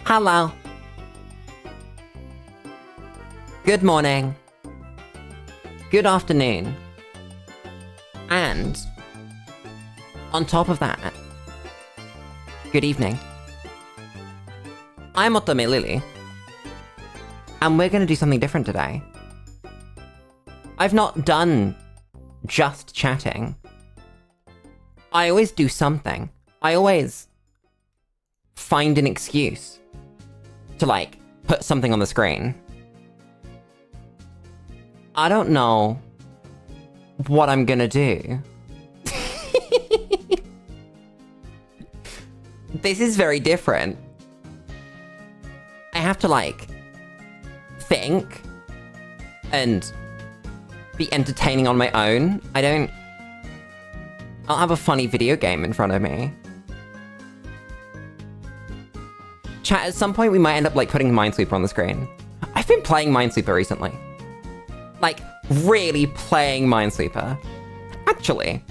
Hello. Good morning. Good afternoon. And on top of that, good evening. I'm Otome Lily, and we're going to do something different today. I've not done just chatting. I always do something. I always find an excuse to, like, put something on the screen. I don't know what I'm gonna do. This is very different. I have to, like, think and be entertaining on my own. I'll have a funny video game in front of me. Chat, at some point we might end up, like, putting Minesweeper on the screen. I've been playing Minesweeper recently. Like, really playing Minesweeper. Actually.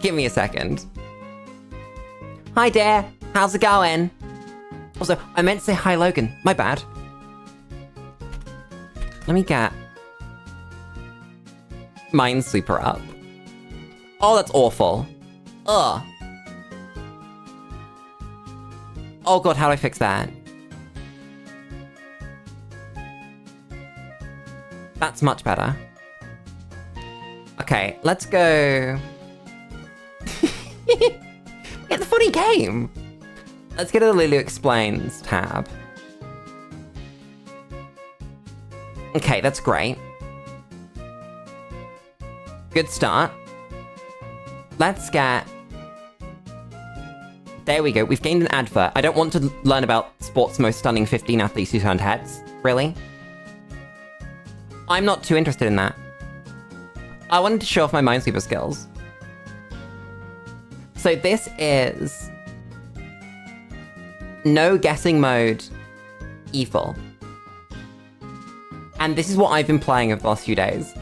Give me a second. Hi there, how's it going? Also, I meant to say hi Logan, my bad. Let me get Minesweeper up. Oh, that's awful. Ugh. Oh god, how do I fix that? That's much better. Okay, let's go... Get the funny game! Let's get to the Lulu Explains tab. Okay, that's great. Good start. Let's get... There we go, we've gained an advert. I don't want to learn about sports' most stunning 15 athletes who turned heads. Really? I'm not too interested in that. I wanted to show off my Minesweeper skills. So this is... no guessing mode evil. And this is what I've been playing over the last few days.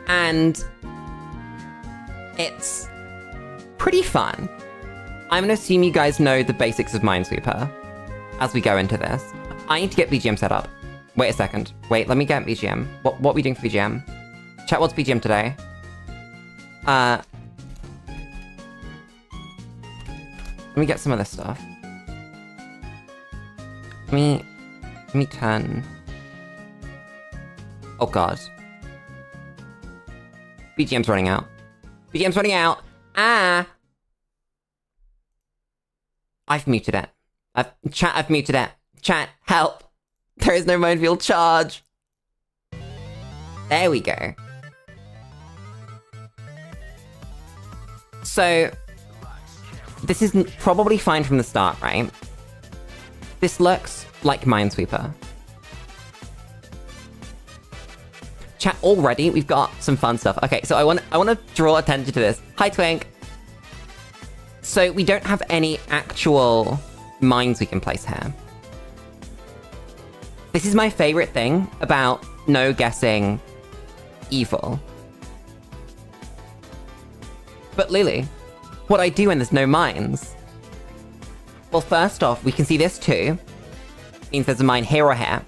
And... it's pretty fun. I'm gonna assume you guys know the basics of Minesweeper as we go into this. I need to get BGM set up. Wait a second. Wait, let me get BGM. What are we doing for BGM? Chat, what's BGM today? Let me get some of this stuff. Let me turn. Oh god. BGM's running out. BGM's running out! Ah! I've muted it. I've muted it. Chat, help! There is no mode field charge! There we go. So, this is probably fine from the start, right? This looks like Minesweeper. Chat, already we've got some fun stuff. Okay, so I want to draw attention to this. Hi, Twink. So we don't have any actual mines we can place here. This is my favorite thing about no guessing evil. But Lulu, what I do when there's no mines? Well, first off, we can see this 2 means there's a mine here or here.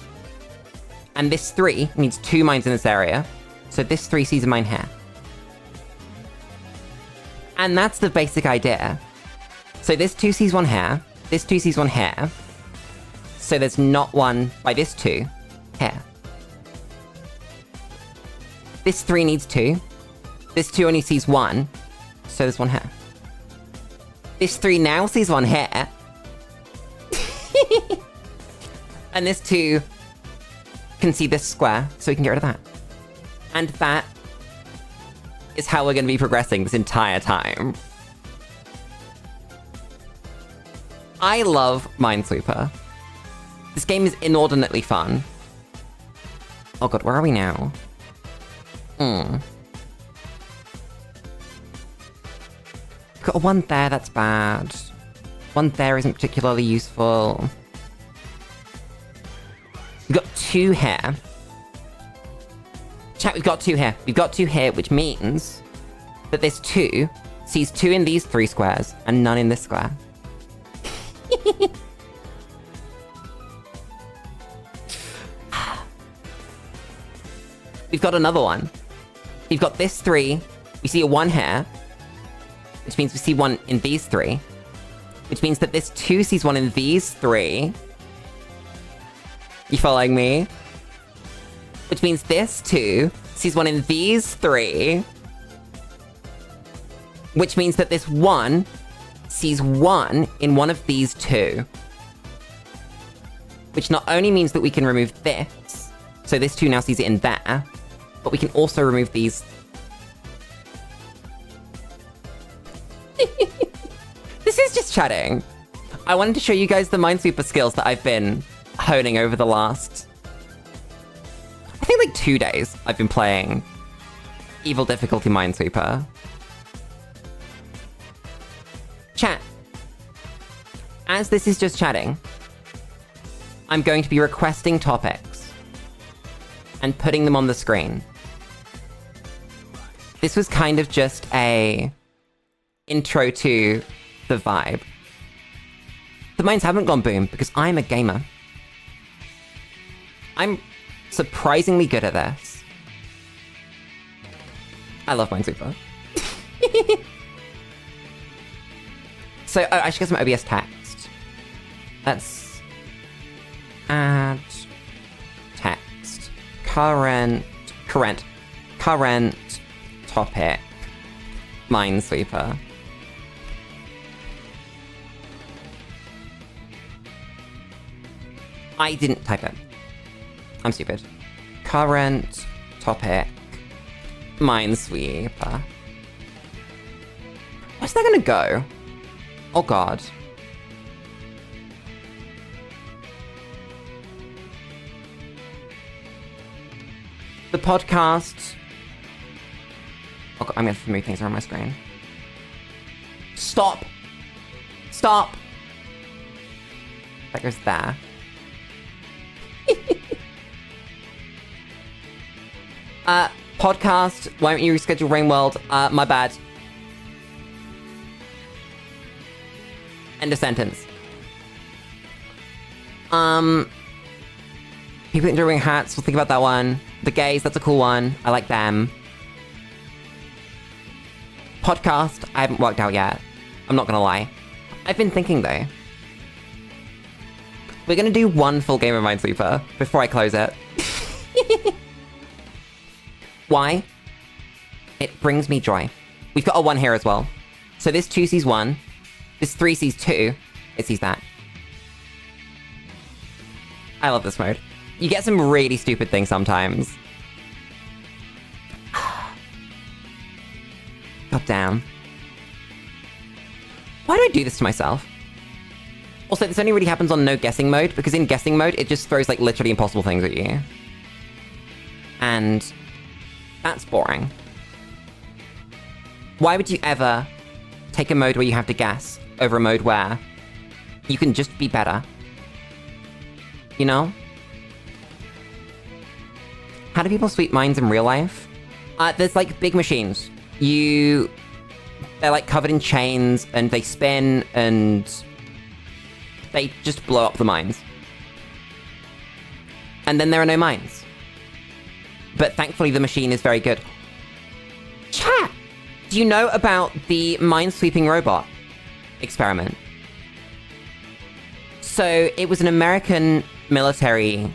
And this 3 needs 2 mines in this area. So this 3 sees a mine here. And that's the basic idea. So this 2 sees one here. This 2 sees one here. So there's not one by this 2 here. This 3 needs 2. This 2 only sees 1. So there's one here. This 3 now sees one here. And this 2 can see this square, so we can get rid of that. And that is how we're going to be progressing this entire time. I love Minesweeper. This game is inordinately fun. Oh god, where are we now? Got one there, that's bad. One there isn't particularly useful. We've got 2 here. Chat, we've got 2 here. We've got 2 here, which means that this 2 sees 2 in these 3 squares and none in this square. We've got another one. We've got this 3. We see a 1 here, which means we see 1 in these 3, which means that this 2 sees 1 in these 3. You following me? Which means this 2 sees 1 in these 3. Which means that this 1 sees 1 in one of these 2. Which not only means that we can remove this, so this 2 now sees it in there, but we can also remove these. This is just chatting. I wanted to show you guys the Minesweeper skills that I've been honing over the last, I think like 2 days I've been playing Evil Difficulty Minesweeper. Chat. As this is just chatting, I'm going to be requesting topics and putting them on the screen. This was kind of just a intro to the vibe. The mines haven't gone boom because I'm a gamer. I'm surprisingly good at this. I love Minesweeper. So, I should get some OBS text. Let's add text. Current topic. Minesweeper. I didn't type it. I'm stupid. Current topic. Minesweeper. Where's that gonna go? Oh god. The podcast. Oh god, I'm gonna move things around my screen. Stop! Stop! That goes there. Podcast, why don't you reschedule Rain World? My bad. End of sentence. People enjoy wearing hats, we'll think about that one. The gays, that's a cool one. I like them. Podcast, I haven't worked out yet. I'm not gonna lie. I've been thinking though. We're gonna do one full game of Minesweeper before I close it. Why? It brings me joy. We've got a 1 here as well. So this 2 sees 1. This 3 sees 2. It sees that. I love this mode. You get some really stupid things sometimes. God damn. Why do I do this to myself? Also, this only really happens on no guessing mode, because in guessing mode, it just throws, like, literally impossible things at you. And that's boring. Why would you ever take a mode where you have to guess over a mode where you can just be better? You know? How do people sweep mines in real life? There's, like, big machines. They're, like, covered in chains, and they spin, and they just blow up the mines. And then there are no mines. But thankfully the machine is very good. Chat! Do you know about the mine-sweeping robot experiment? So, it was an American military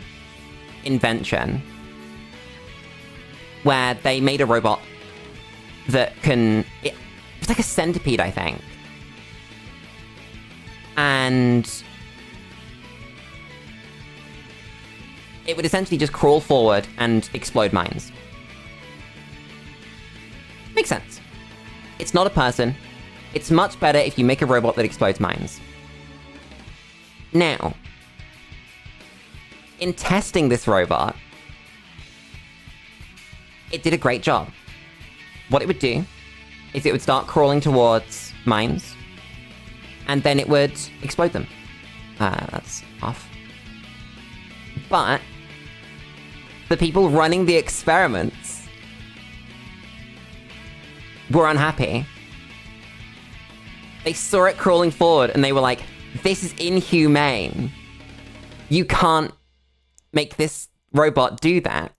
invention where they made a robot that can... It's like a centipede, I think. And it would essentially just crawl forward and explode mines. Makes sense. It's not a person. It's much better if you make a robot that explodes mines. Now, in testing this robot, it did a great job. What it would do is it would start crawling towards mines, and then it would explode them. That's off. But the people running the experiments were unhappy. They saw it crawling forward and they were like, this is inhumane. You can't make this robot do that.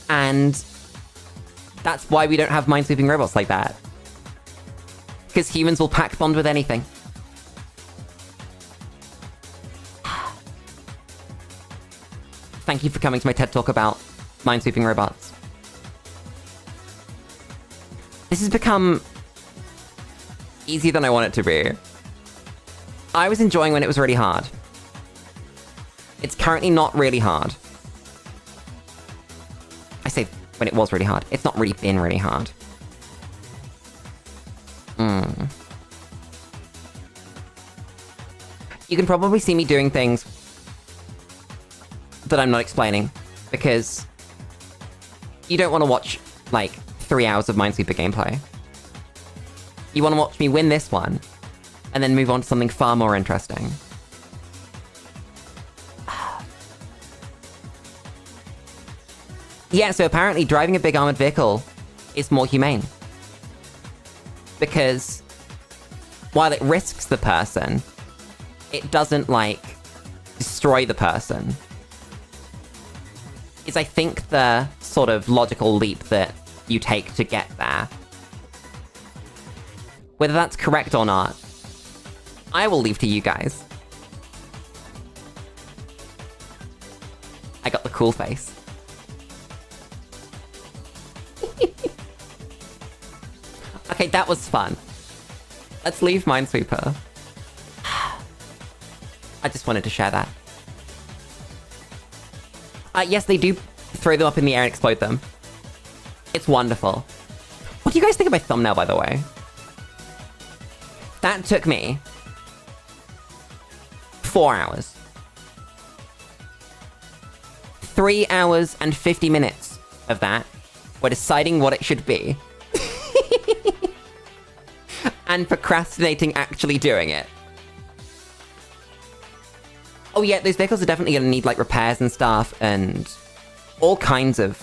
And that's why we don't have minesweeping robots like that. Because humans will pact bond with anything. Thank you for coming to my TED Talk about minesweeping robots. This has become easier than I want it to be. I was enjoying when it was really hard. It's currently not really hard. I say when it was really hard. It's not really been really hard. You can probably see me doing things that I'm not explaining, because you don't want to watch, like, 3 hours of Minesweeper gameplay. You want to watch me win this one, and then move on to something far more interesting. Yeah, so apparently driving a big armored vehicle is more humane. Because while it risks the person, it doesn't, like, destroy the person. Is, I think, the sort of logical leap that you take to get there. Whether that's correct or not, I will leave to you guys. I got the cool face. Okay, that was fun. Let's leave Minesweeper. I just wanted to share that. Yes, they do throw them up in the air and explode them. It's wonderful. What do you guys think of my thumbnail, by the way? That took me 4 hours. 3 hours and 50 minutes of that were deciding what it should be. And procrastinating actually doing it. Oh yeah, those vehicles are definitely gonna need, like, repairs and stuff, and all kinds of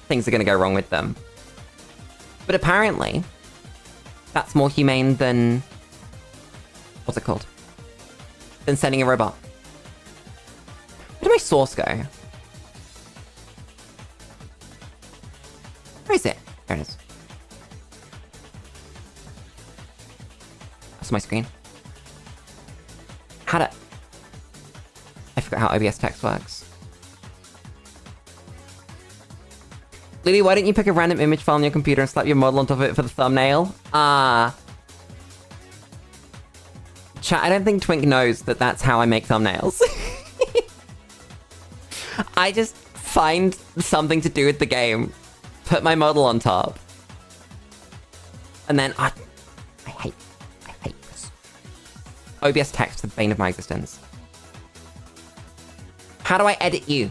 things are gonna go wrong with them. But apparently, that's more humane than What's it called? Then sending a robot. Where did my source go? Where is it? There it is. That's my screen. How to... I forgot how OBS text works. Lily, why don't you pick a random image file on your computer and slap your model on top of it for the thumbnail? Chat, I don't think Twink knows that that's how I make thumbnails. I just find something to do with the game, put my model on top, and then I hate this. OBS text, the bane of my existence. How do I edit you?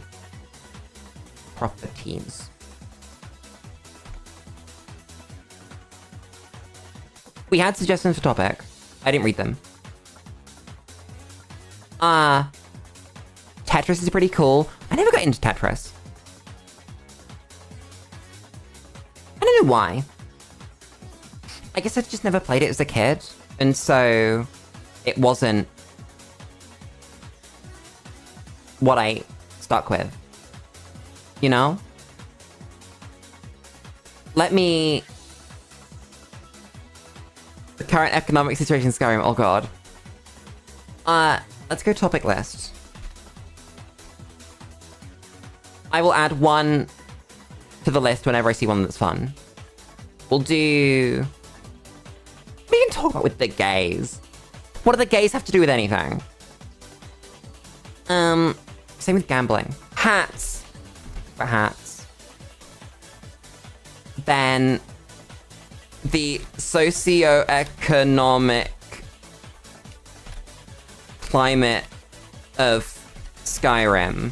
Properties. We had suggestions for topic. I didn't read them. Tetris is pretty cool. I never got into Tetris. I don't know why. I guess I just never played it as a kid, and so it wasn't what I stuck with. You know? The current economic situation in Skyrim, oh god. Let's go topic list. I will add one to the list whenever I see one that's fun. We'll do... We can talk about with the gays. What do the gays have to do with anything? Same with gambling. Hats. For hats. Then... the socio-economic climate of Skyrim.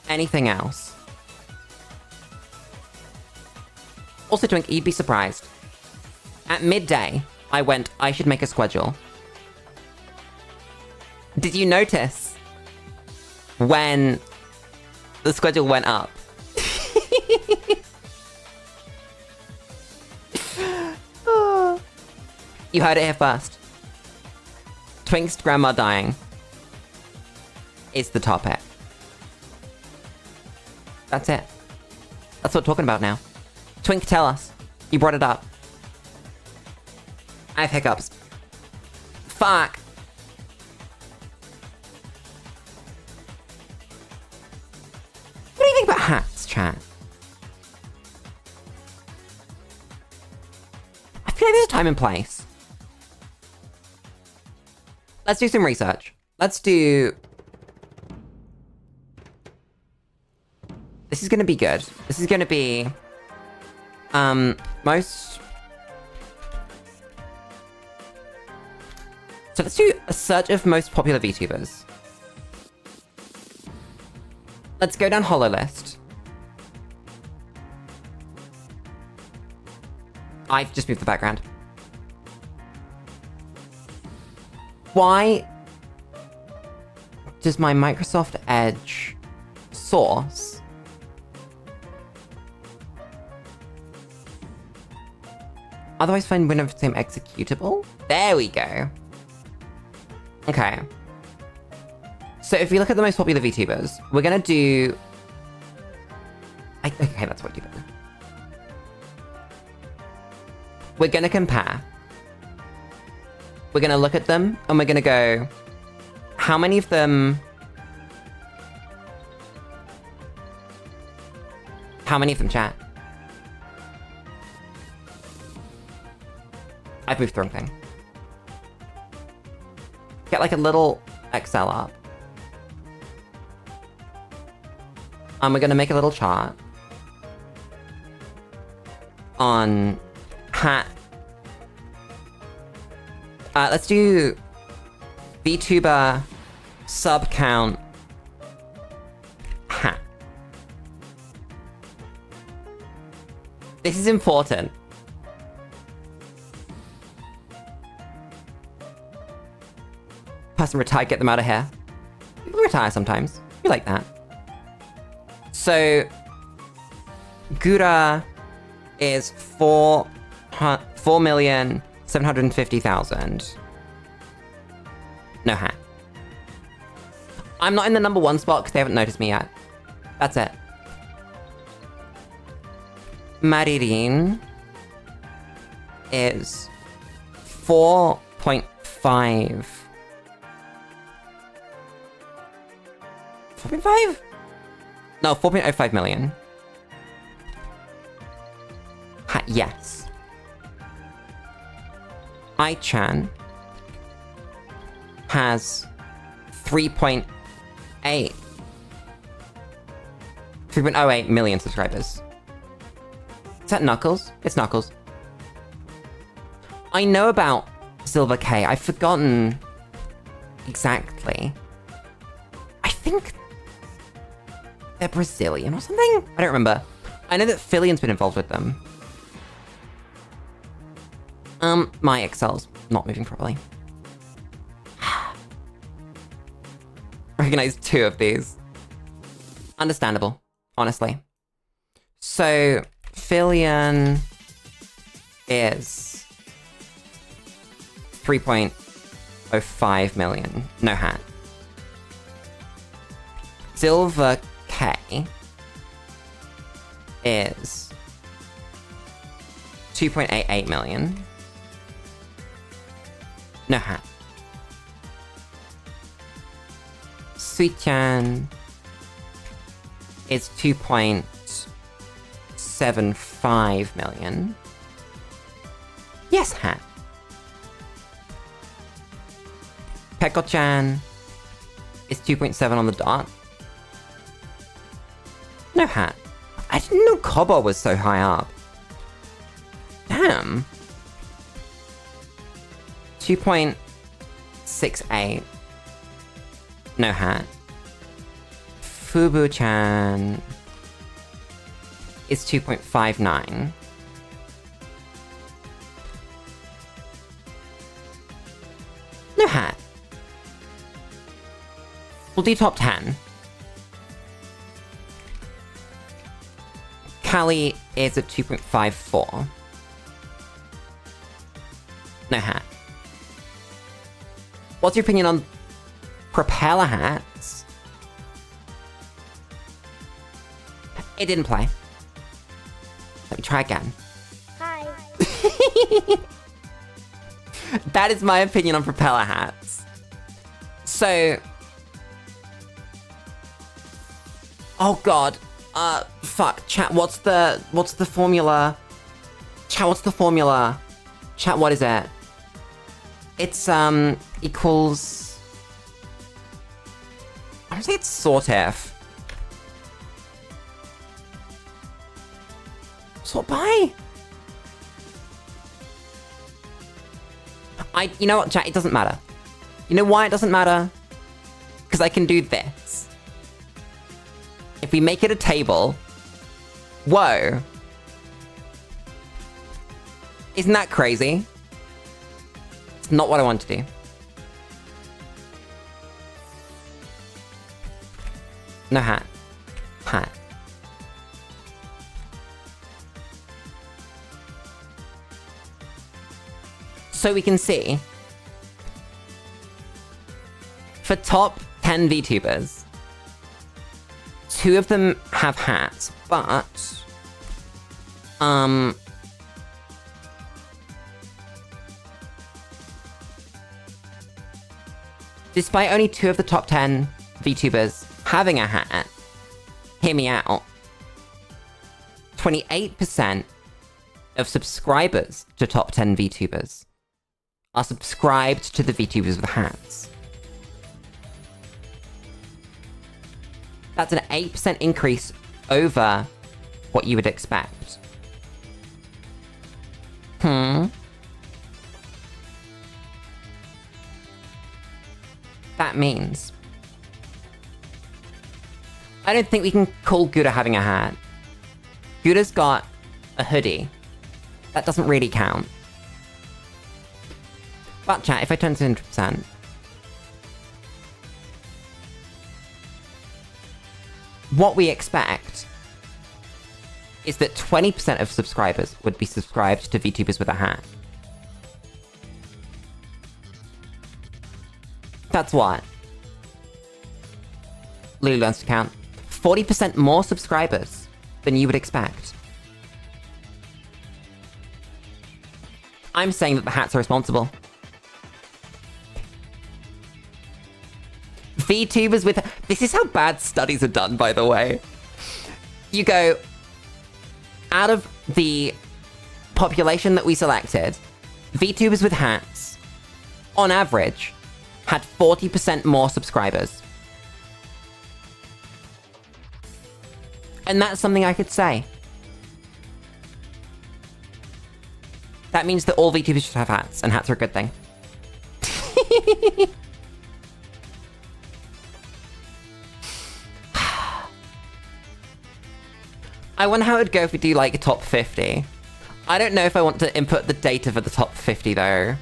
Anything else? Also, Twink, you'd be surprised. At midday, I went, I should make a schedule. Did you notice when the schedule went up? You heard it here first. Twink's grandma dying is the topic. That's it. That's what we're talking about now. Twink, tell us. You brought it up. I have hiccups. Fuck. What do you think about hats, chat? I feel like there's a time and place. Let's do some research. Let's do... This is gonna be good. This is gonna be... most... So let's do a search of most popular VTubers. Let's go down HoloList. I've just moved the background. Why does my Microsoft Edge source otherwise find Windows same executable? There we go. Okay. So if we look at the most popular VTubers, we're gonna do... Okay, that's what I do better. We're gonna compare. We're gonna look at them, and we're gonna go... How many of them... How many of them chat? I've moved the wrong thing. Get like a little Excel up. And we're gonna make a little chart on hat. Let's do VTuber sub count hat. This is important. Person retired, get them out of here. People retire sometimes. We like that. So, Gura is 4,750,000. No hat. I'm not in the number 1 spot because they haven't noticed me yet. That's it. Maririn is 4.5. 4.5? No, 4.05 million. Yes. I-chan has 3.08 million subscribers. Is that Knuckles? It's Knuckles. I know about Silver K. I've forgotten exactly. I think they're Brazilian or something? I don't remember. I know that Fillian's been involved with them. My Excel's not moving properly. Recognize 2 of these. Understandable, honestly. So, Fillion is 3.05 million. No hat. Silver K is 2.88 million. No hat. Suichan is 2.75 million. Yes, hat. Peko-chan is 2.7 on the dot. No hat. I didn't know Kobo was so high up. Damn. 2.68. No hat. Fubu-chan is 2.59. No hat. We'll do top 10. Callie is at 2.54. No hat. What's your opinion on propeller hats? It didn't play. Let me try again. Hi. That is my opinion on propeller hats. So... Oh god. Fuck. Chat, what's the formula? Chat, what's the formula? Chat, what is it? It's, equals... I would say it's sort F. Sort by? You know what, chat, it doesn't matter. You know why it doesn't matter? Because I can do this. If we make it a table... Whoa. Isn't that crazy? It's not what I want to do. No hat. Hat. So we can see, for top 10 VTubers, 2 of them have hats, but, despite only 2 of the top 10 VTubers having a hat, hear me out, 28% of subscribers to top 10 VTubers are subscribed to the VTubers with hats. That's an 8% increase over what you would expect. That means... I don't think we can call Gouda having a hat. Gouda's got a hoodie. That doesn't really count. But chat, if I turn to 100%... what we expect is that 20% of subscribers would be subscribed to VTubers with a hat. That's what? Lulu learns to count. 40% more subscribers than you would expect. I'm saying that the hats are responsible. VTubers with... This is how bad studies are done, by the way. You go... Out of the population that we selected, VTubers with hats, on average, had 40% more subscribers. And that's something I could say. That means that all VTubers should have hats, and hats are a good thing. I wonder how it would go if we do, like, a top 50. I don't know if I want to input the data for the top 50, though.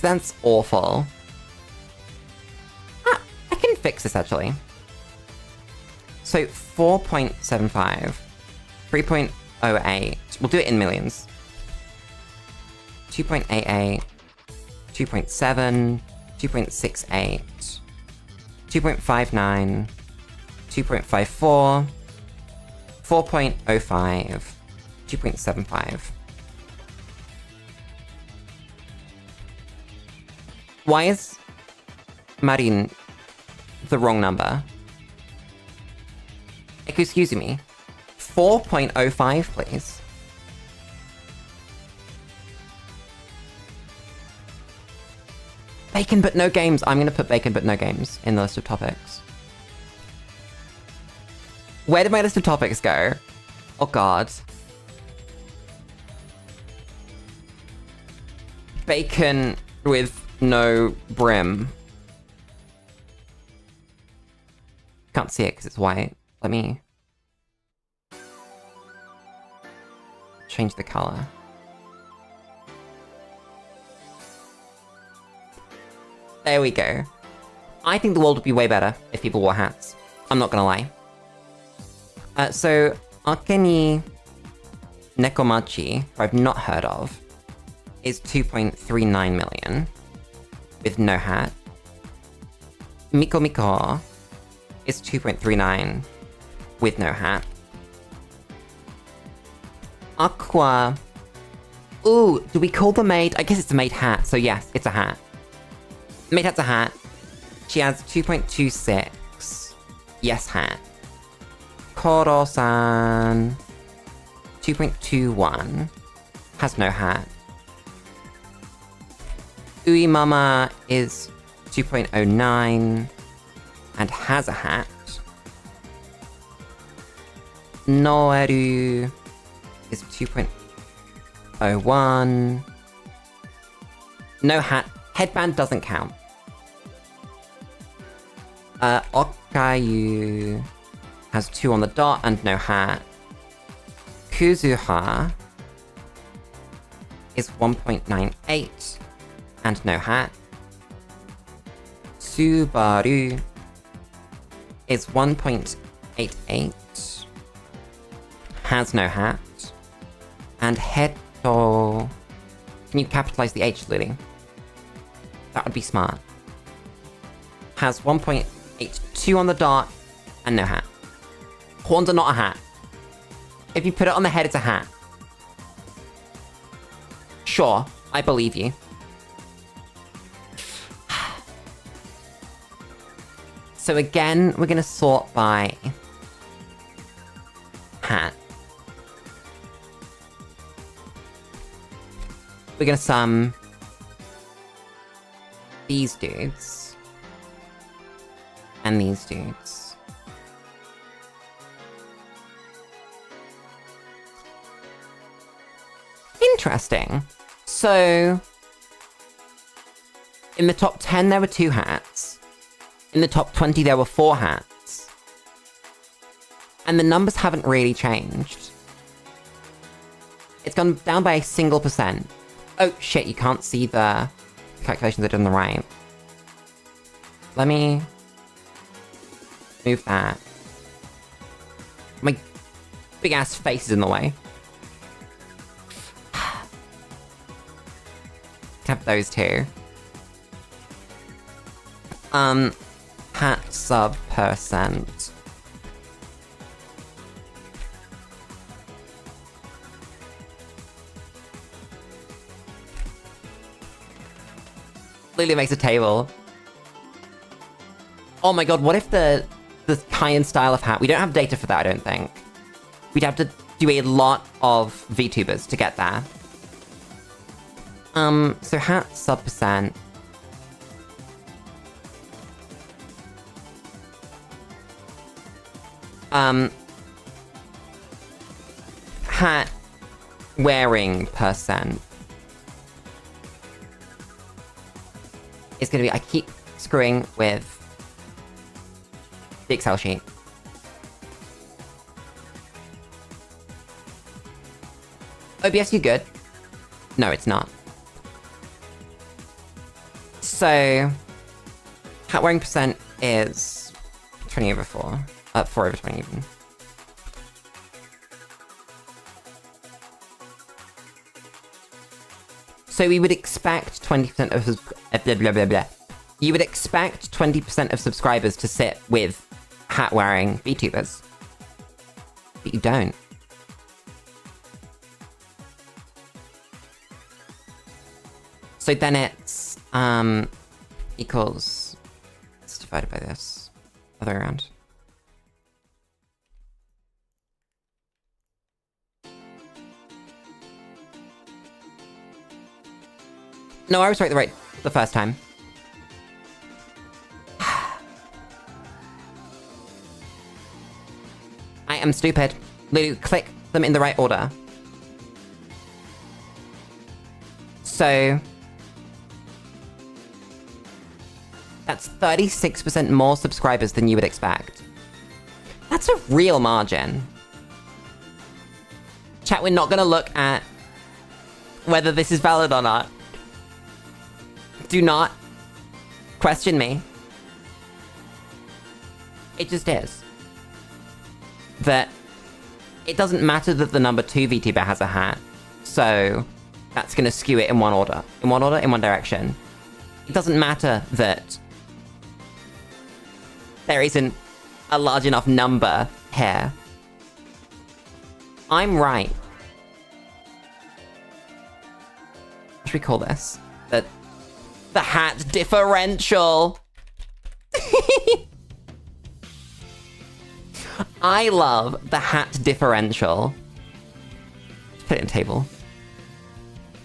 That's awful. Ah, I can fix this, actually. So, 4.75. 3.08. We'll do it in millions. 2.88. 2.7. 2.68. 2.59. 2.54, 4.05, 2.75. Why is Marin the wrong number? Excuse me. 4.05, please. Bacon but no games. I'm gonna put bacon but no games in the list of topics. Where did my list of topics go? Oh god. Bacon with no brim. Can't see it because it's white. Let me change the color. There we go. I think the world would be way better if people wore hats. I'm not gonna lie. So, Akeni Nekomachi, who I've not heard of, is 2.39 million, with no hat. Miko Miko is 2.39, with no hat. Aqua... Ooh, do we call the maid? I guess it's a maid hat, so yes, it's a hat. Maid hat's a hat. She has 2.26. Yes, hat. Koro-san, 2.21, has no hat. Uemama is 2.09 and has a hat. Noeru is 2.01. No hat. Headband doesn't count. Okayu has 2 on the dot and no hat. Kuzuha is 1.98 and no hat. Subaru is 1.88, has no hat. And Heto... Can you capitalize the H, Lily? That would be smart. Has 1.82 on the dot and no hat. Horns are not a hat. If you put it on the head, it's a hat. Sure, I believe you. So again, we're gonna sort by hat. We're gonna sum these dudes and these dudes. Interesting. So, in the top 10 there were 2 hats. In the top 20 there were 4 hats. And the numbers haven't really changed. It's gone down by a single %. Oh shit, you can't see the calculations I did on the right. Let me move that. My big ass face is in the way. Have those two. Hat sub %. Lulu makes a table. Oh my god, what if the kind and style of hat... We don't have data for that, I don't think. We'd have to do a lot of VTubers to get there. So hat sub %. Hat wearing %. It's gonna be... I keep screwing with the Excel sheet. OBS, you good? No, it's not. So, hat wearing % is 20/4. 4/20 even. So we would expect 20% of You would expect 20% of subscribers to sit with hat-wearing VTubers. But you don't. So then it's, equals... It's divided by this. Other way around. No, I was right the first time. I am stupid. Lulu, click them in the right order. So... That's 36% more subscribers than you would expect. That's a real margin. Chat, we're not gonna look at whether this is valid or not. Do not question me. It just is. That it doesn't matter that the number 2 VTuber has a hat, so that's gonna skew it in one order. In one direction. It doesn't matter that there isn't a large enough number here. I'm right. What should we call this? The hat differential. I love the hat differential. Just put it in table.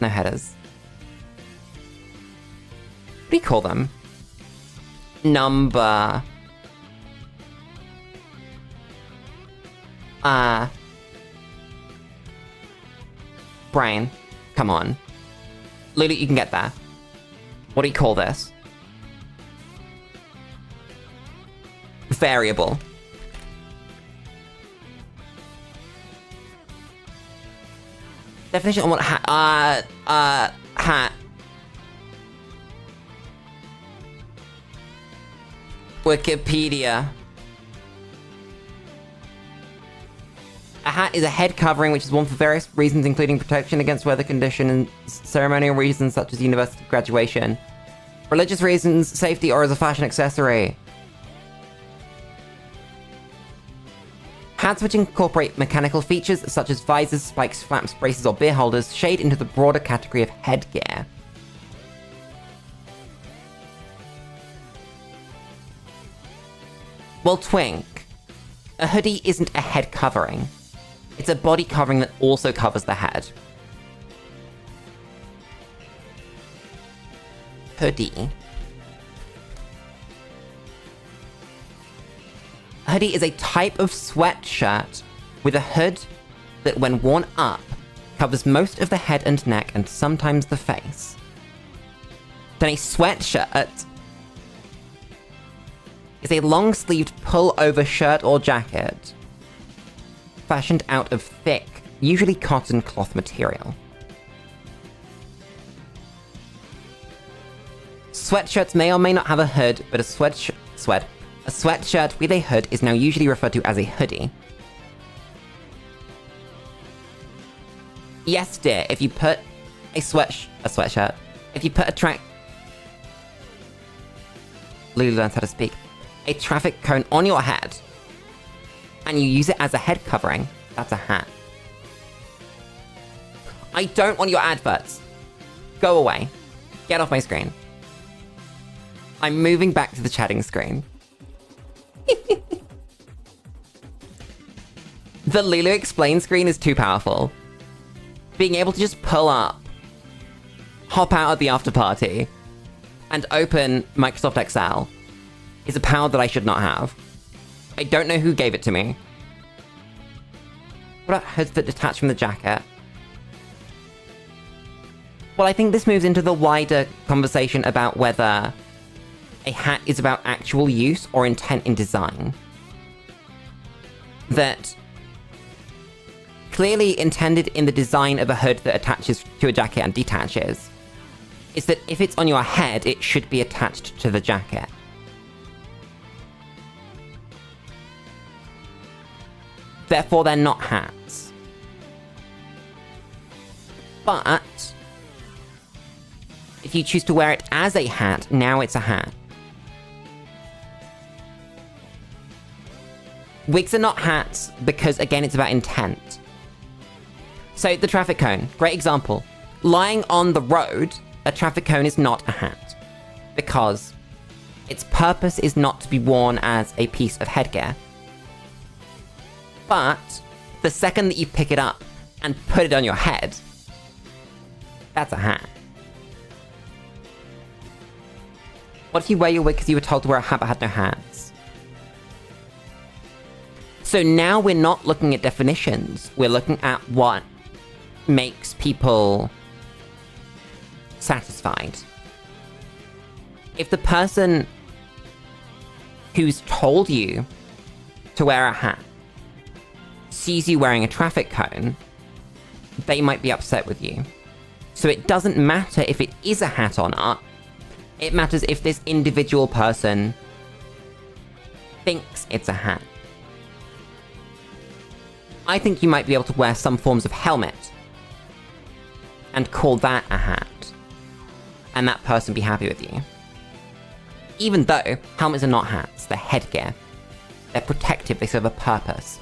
No headers. What do you call them? Number. Brain. Come on. Lulu, you can get there. What do you call this? Variable. Definition on what hat, hat. Wikipedia. A hat is a head covering which is worn for various reasons, including protection against weather condition and ceremonial reasons such as university graduation, religious reasons, safety, or as a fashion accessory. Hats which incorporate mechanical features such as visors, spikes, flaps, braces, or beer holders shade into the broader category of headgear. Well, Twink, a hoodie isn't a head covering. It's a body covering that also covers the head. Hoodie. A hoodie is a type of sweatshirt with a hood that, when worn up, covers most of the head and neck and sometimes the face. Then a sweatshirt is a long-sleeved pull-over shirt or jacket fashioned out of thick, usually cotton cloth material. Sweatshirts may or may not have a hood, but a sweatshirt with a hood is now usually referred to as a hoodie. Yes, dear, if you put a sweatshirt, if you put a Lulu learns how to speak. A traffic cone on your head, and you use it as a head covering, that's a hat. I don't want your adverts. Go away. Get off my screen. I'm moving back to the chatting screen. The Lulu explain screen is too powerful. Being able to just pull up, hop out of the after party, and open Microsoft Excel is a power that I should not have. I don't know who gave it to me. What about hoods that detach from the jacket? Well, I think this moves into the wider conversation about whether a hat is about actual use or intent in design. That clearly intended in the design of a hood that attaches to a jacket and detaches is that if it's on your head, it should be attached to the jacket. Therefore, they're not hats. But if you choose to wear it as a hat, now it's a hat. Wigs are not hats because, again, it's about intent. So, the traffic cone, great example. Lying on the road, a traffic cone is not a hat because its purpose is not to be worn as a piece of headgear. But the second that you pick it up and put it on your head, that's a hat. What if you wear your wig because you were told to wear a hat but had no hats? So now we're not looking at definitions, we're looking at what makes people satisfied. If the person who's told you to wear a hat sees you wearing a traffic cone, they might be upset with you. So it doesn't matter if it is a hat or not, it matters if this individual person thinks it's a hat. I think you might be able to wear some forms of helmet and call that a hat, and that person be happy with you. Even though helmets are not hats, they're headgear. They're protective, they serve a purpose.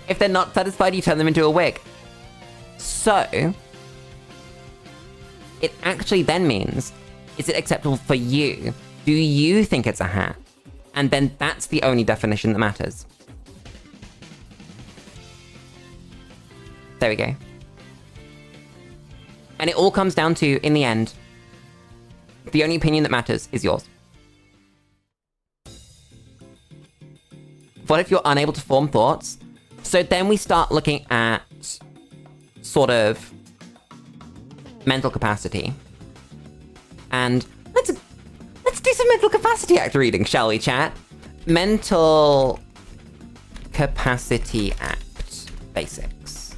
If they're not satisfied, you turn them into a wig. So, it actually then means, is it acceptable for you? Do you think it's a hat? And then that's the only definition that matters. There we go. And it all comes down to, in the end, the only opinion that matters is yours. What if you're unable to form thoughts? So then we start looking at sort of mental capacity. And let's do some mental capacity act reading, shall we, chat? Mental Capacity Act basics.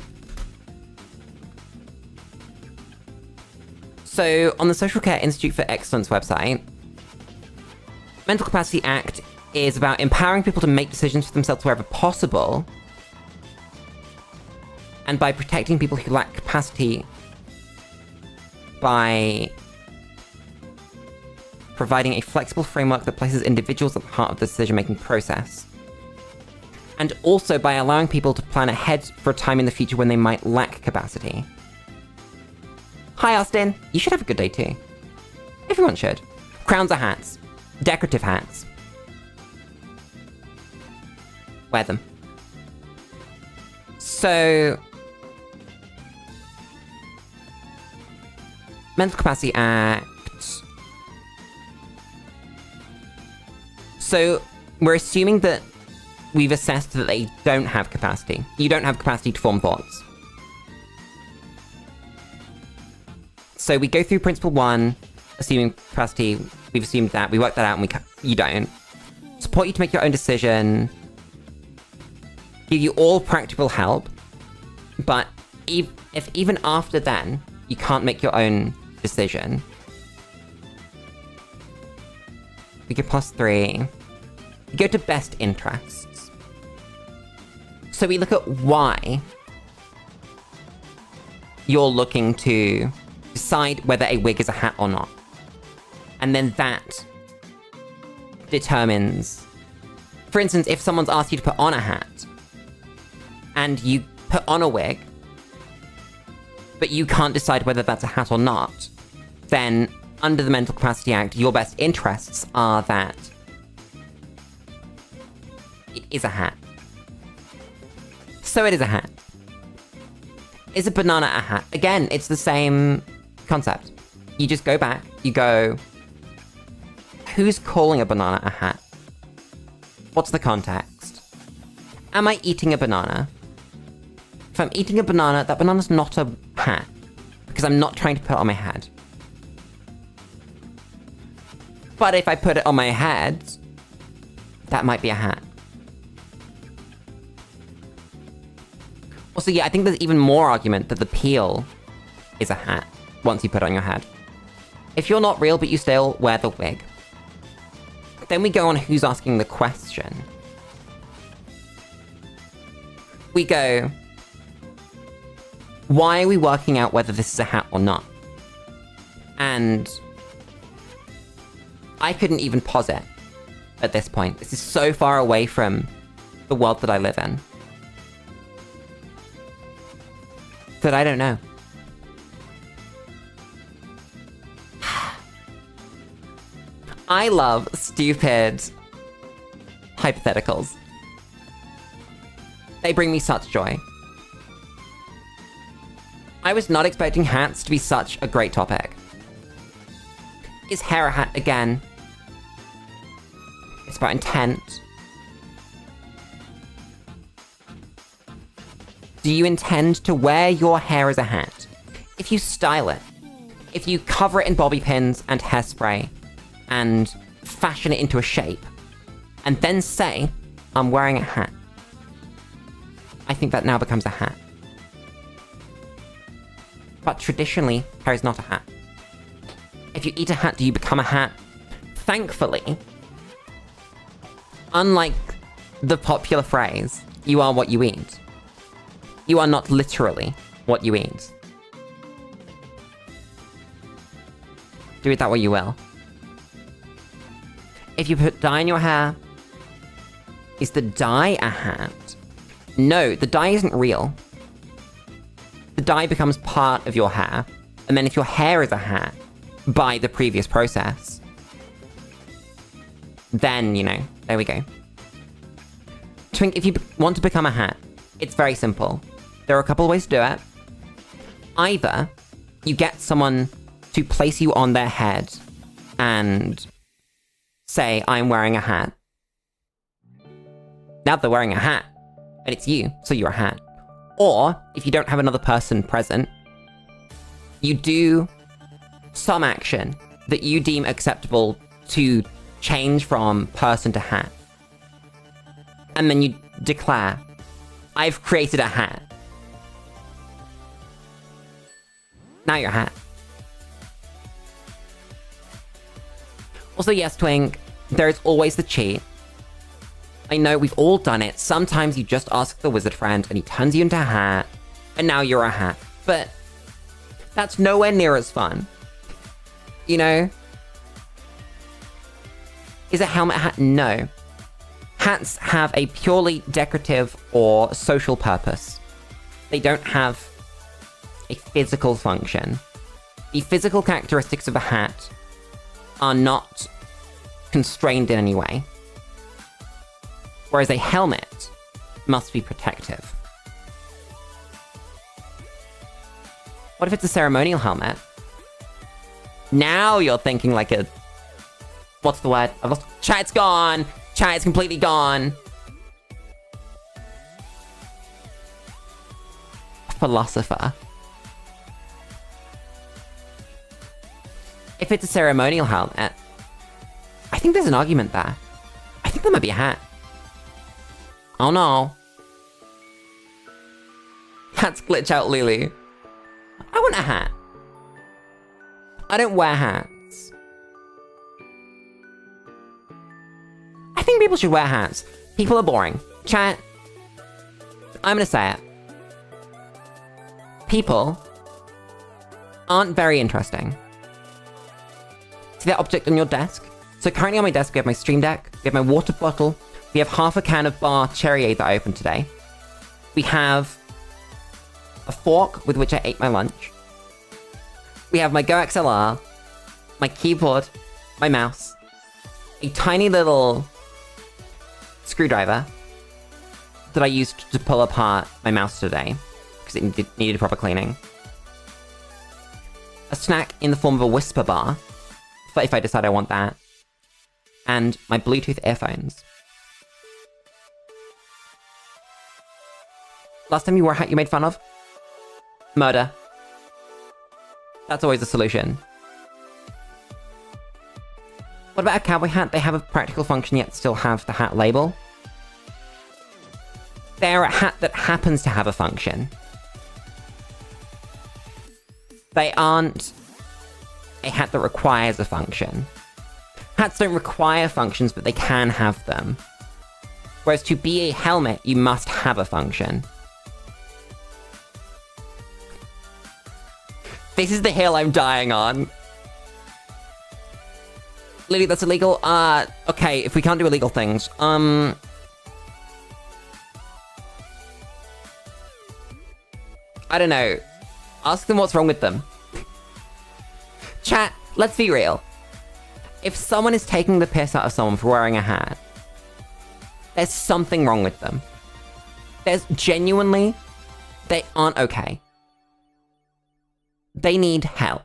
So on the Social Care Institute for Excellence website, Mental Capacity Act is about empowering people to make decisions for themselves wherever possible, and by protecting people who lack capacity by providing a flexible framework that places individuals at the heart of the decision-making process. And also by allowing people to plan ahead for a time in the future when they might lack capacity. Hi, Austin. You should have a good day too. Everyone should. Crowns are hats. Decorative hats. Wear them. So, Mental Capacity Act. So, we're assuming that we've assessed that they don't have capacity. You don't have capacity to form thoughts. So we go through Principle 1, assuming capacity, we've assumed that, we work that out, and you don't. Support you to make your own decision. Give you all practical help. But if even after then, you can't make your own decision, we go +3. You go to best interests. So we look at why you're looking to decide whether a wig is a hat or not. And then that determines... For instance, if someone's asked you to put on a hat, and you put on a wig, but you can't decide whether that's a hat or not, then under the Mental Capacity Act, your best interests are that it is a hat. So it is a hat. Is a banana a hat? Again, it's the same concept. You just go back, you go, who's calling a banana a hat? What's the context? Am I eating a banana? If I'm eating a banana, that banana's not a hat, because I'm not trying to put it on my head. But if I put it on my head, that might be a hat. Also, yeah, I think there's even more argument that the peel is a hat once you put it on your head. If you're not real but you still wear the wig, then we go on who's asking the question. We go, why are we working out whether this is a hat or not? And I couldn't even posit at this point. This is so far away from the world that I live in that I don't know. I love stupid hypotheticals. They bring me such joy. I was not expecting hats to be such a great topic. Is hair a hat again? It's about intent. Do you intend to wear your hair as a hat? If you style it, if you cover it in bobby pins and hairspray, and fashion it into a shape, and then say, I'm wearing a hat, I think that now becomes a hat. But traditionally, hair is not a hat. If you eat a hat, do you become a hat? Thankfully, unlike the popular phrase, you are what you eat, you are not literally what you eat. Do with that what you will. If you put dye in your hair, is the dye a hat? No, the dye isn't real. The dye becomes part of your hair, and then if your hair is a hat by the previous process, then, you know, there we go. Twink, if you want to become a hat, it's very simple. There are a couple of ways to do it. Either you get someone to place you on their head and say, I'm wearing a hat. Now they're wearing a hat, and it's you, so you're a hat. Or, if you don't have another person present, you do some action that you deem acceptable to change from person to hat. And then you declare, I've created a hat. Now you're a hat. Also, yes, Twink, there's always the cheat. I know, we've all done it. Sometimes you just ask the wizard friend and he turns you into a hat, and now you're a hat. But that's nowhere near as fun. You know? Is a helmet a hat? No. Hats have a purely decorative or social purpose. They don't have a physical function. The physical characteristics of a hat are not constrained in any way. Whereas a helmet must be protective. What if it's a ceremonial helmet? Now you're thinking like a... What's the word? I've lost... Chat's gone! Chat is completely gone! A philosopher. If it's a ceremonial helmet, I think there's an argument there. I think that might be a hat. Oh no. Hats glitch out, Lulu. I want a hat. I don't wear hats. I think people should wear hats. People are boring. Chat, I'm gonna say it. People aren't very interesting. See that object on your desk? So currently on my desk, we have my Stream Deck, we have my water bottle, we have half a can of bar Cherrier that I opened today. We have a fork with which I ate my lunch. We have my Go XLR, my keyboard, my mouse, a tiny little screwdriver that I used to pull apart my mouse today, because it needed proper cleaning. A snack in the form of a Whisper bar, if I decide I want that. And my Bluetooth earphones. Last time you wore a hat you made fun of? Murder. That's always a solution. What about a cowboy hat? They have a practical function yet still have the hat label. They're a hat that happens to have a function. They aren't a hat that requires a function. Hats don't require functions, but they can have them. Whereas to be a helmet, you must have a function. This is the hill I'm dying on. Lily, that's illegal? Okay, if we can't do illegal things, I don't know. Ask them what's wrong with them. Chat, let's be real. If someone is taking the piss out of someone for wearing a hat, there's something wrong with them. There's genuinely, they aren't okay. They need help.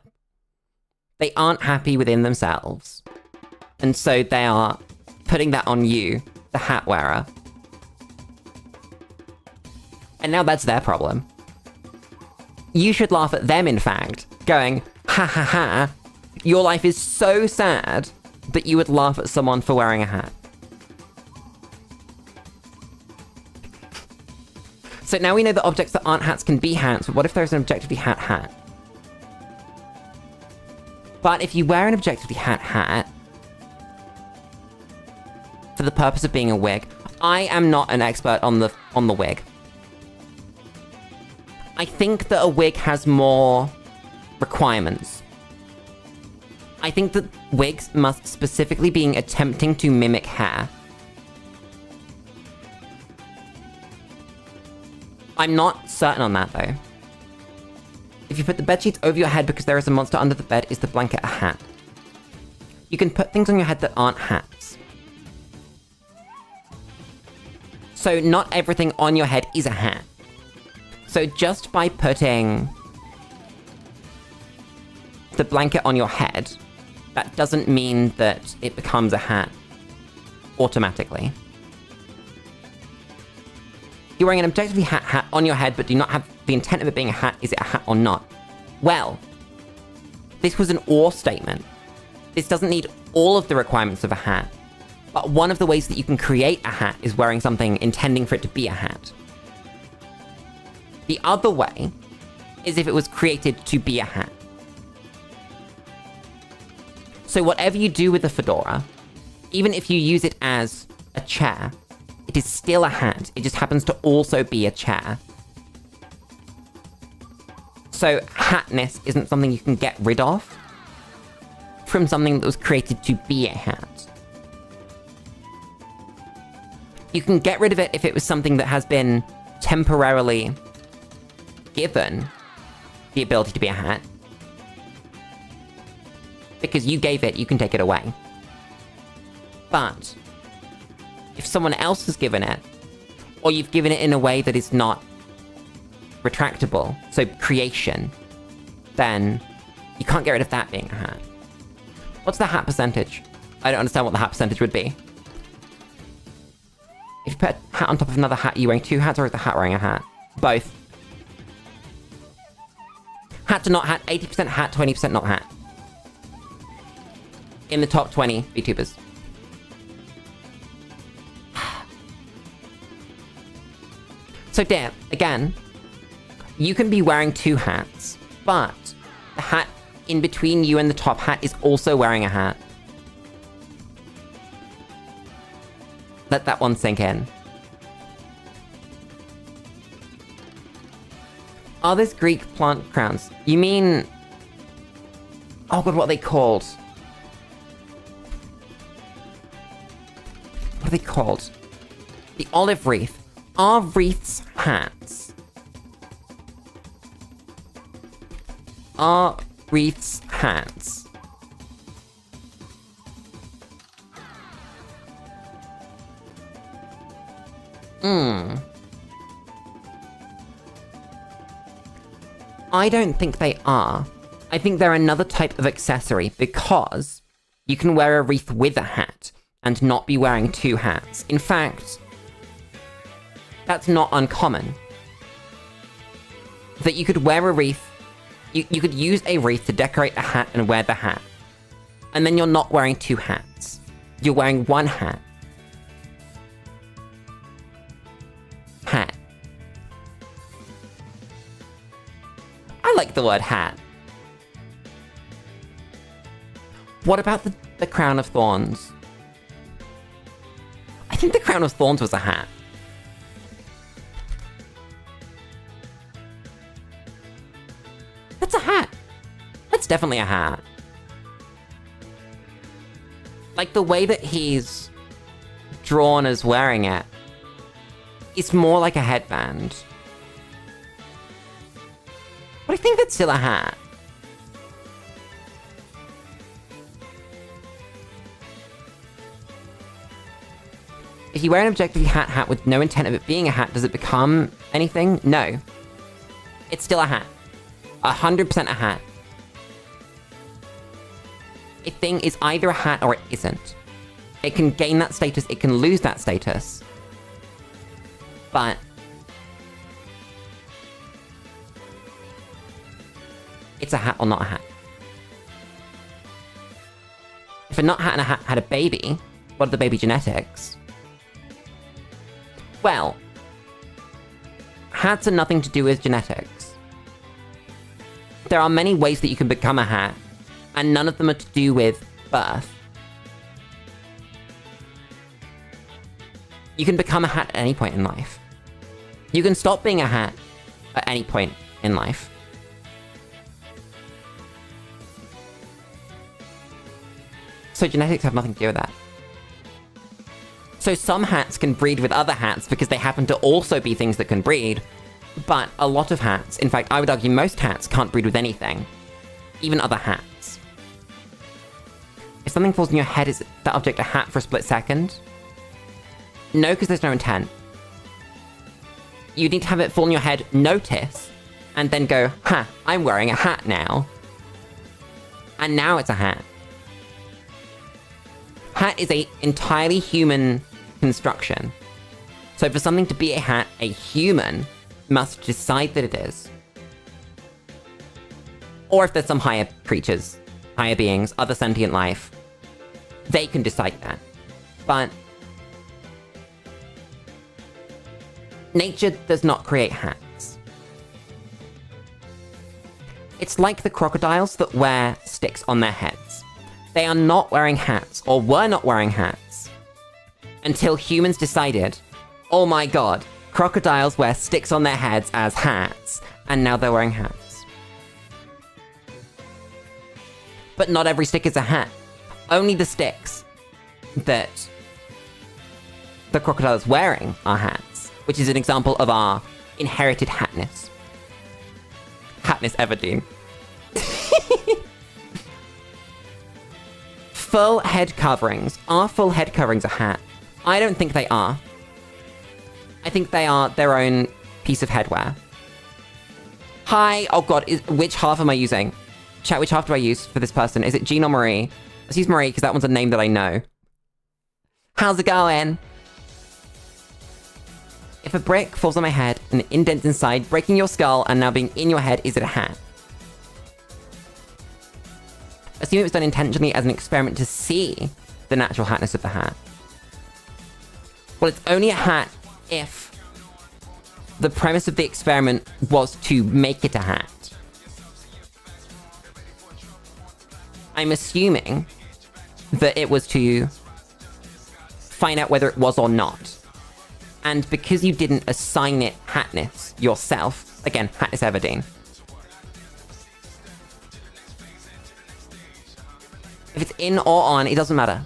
They aren't happy within themselves. And so they are putting that on you, the hat wearer. And now that's their problem. You should laugh at them, in fact, going, ha ha ha, your life is so sad that you would laugh at someone for wearing a hat. So now we know that objects that aren't hats can be hats, but what if there's an objectively hat? But if you wear an objectively hat, for the purpose of being a wig, I am not an expert on the wig. I think that a wig has more requirements. I think that wigs must specifically be attempting to mimic hair. I'm not certain on that, though. If you put the bedsheets over your head because there is a monster under the bed, is the blanket a hat? You can put things on your head that aren't hats. So not everything on your head is a hat. So just by putting the blanket on your head, that doesn't mean that it becomes a hat automatically. You're wearing an objectively hat on your head, but do not have the intent of it being a hat. Is it a hat or not? Well, this was an or statement. This doesn't need all of the requirements of a hat, but one of the ways that you can create a hat is wearing something intending for it to be a hat. The other way is if it was created to be a hat. So whatever you do with the fedora, even if you use it as a chair, it is still a hat. It just happens to also be a chair. So hatness isn't something you can get rid of from something that was created to be a hat. You can get rid of it if it was something that has been temporarily given the ability to be a hat. Because you gave it, you can take it away. But if someone else has given it, or you've given it in a way that is not retractable, so creation, then you can't get rid of that being a hat. What's the hat percentage? I don't understand what the hat percentage would be. If you put a hat on top of another hat, are you wearing two hats, or is the hat wearing a hat? Both. Hat to not hat, 80% hat, 20% not hat. In the top 20 VTubers. So Dan, again, you can be wearing two hats, but the hat in between you and the top hat is also wearing a hat. Let that one sink in. Are those Greek plant crowns? You mean... Oh god, what are they called? What are they called? The olive wreath. Are wreaths hats? Are wreaths hats? I don't think they are. I think they're another type of accessory because you can wear a wreath with a hat and not be wearing two hats. In fact, that's not uncommon. That you could wear a wreath, you could use a wreath to decorate a hat and wear the hat. And then you're not wearing two hats. You're wearing one hat. Hat. I like the word hat. What about the crown of thorns? I think the crown of thorns was a hat. That's a hat. That's definitely a hat. Like, the way that he's drawn as wearing it, it's more like a headband. But I think that's still a hat. If you wear an objectively hat with no intent of it being a hat, does it become anything? No. It's still a hat. 100% a hat. A thing is either a hat or it isn't. It can gain that status, it can lose that status. But it's a hat or not a hat. If a nut hat and a hat had a baby, what are the baby genetics? Well, hats are nothing to do with genetics. There are many ways that you can become a hat, and none of them are to do with birth. You can become a hat at any point in life. You can stop being a hat at any point in life. So genetics have nothing to do with that. So some hats can breed with other hats because they happen to also be things that can breed, but a lot of hats, in fact I would argue most hats, can't breed with anything. Even other hats. If something falls on your head, is that object a hat for a split second? No, because there's no intent. You need to have it fall on your head, notice, and then go, ha, I'm wearing a hat now. And now it's a hat. Hat is an entirely human construction. So for something to be a hat, a human must decide that it is. Or if there's some higher creatures, higher beings, other sentient life, they can decide that. But nature does not create hats. It's like the crocodiles that wear sticks on their heads. They are not wearing hats, or were not wearing hats, until humans decided, oh my god, crocodiles wear sticks on their heads as hats, and now they're wearing hats. But not every stick is a hat. Only the sticks that the crocodile is wearing are hats, which is an example of our inherited hatness. Hatness Everdeen. Full head coverings. Are full head coverings a hat? I don't think they are. I think they are their own piece of headwear. Hi! Oh god, which half am I using? Chat, which half do I use for this person? Is it Jean or Marie? Let's use Marie, because that one's a name that I know. How's it going? If a brick falls on my head and indents inside, breaking your skull and now being in your head, is it a hat? Assume it was done intentionally as an experiment to see the natural hatness of the hat. Well, it's only a hat if the premise of the experiment was to make it a hat. I'm assuming that it was to find out whether it was or not. And because you didn't assign it hatness yourself, Again, hatness Everdeen. If it's in or on, it doesn't matter.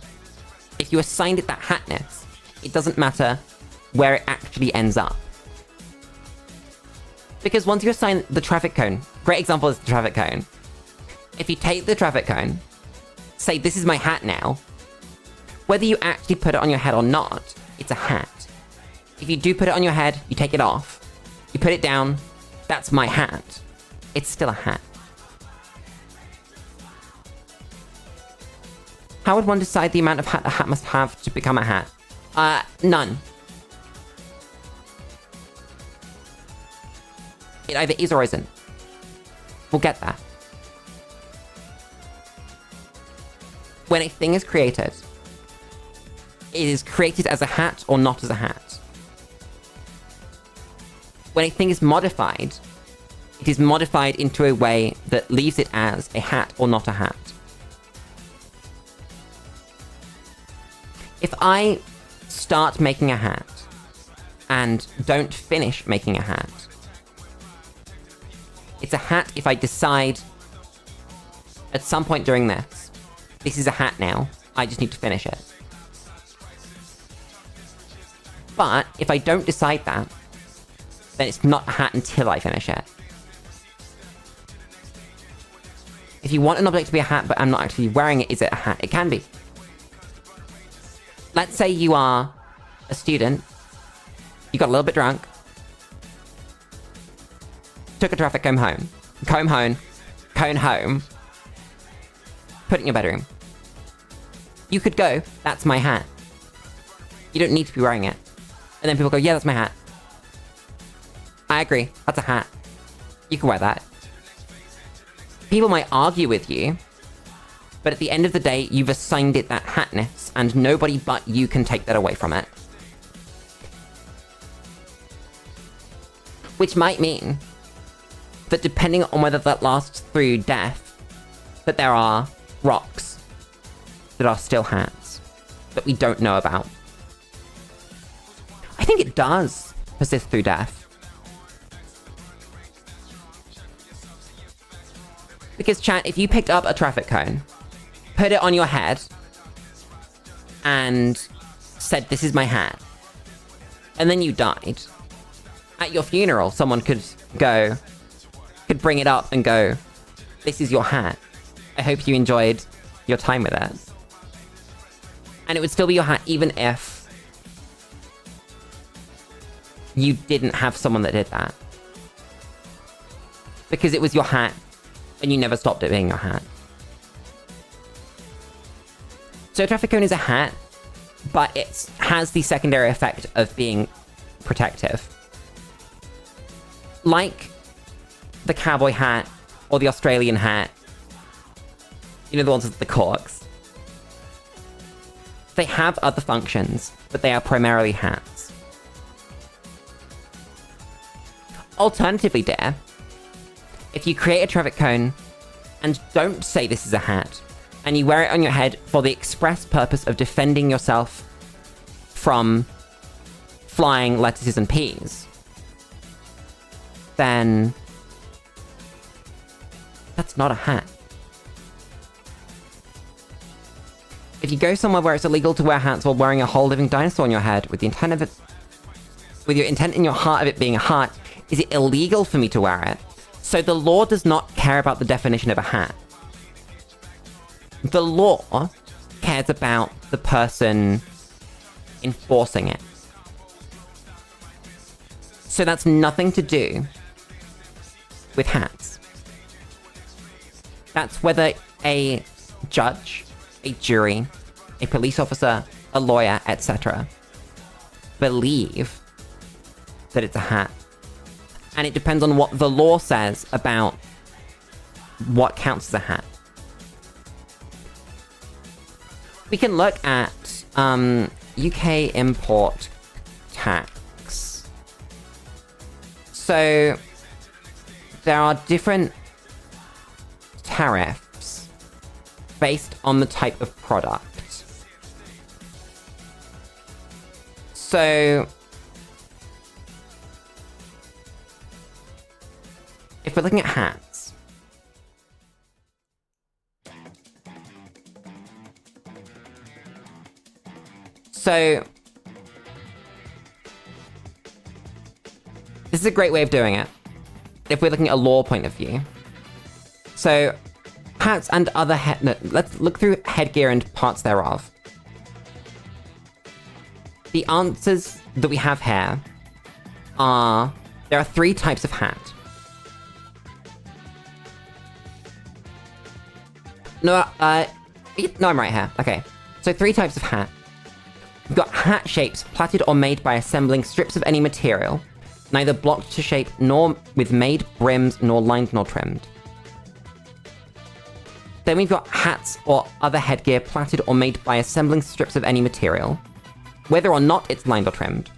If you assigned it that hatness, it doesn't matter where it actually ends up. Because once you assign the traffic cone, great example is the traffic cone. If you take the traffic cone, say this is my hat now, whether you actually put it on your head or not, it's a hat. If you do put it on your head, you take it off, you put it down, that's my hat. It's still a hat. How would one decide the amount of hat a hat must have to become a hat? None. It either is or isn't. We'll get there. When a thing is created, it is created as a hat or not as a hat. When a thing is modified, it is modified into a way that leaves it as a hat or not a hat. If I start making a hat and don't finish making a hat, it's a hat if I decide at some point during this is a hat now, I just need to finish it. But if I don't decide that, then it's not a hat until I finish it. If you want an object to be a hat but I'm not actually wearing it, is it a hat? It can be. Let's say you are a student, you got a little bit drunk, took a traffic cone home, put it in your bedroom. You could go, that's my hat. You don't need to be wearing it. And then people go, yeah, that's my hat. I agree, that's a hat. You can wear that. People might argue with you, but at the end of the day, you've assigned it that hatness, and nobody but you can take that away from it. Which might mean that depending on whether that lasts through death, that there are rocks that are still hats that we don't know about. I think it does persist through death. Because chat, if you picked up a traffic cone, put it on your head, and said, this is my hat, and then you died, at your funeral, someone could bring it up and go, this is your hat. I hope you enjoyed your time with it. And it would still be your hat even if you didn't have someone that did that. Because it was your hat, and you never stopped it being your hat. So a traffic cone is a hat, but it has the secondary effect of being protective. Like the cowboy hat, or the Australian hat, you know, the ones with the corks. They have other functions, but they are primarily hats. Alternatively, dear, if you create a traffic cone and don't say this is a hat, and you wear it on your head for the express purpose of defending yourself from flying lettuces and peas, then that's not a hat. If you go somewhere where it's illegal to wear hats while wearing a whole living dinosaur on your head with the intent of it, with your intent in your heart of it being a hat, is it illegal for me to wear it? So the law does not care about the definition of a hat. The law cares about the person enforcing it. So that's nothing to do with hats. That's whether a judge, a jury, a police officer, a lawyer, etc. believe that it's a hat. And it depends on what the law says about what counts as a hat. We can look at UK import tax. So there are different tariffs based on the type of product. So we're looking at hats, so this is a great way of doing it, if we're looking at a lore point of view. So, hats and other let's look through headgear and parts thereof. The answers that we have here are, there are 3 types of hat. No, no, I'm right here. Okay. So 3 types of hat. We've got hat shapes plaited or made by assembling strips of any material, neither blocked to shape nor with made brims nor lined nor trimmed. Then we've got hats or other headgear plaited or made by assembling strips of any material, whether or not it's lined or trimmed.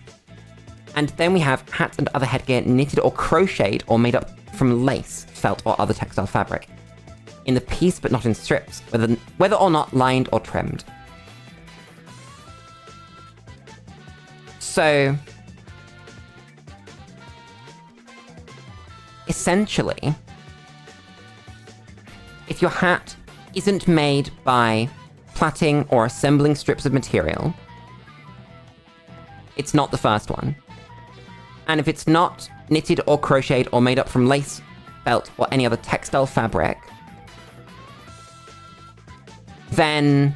And then we have hats and other headgear knitted or crocheted or made up from lace, felt, or other textile fabric, in the piece but not in strips, whether or not lined or trimmed. So, essentially, if your hat isn't made by plaiting or assembling strips of material, it's not the first one. And if it's not knitted or crocheted or made up from lace, felt, or any other textile fabric, then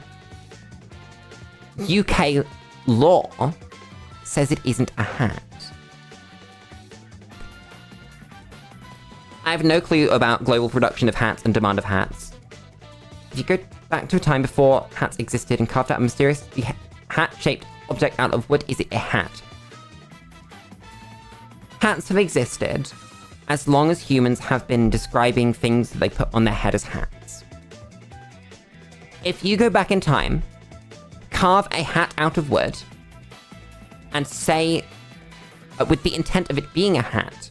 UK law says it isn't a hat. I have no clue about global production of hats and demand of hats. If you go back to a time before hats existed and carved out a mysterious hat-shaped object out of wood, is it a hat? Hats have existed as long as humans have been describing things that they put on their head as hats. If you go back in time, carve a hat out of wood, and say, with the intent of it being a hat,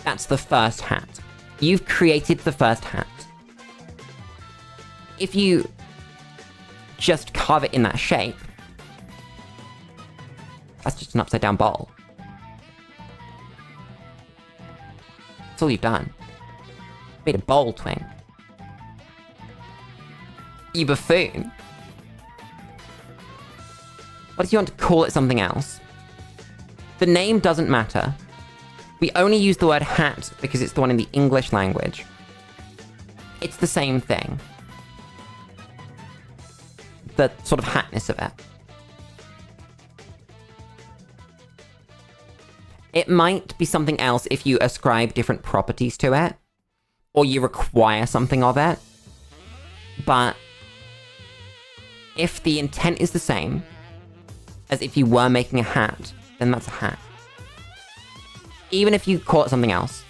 that's the first hat. You've created the first hat. If you just carve it in that shape, that's just an upside down bowl. That's all you've done. Made a bowl, twink. You buffoon. What if you want to call it something else? The name doesn't matter. We only use the word hat because it's the one in the English language. It's the same thing. The sort of hatness of it. It might be something else if you ascribe different properties to it, or you require something of it. But if the intent is the same as if you were making a hat, then that's a hat. Even if you call it something else,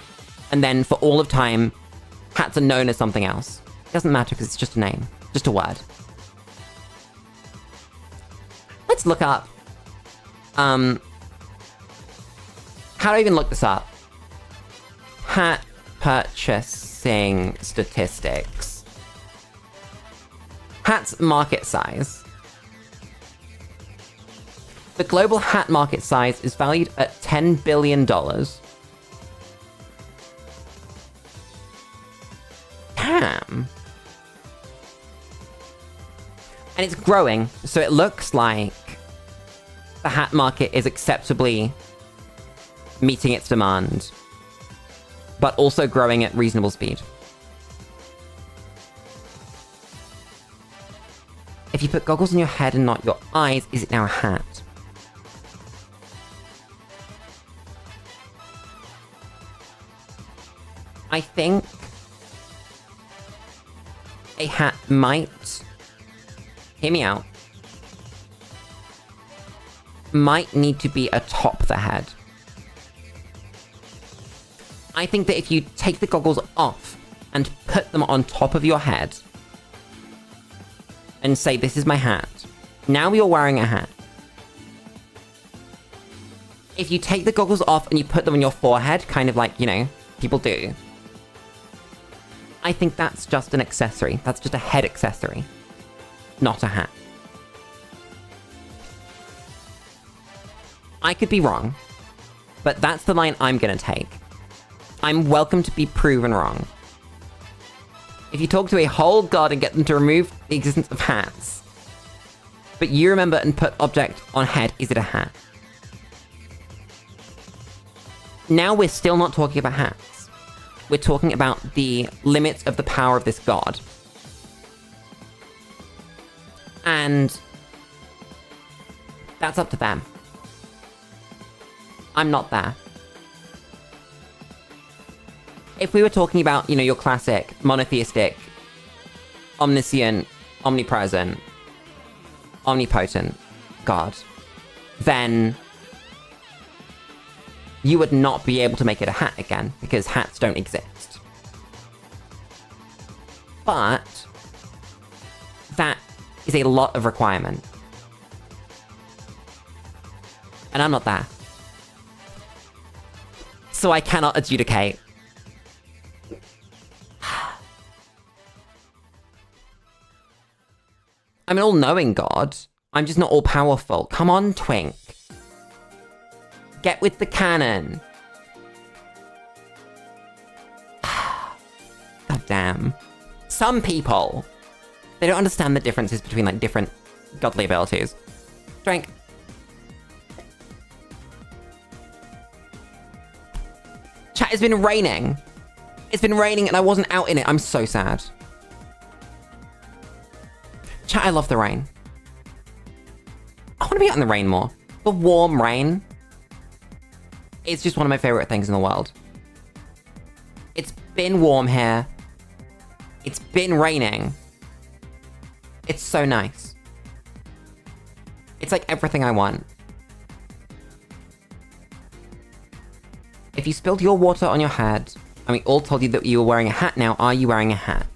and then for all of time, hats are known as something else. It doesn't matter because it's just a name, just a word. Let's look up, how do I even look this up? Hat purchasing statistics. Hats market size. The global hat market size is valued at $10 billion. Damn. And it's growing, so it looks like the hat market is acceptably meeting its demand, but also growing at reasonable speed. If you put goggles on your head and not your eyes, is it now a hat? I think a hat might, hear me out, might need to be atop the head. I think that if you take the goggles off and put them on top of your head and say, this is my hat, now you're wearing a hat. If you take the goggles off and you put them on your forehead, kind of like, you know, people do, I think that's just an accessory. That's just a head accessory, not a hat. I could be wrong, but that's the line I'm gonna take. I'm welcome to be proven wrong. If you talk to a whole god and get them to remove the existence of hats, but you remember and put object on head, is it a hat? Now we're still not talking about hats. We're talking about the limits of the power of this god. And that's up to them. I'm not there. If we were talking about, you know, your classic monotheistic, omniscient, omnipresent, omnipotent god, then you would not be able to make it a hat again, because hats don't exist. But that is a lot of requirement. And I'm not there. So I cannot adjudicate. I'm an all-knowing god. I'm just not all-powerful. Come on, Twink. Get with the canon. God damn. Some people, they don't understand the differences between, like, different godly abilities. Drink. Chat, it's been raining. It's been raining and I wasn't out in it. I'm so sad. Chat, I love the rain. I want to be out in the rain more. The warm rain. It's just one of my favorite things in the world. It's been warm here. It's been raining. It's so nice. It's like everything I want. If you spilled your water on your head, and we all told you that you were wearing a hat now, are you wearing a hat?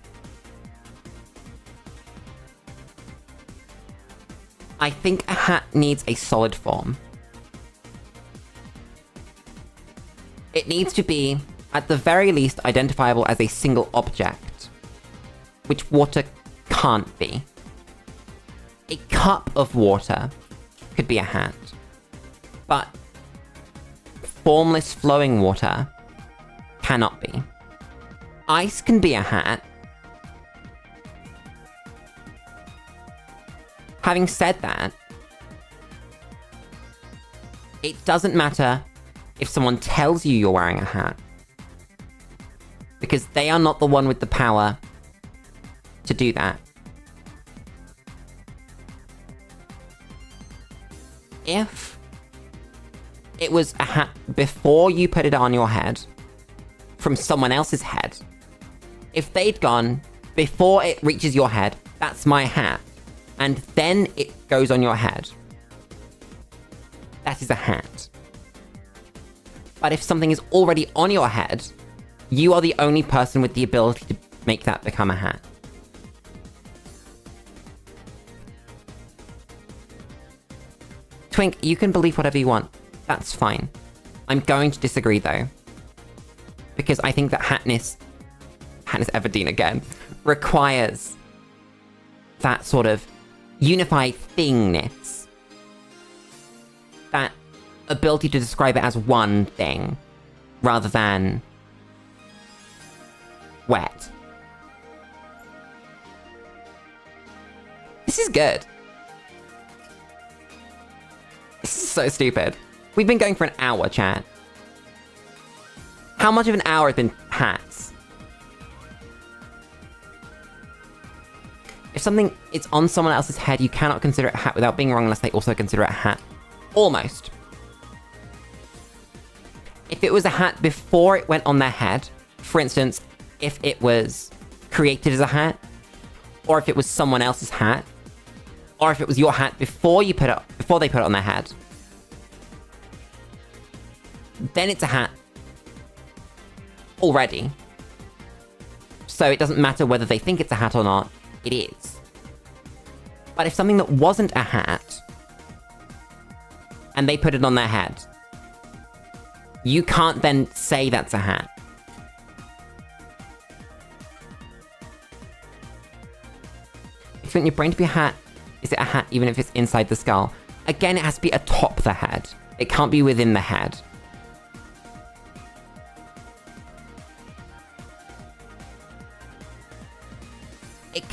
I think a hat needs a solid form. It needs to be, at the very least, identifiable as a single object, which water can't be. A cup of water could be a hat, but formless flowing water cannot be. Ice can be a hat. Having said that, it doesn't matter if someone tells you you're wearing a hat, because they are not the one with the power to do that. If it was a hat before you put it on your head, from someone else's head, if they'd gone, before it reaches your head, that's my hat, and then it goes on your head, that is a hat. But if something is already on your head, you are the only person with the ability to make that become a hat. Twink, you can believe whatever you want. That's fine. I'm going to disagree, though. Because I think that Hatness Everdeen again, requires that sort of unified thingness. That ability to describe it as one thing, rather than wet. This is good. This is so stupid. We've been going for an hour, chat. How much of an hour has been hats? If something is on someone else's head, you cannot consider it a hat without being wrong unless they also consider it a hat. Almost. If it was a hat before it went on their head, for instance, if it was created as a hat, or if it was someone else's hat, or if it was your hat before they put it on their head, then it's a hat already. So it doesn't matter whether they think it's a hat or not, it is. But if something that wasn't a hat, and they put it on their head, you can't then say that's a hat. If you want your brain to be a hat, is it a hat even if it's inside the skull? Again, it has to be atop the head. It can't be within the head.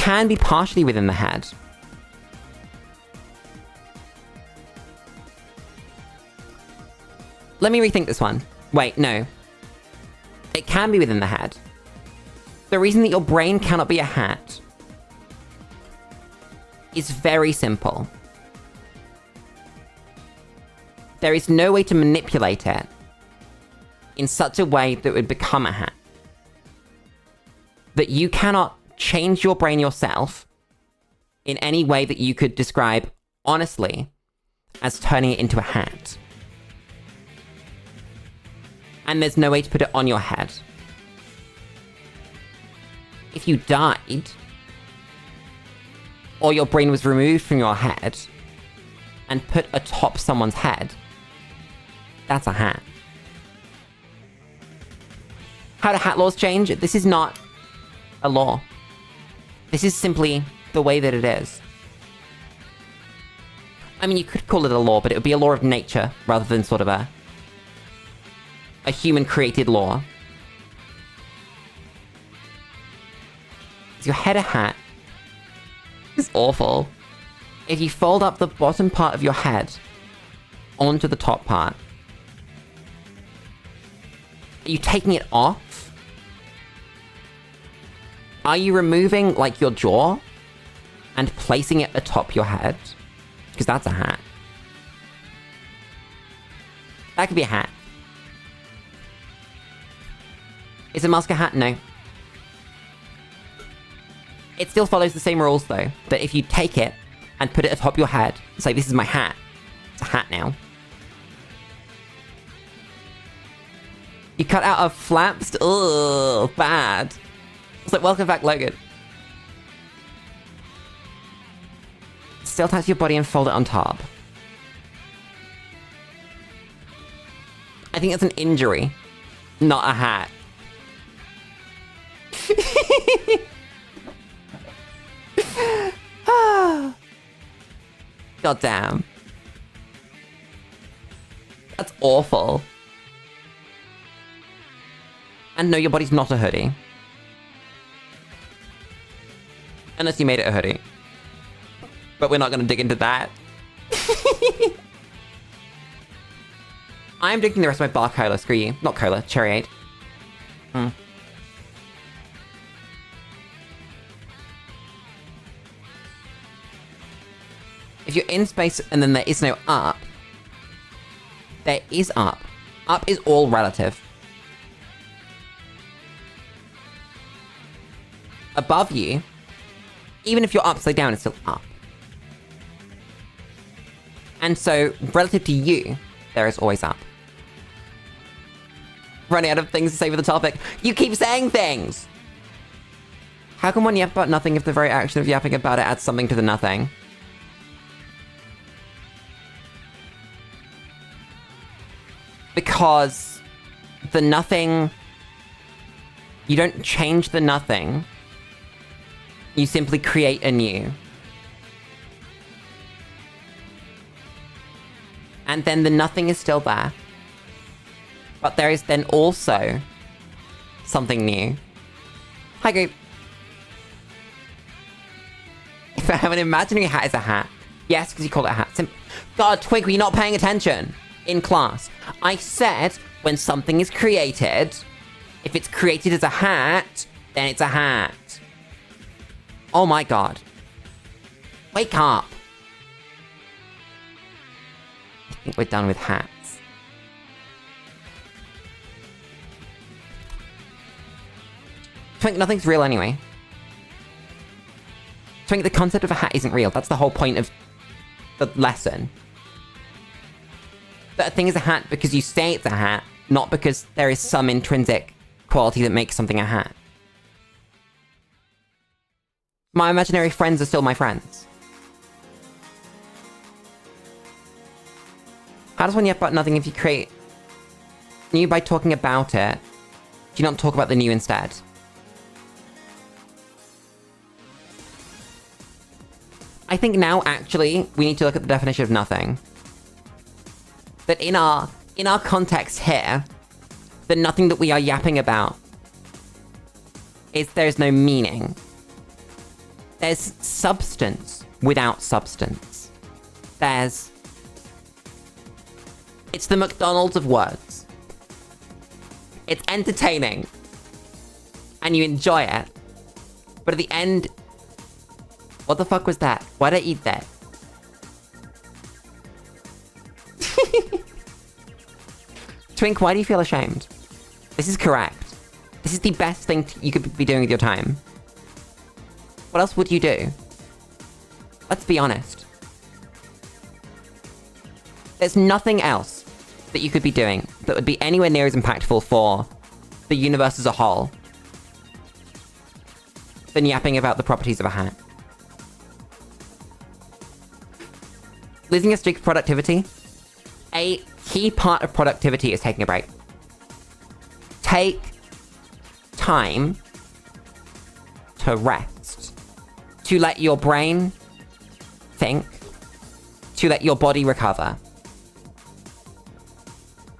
can be partially within the head. Let me rethink this one. Wait, no. It can be within the head. The reason that your brain cannot be a hat is very simple. There is no way to manipulate it in such a way that it would become a hat. That you cannot change your brain yourself in any way that you could describe honestly as turning it into a hat. And there's no way to put it on your head. If you died, or your brain was removed from your head and put atop someone's head, that's a hat. How do hat laws change? This is not a law. This is simply the way that it is. I mean, you could call it a law, but it would be a law of nature rather than sort of a human-created law. Is your head a hat? It's awful. If you fold up the bottom part of your head onto the top part, are you taking it off? Are you removing, like, your jaw and placing it atop your head? Because that's a hat. That could be a hat. Is a mask a hat? No. It still follows the same rules, though. That if you take it and put it atop your head, say, this is my hat. It's a hat now. You cut out of flaps? Ugh, bad. It's like, welcome back, Logan. Still attach your body and fold it on top. I think it's an injury, not a hat. God damn. That's awful. And no, your body's not a hoodie. Unless you made it a hoodie. But we're not gonna dig into that. I'm drinking the rest of my bar cola, screw you. Not cola, cherryade. If you're in space and then there is no up, there is up. Up is all relative. Above you, even if you're upside down, it's still up. And so, relative to you, there is always up. Running out of things to say for the topic. You keep saying things! How can one yap about nothing if the very action of yapping about it adds something to the nothing? Because the nothing... You don't change the nothing. You simply create a new. And then the nothing is still there. But there is then also something new. Hi, group. If I have an imaginary hat as a hat. Yes, because you call it a hat. God, Twig, were you not paying attention in class? I said when something is created, if it's created as a hat, then it's a hat. Oh my god. Wake up. I think we're done with hats. Twink, nothing's real anyway. Twink, the concept of a hat isn't real. That's the whole point of the lesson. That a thing is a hat because you say it's a hat, not because there is some intrinsic quality that makes something a hat. My imaginary friends are still my friends. How does one yap about nothing if you create new by talking about it? Do you not talk about the new instead? I think now, actually, we need to look at the definition of nothing. That in our context here, the nothing that we are yapping about is there's no meaning. There's substance without substance. It's the McDonald's of words. It's entertaining. And you enjoy it. But at the end... What the fuck was that? Why did I eat that? Twink, why do you feel ashamed? This is correct. This is the best thing you could be doing with your time. What else would you do? Let's be honest. There's nothing else that you could be doing that would be anywhere near as impactful for the universe as a whole than yapping about the properties of a hat. Losing a streak of productivity? A key part of productivity is taking a break. Take time to rest. To let your brain think. To let your body recover.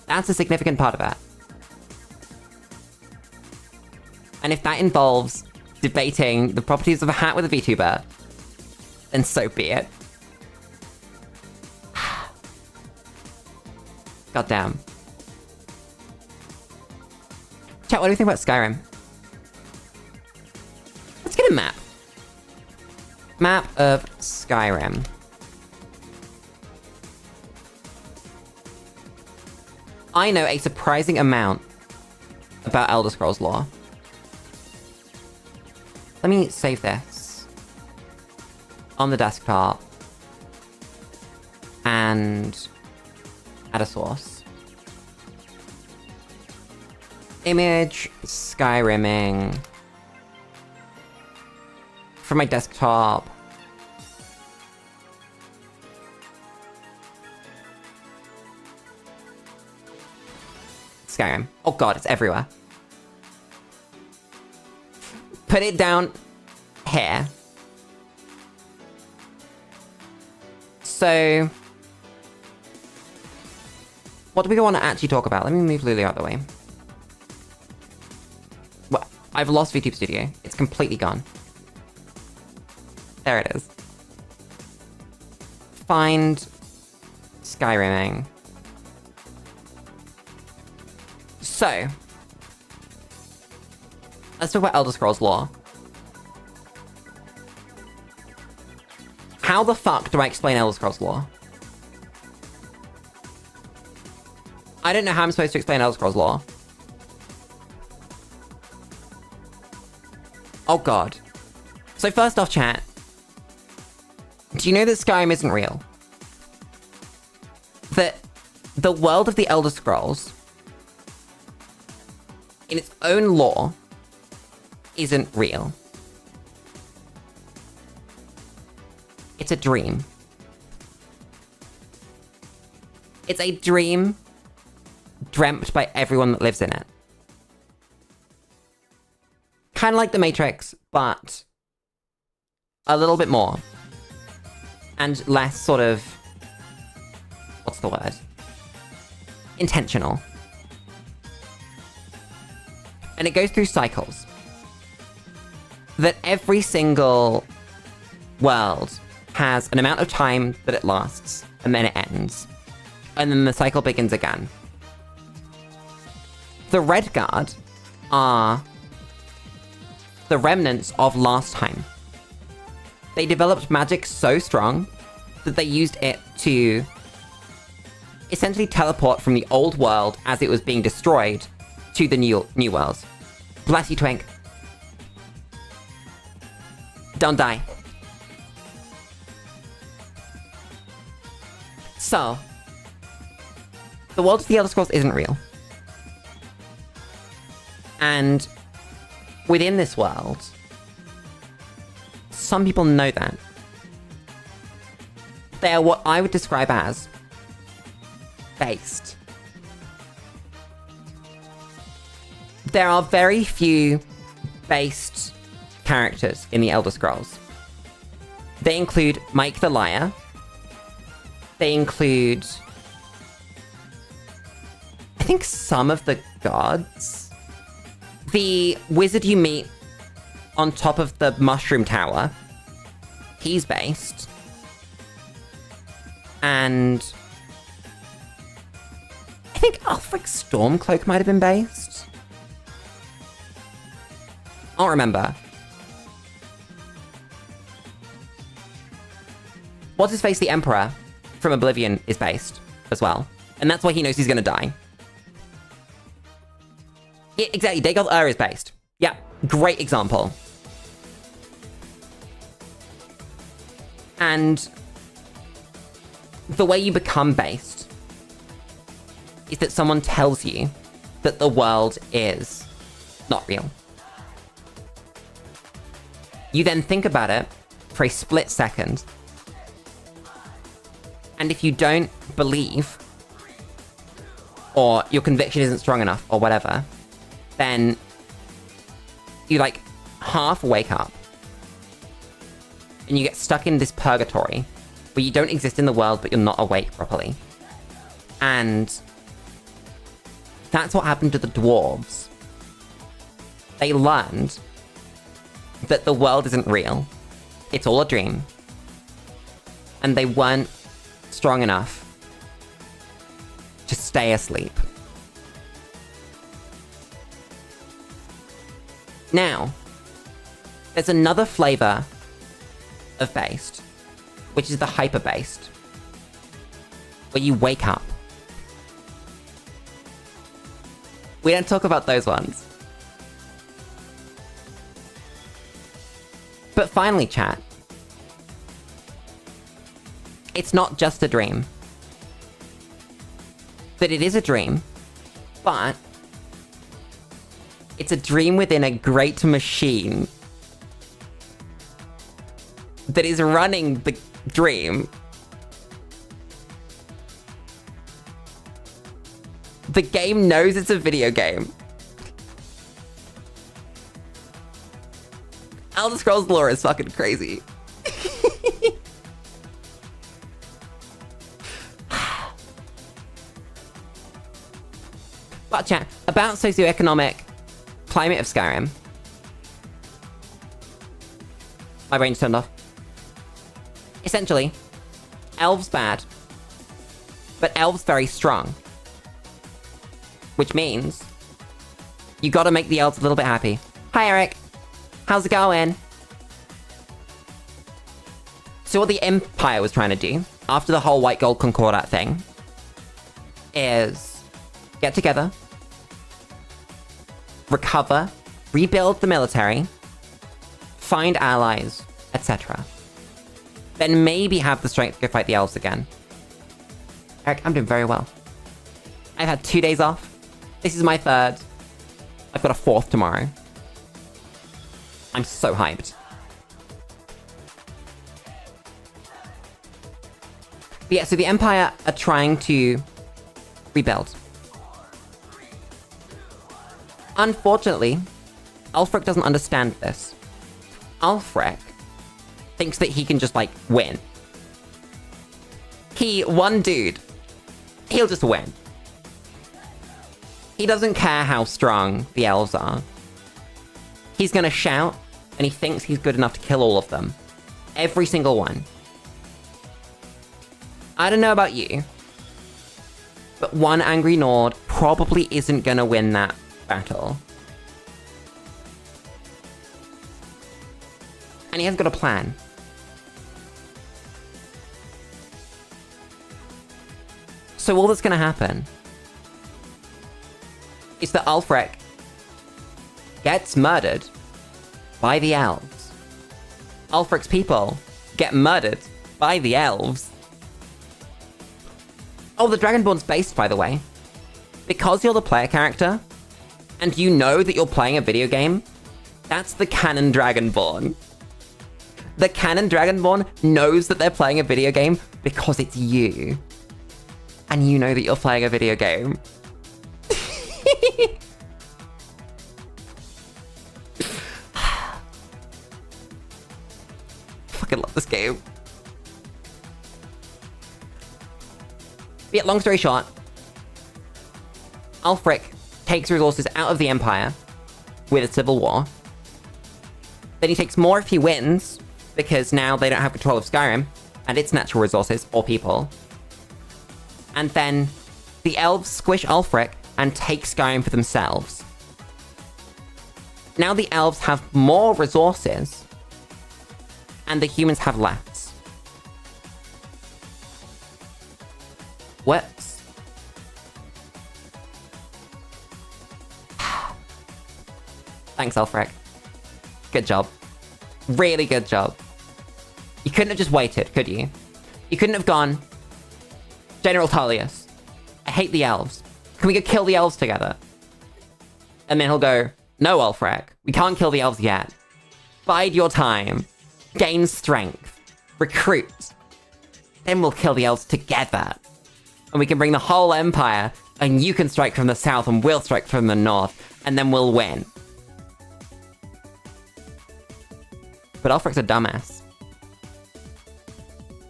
That's a significant part of it. And if that involves debating the properties of a hat with a VTuber, then so be it. Goddamn. Chat, what do you think about Skyrim? Let's get a map. Map of Skyrim. I know a surprising amount about Elder Scrolls lore. Let me save this on the desktop and add a source. Image Skyrimming from my desktop. Skyrim. Oh god, it's everywhere. Put it down here. So, what do we want to actually talk about? Let me move Lulu out of the way. Well, I've lost VTube Studio. It's completely gone. There it is. Find Skyrimming. So, let's talk about Elder Scrolls lore. How the fuck do I explain Elder Scrolls lore? I don't know how I'm supposed to explain Elder Scrolls lore. Oh god. So first off, chat. Do you know that Skyrim isn't real? That the world of the Elder Scrolls, in its own lore, isn't real. It's a dream. It's a dream dreamt by everyone that lives in it. Kind of like The Matrix, but a little bit more. And less sort of... what's the word? Intentional. And it goes through cycles. That every single world has an amount of time that it lasts, and then it ends. And then the cycle begins again. The Redguard are the remnants of last time. They developed magic so strong that they used it to essentially teleport from the old world as it was being destroyed to the new world. Bless you, Twink. Don't die. So, the world of the Elder Scrolls isn't real. And within this world, some people know that. They are what I would describe as based. There are very few based characters in the Elder Scrolls. They include Mike the Liar. They include, I think, some of the gods. The wizard you meet on top of the mushroom tower he's based. And I think Ulfric's Stormcloak might have been based. I don't remember. What's his face? The Emperor from Oblivion is based as well. And that's why he knows he's gonna die. Yeah, exactly. Dagoth is based. Yeah, great example. And the way you become based is that someone tells you that the world is not real. You then think about it for a split second. And if you don't believe, or your conviction isn't strong enough, or whatever, then you like half wake up and you get stuck in this purgatory where you don't exist in the world, but you're not awake properly. And that's what happened to the dwarves. They learned that the world isn't real. It's all a dream. And they weren't strong enough to stay asleep. Now, there's another flavor of based, which is the hyper-based, where you wake up. We don't talk about those ones. But finally, chat, it's not just a dream. That it is a dream, but it's a dream within a great machine that is running the dream. The game knows it's a video game. Elder Scrolls lore is fucking crazy. But chat, about socioeconomic climate of Skyrim. My brain's turned off. Essentially, elves bad, but elves very strong. Which means you gotta make the elves a little bit happy. Hi Eric, how's it going? So what the Empire was trying to do, after the whole White Gold Concordat thing, is get together, recover, rebuild the military, find allies, etc. Then maybe have the strength to go fight the elves again. Eric, I'm doing very well. I've had 2 days off. This is my 3rd. I've got a 4th tomorrow. I'm so hyped. But yeah, so the Empire are trying to rebuild. Unfortunately, Ulfric doesn't understand this. Ulfric thinks that he can just, like, win. One dude, he'll just win. He doesn't care how strong the elves are. He's gonna shout, and he thinks he's good enough to kill all of them. Every single one. I don't know about you, but one angry Nord probably isn't gonna win that battle. And he hasn't got a plan. So all that's gonna happen is that Ulfric gets murdered by the elves. Ulfric's people get murdered by the elves. Oh, the Dragonborn's based, by the way. Because you're the player character, and you know that you're playing a video game, that's the canon Dragonborn. The canon Dragonborn knows that they're playing a video game because it's you. And you know that you're playing a video game. Fucking love this game. But yeah, long story short, Ulfric takes resources out of the Empire with a civil war. Then he takes more if he wins, because now they don't have control of Skyrim and its natural resources, or people. And then the elves squish Ulfric and take Skyrim for themselves. Now the elves have more resources, and the humans have less. Whoops. Thanks, Ulfric. Good job. Really good job. You couldn't have just waited, could you? You couldn't have gone, General Tullius, I hate the elves. Can we go kill the elves together? And then he'll go, no, Ulfric, we can't kill the elves yet. Bide your time. Gain strength. Recruit. Then we'll kill the elves together. And we can bring the whole empire, and you can strike from the south, and we'll strike from the north, and then we'll win. But Ulfric's a dumbass.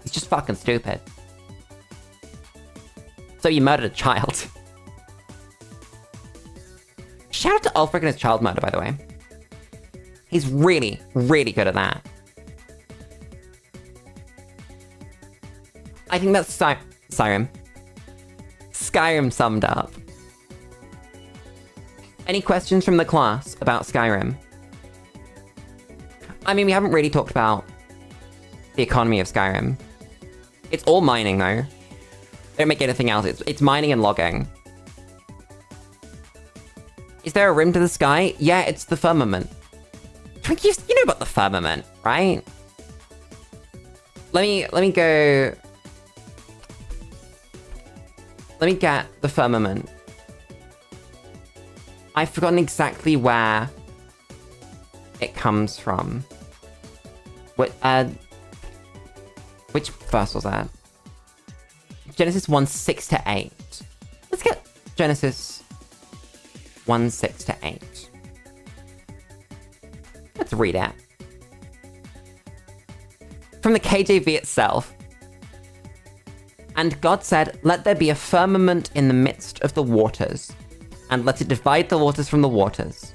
He's just fucking stupid. So you murdered a child. Shout out to Ulfric and his child murder, by the way. He's really, really good at that. I think that's Skyrim. Skyrim summed up. Any questions from the class about Skyrim? I mean, we haven't really talked about the economy of Skyrim. It's all mining, though. They don't make anything else. It's mining and logging. Is there a rim to the sky? Yeah, it's the firmament. Twink, you know about the firmament, right? Let me go... Let me get the firmament. I've forgotten exactly where it comes from. What, which verse was that? Genesis 1, 6-8. Let's get Genesis 1, 6-8. Let's read it. From the KJV itself. And God said, let there be a firmament in the midst of the waters, and let it divide the waters from the waters.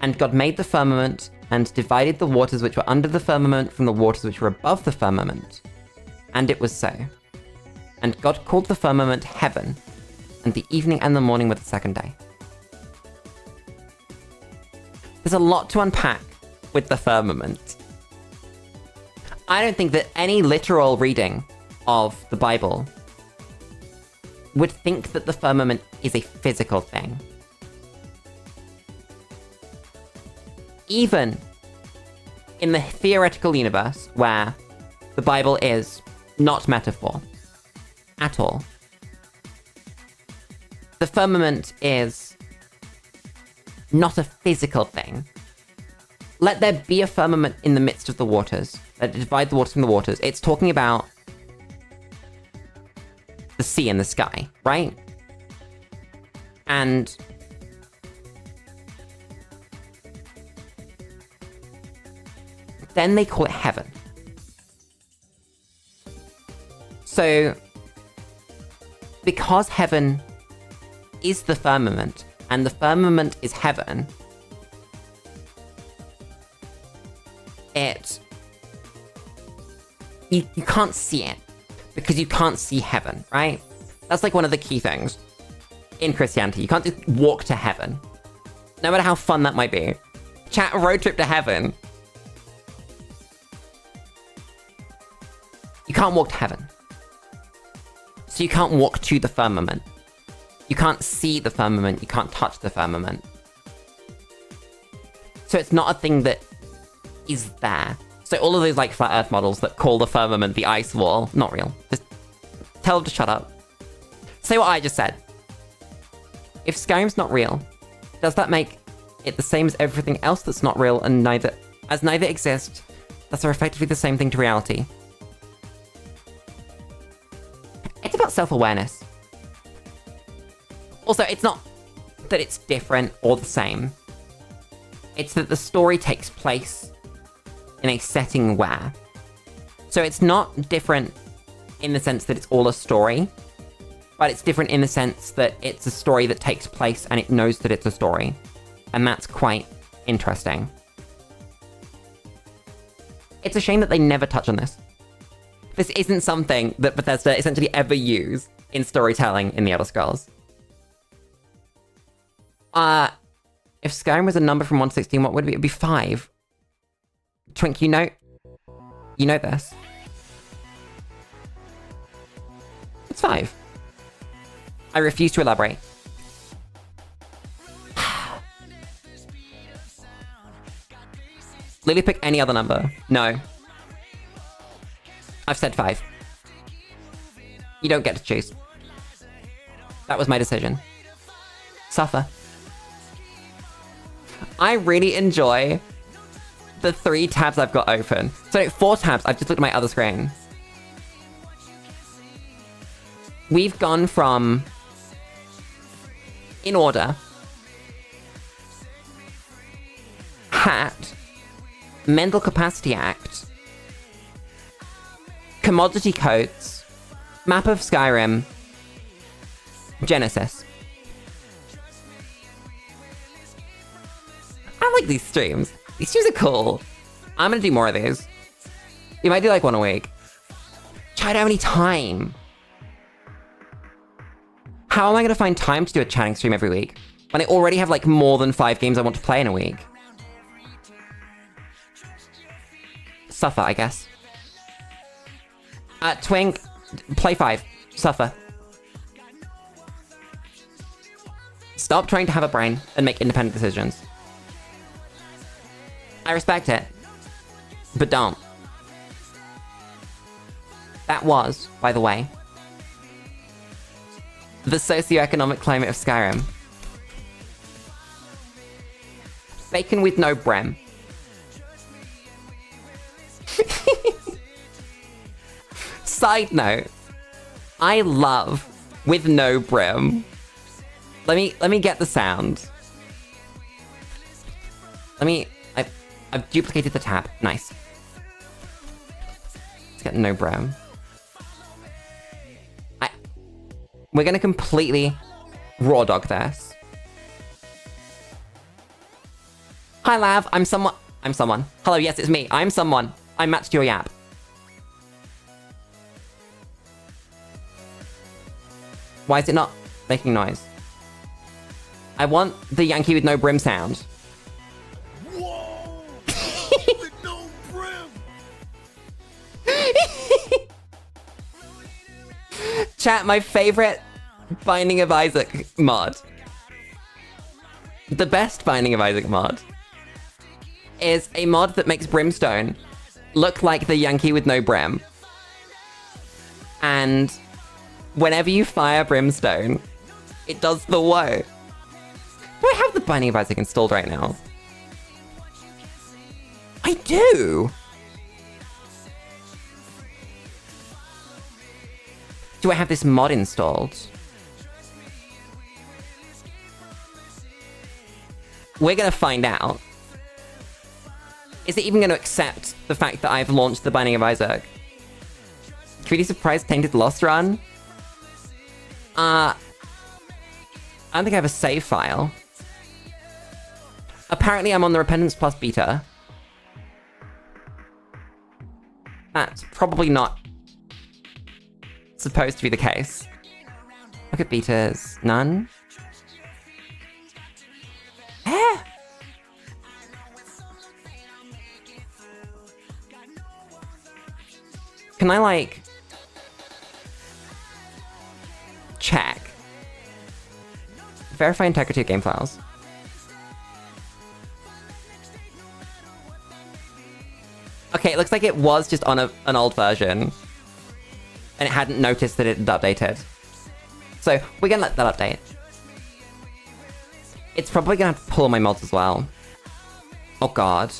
And God made the firmament, and divided the waters which were under the firmament from the waters which were above the firmament. And it was so. And God called the firmament heaven, and the evening and the morning were the second day. There's a lot to unpack with the firmament. I don't think that any literal reading of the Bible would think that the firmament is a physical thing. Even in the theoretical universe where the Bible is not metaphor at all, the firmament is not a physical thing. Let there be a firmament in the midst of the waters. Let it divide the waters from the waters. It's talking about the sea and the sky, right? And then they call it heaven. So, because heaven is the firmament, and the firmament is heaven, you can't see it, because you can't see heaven, right? That's like one of the key things in Christianity. You can't just walk to heaven, no matter how fun that might be. Chat, road trip to heaven. You can't walk to heaven. So you can't walk to the firmament. You can't see the firmament, you can't touch the firmament. So it's not a thing that is there. So all of those like flat earth models that call the firmament the ice wall, not real. Just tell them to shut up. Say what I just said. If Skyrim's not real, does that make it the same as everything else that's not real and neither exists, that are effectively the same thing to reality? It's about self-awareness. Also, it's not that it's different or the same. It's that the story takes place in a setting where. So it's not different in the sense that it's all a story, but it's different in the sense that it's a story that takes place and it knows that it's a story. And that's quite interesting. It's a shame that they never touch on this. This isn't something that Bethesda essentially ever use in storytelling in the Elder Scrolls. If Skyrim was a number from 116, what would it be? It would be 5. Twink, you know this. It's 5. I refuse to elaborate. Lily, pick any other number. No. I've said 5. You don't get to choose. That was my decision. Suffer. I really enjoy the 3 tabs I've got open. So 4 tabs, I've just looked at my other screen. We've gone from, in order, Hat, Mental Capacity Act, Commodity Codes, Map of Skyrim, Genesis. I like these streams. These streams are cool. I'm gonna do more of these. You might do like 1 a week. I don't have any time. How am I gonna find time to do a chatting stream every week when I already have like more than 5 games I want to play in a week? Suffer, I guess. Twink, play 5. Suffer. Stop trying to have a brain and make independent decisions. I respect it, but don't. That was, by the way, the socioeconomic climate of Skyrim. Bacon with no brem. Side note, I love with no brim. Let me get the sound. I've duplicated the tab. Nice. Let's get no brim. We're gonna completely raw dog this. Hi Lav, I'm someone. Hello, yes, it's me. I'm someone. I matched your yap. Why is it not making noise? I want the Yankee with no brim sound. Whoa! With no brim! Chat, my favorite Binding of Isaac mod. The best Binding of Isaac mod is a mod that makes Brimstone look like the Yankee with no brim. And whenever you fire Brimstone, it does the woe. Do I have the Binding of Isaac installed right now? I do! Do I have this mod installed? We're gonna find out. Is it even gonna accept the fact that I've launched the Binding of Isaac? Treaty Surprise Tainted Lost Run? I don't think I have a save file. Apparently I'm on the Repentance Plus beta. That's probably not supposed to be the case. Look at betas. None? Eh? Can I, like, check? Verify integrity of game files. Okay, it looks like it was just on an old version. And it hadn't noticed that it had updated. So, we're gonna let that update. It's probably gonna have to pull my mods as well. Oh god.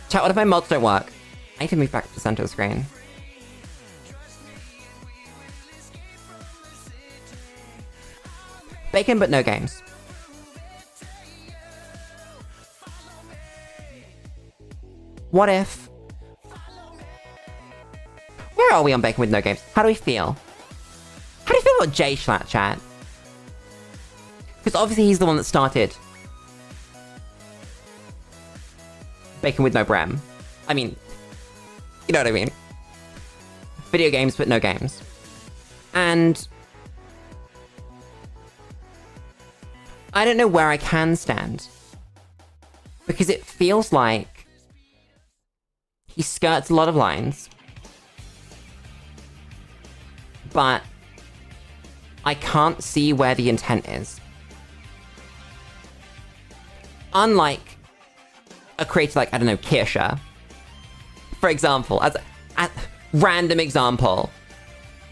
Chat, what if my mods don't work? I need to move back to the center of the screen. Bacon, but no games. What if... Where are we on Bacon with no games? How do we feel? How do you feel about Jay Schlatt, chat? Because obviously he's the one that started Bacon with no bram. I mean, you know what I mean. Video games, but no games. And I don't know where I can stand. Because it feels like he skirts a lot of lines. But I can't see where the intent is. Unlike a creator like, I don't know, Kirsha, for example, as a random example,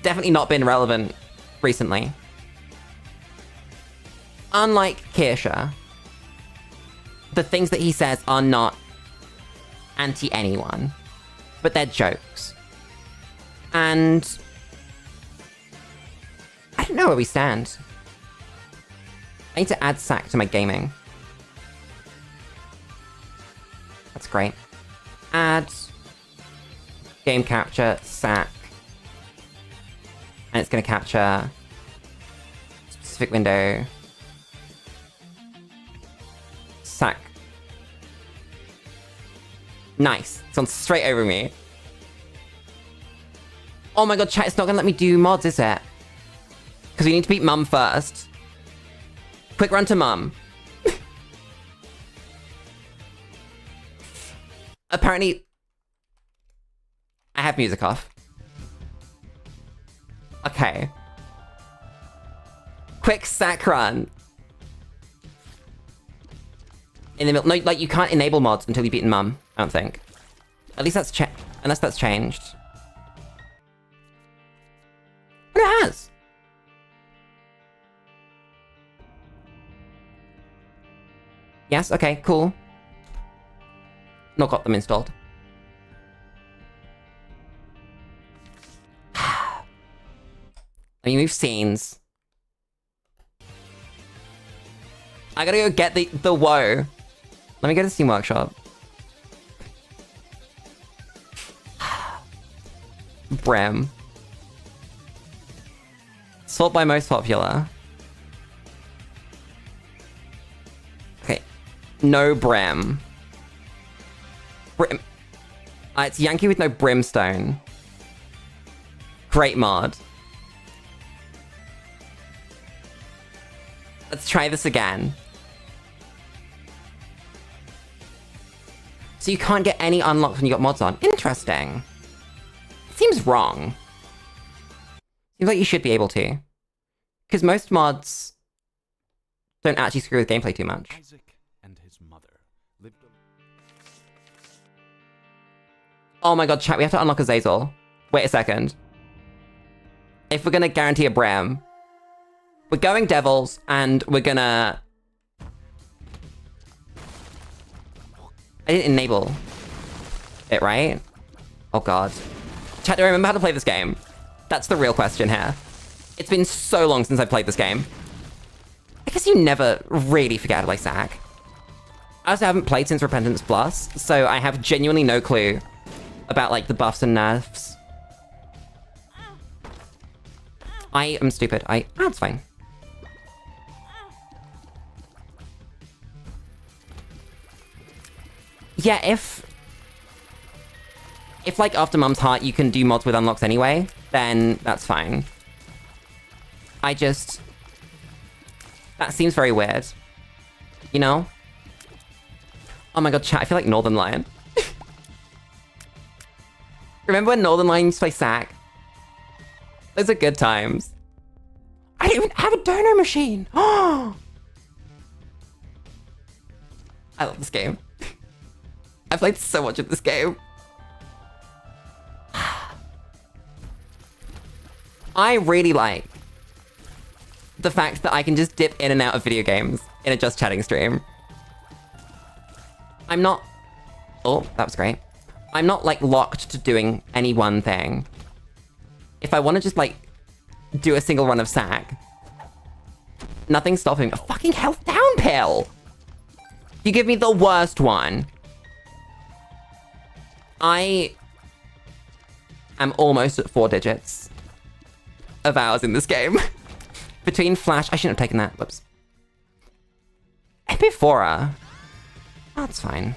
definitely not been relevant recently. Unlike Kirsha, the things that he says are not anti-anyone, but they're jokes. And I don't know where we stand. I need to add SAC to my gaming. That's great. Add game capture, SAC. And it's going to capture specific window. SAC. Nice. It's on straight over me. Oh my god, chat, it's not going to let me do mods, is it? Because we need to beat Mum first. Quick run to Mum. Apparently, I have music off. Okay. Quick sack run. In the middle. No, like, you can't enable mods until you've beaten Mum, I don't think. At least that's unless that's changed. But it has. Yes, okay, cool. Not got them installed. Let me move scenes. I gotta go get the woe. Let me go to Steam Workshop. Brem. Sort by most popular. Okay. No Brem. It's Yankee with no brimstone. Great mod. Let's try this again. So you can't get any unlocks when you got mods on. Interesting. Seems wrong. Seems like you should be able to. Because most mods don't actually screw with gameplay too much. Isaac and his mother lived Oh my god, chat, we have to unlock Azazel. Wait a second. If we're gonna guarantee a Bram, we're going Devils, and we're gonna... I didn't enable it, right? Oh god. Chat, do I remember how to play this game? That's the real question here. It's been so long since I've played this game. I guess you never really forget how to play SAC. I also haven't played since Repentance Plus, so I have genuinely no clue about, like, the buffs and nerfs. I am stupid. That's fine. Yeah, if like after Mum's Heart you can do mods with unlocks anyway, then that's fine. That seems very weird. You know? Oh my god, chat, I feel like Northern Lion. Remember when Northern Lion used to play SAC? Those are good times. I don't even have a donor machine! Oh! I love this game. I've played so much of this game. I really like the fact that I can just dip in and out of video games in a just chatting stream. I'm not... Oh, that was great. I'm not, like, locked to doing any one thing. If I want to just, like, do a single run of SAC, nothing's stopping. A fucking health down pill! You give me the worst one. I am almost at 4 digits of hours in this game. Between Flash... I shouldn't have taken that. Whoops. Epiphora. That's fine.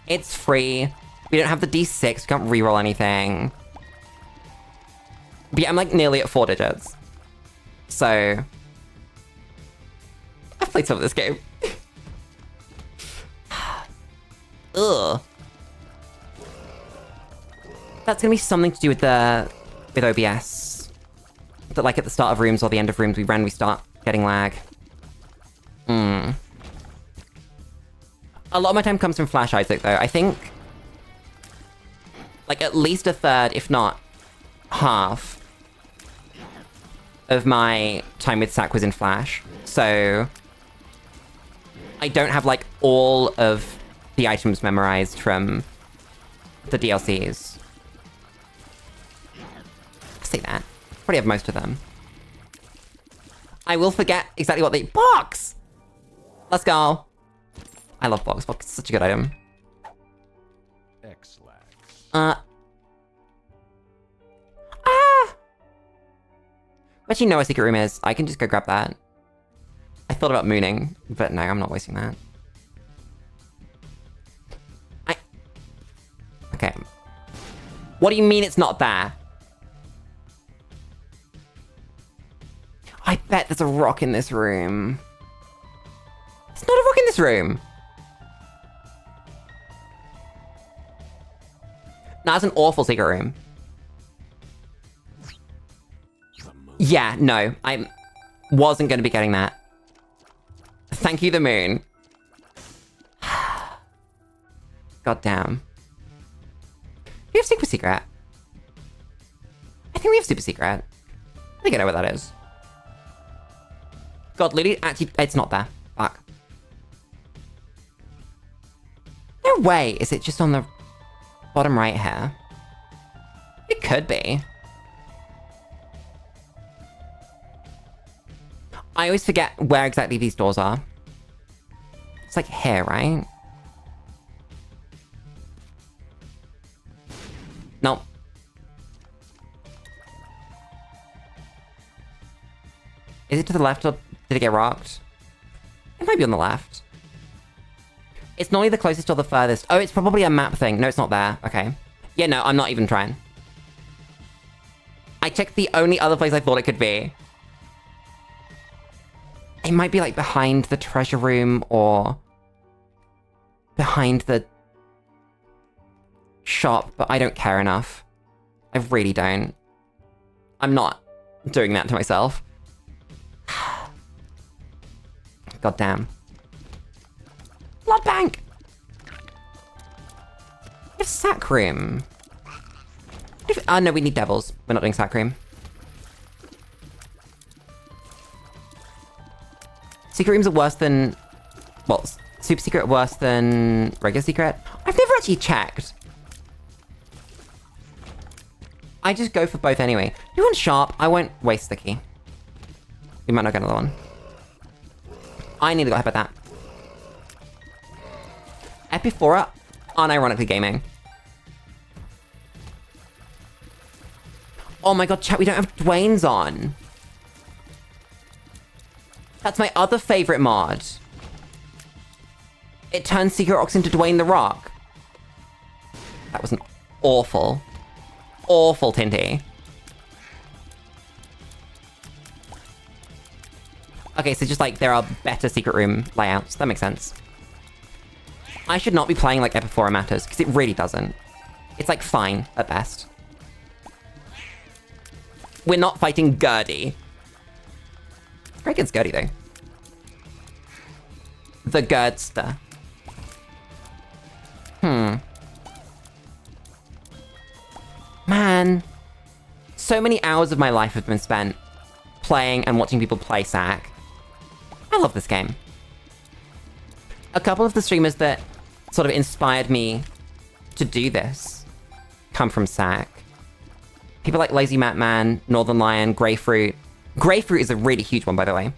It's free. We don't have the D6, we can't reroll anything. But yeah, I'm like nearly at 4 digits. So... I've played some of this game. Ugh. That's gonna be something to do with with OBS. That like at the start of rooms or the end of rooms we start getting lag. A lot of my time comes from Flash Isaac though. I think like at least a third, if not half, of my time with Sack was in Flash. So I don't have like all of the items memorized from the DLCs. I say that. Probably have most of them. I will forget exactly what they... Box! Let's go. I love Box. Box is such a good item. Actually, know where secret room is. I can just go grab that. I thought about mooning, but no, I'm not wasting that. Okay. What do you mean it's not there? I bet there's a rock in this room. There's not a rock in this room. No, that's an awful secret room. Yeah, no, I wasn't going to be getting that. Thank you, the moon. God damn. We have super secret. I think we have super secret. I think I know what that is. God, Lulu, actually, it's not there. Fuck. No way. Is it just on the bottom right here? It could be. I always forget where exactly these doors are. It's like here, right? Nope. Is it to the left or did it get rocked? It might be on the left. It's not either the closest or the furthest. Oh, it's probably a map thing. No, it's not there. Okay. Yeah, no, I'm not even trying. I checked the only other place I thought it could be. It might be like behind the treasure room or behind the shop, but I don't care enough. I really don't. I'm not doing that to myself. God damn. Blood bank! We have sack room. Oh no, we need devils. We're not doing sack room. Secret rooms are worse than... Well, super secret are worse than regular secret? I've never actually checked. I just go for both anyway. You want sharp? I won't waste the key. We might not get another one. I need to go ahead with that. Epiphora, unironically gaming. Oh my god, chat, we don't have Dwayne's on. That's my other favorite mod. It turns Secret Rocks into Dwayne the Rock. That was an awful, awful Tinty. Okay, so just like there are better secret room layouts. That makes sense. I should not be playing like Epiphora Matters, because it really doesn't. It's like fine at best. We're not fighting Gertie. Great against Gertie though. The Gerdster. Man. So many hours of my life have been spent playing and watching people play Sack. I love this game. A couple of the streamers that sort of inspired me to do this come from Sack. People like Lazy Matt Man, Northern Lion, Greyfruit. Greyfruit is a really huge one, by the way.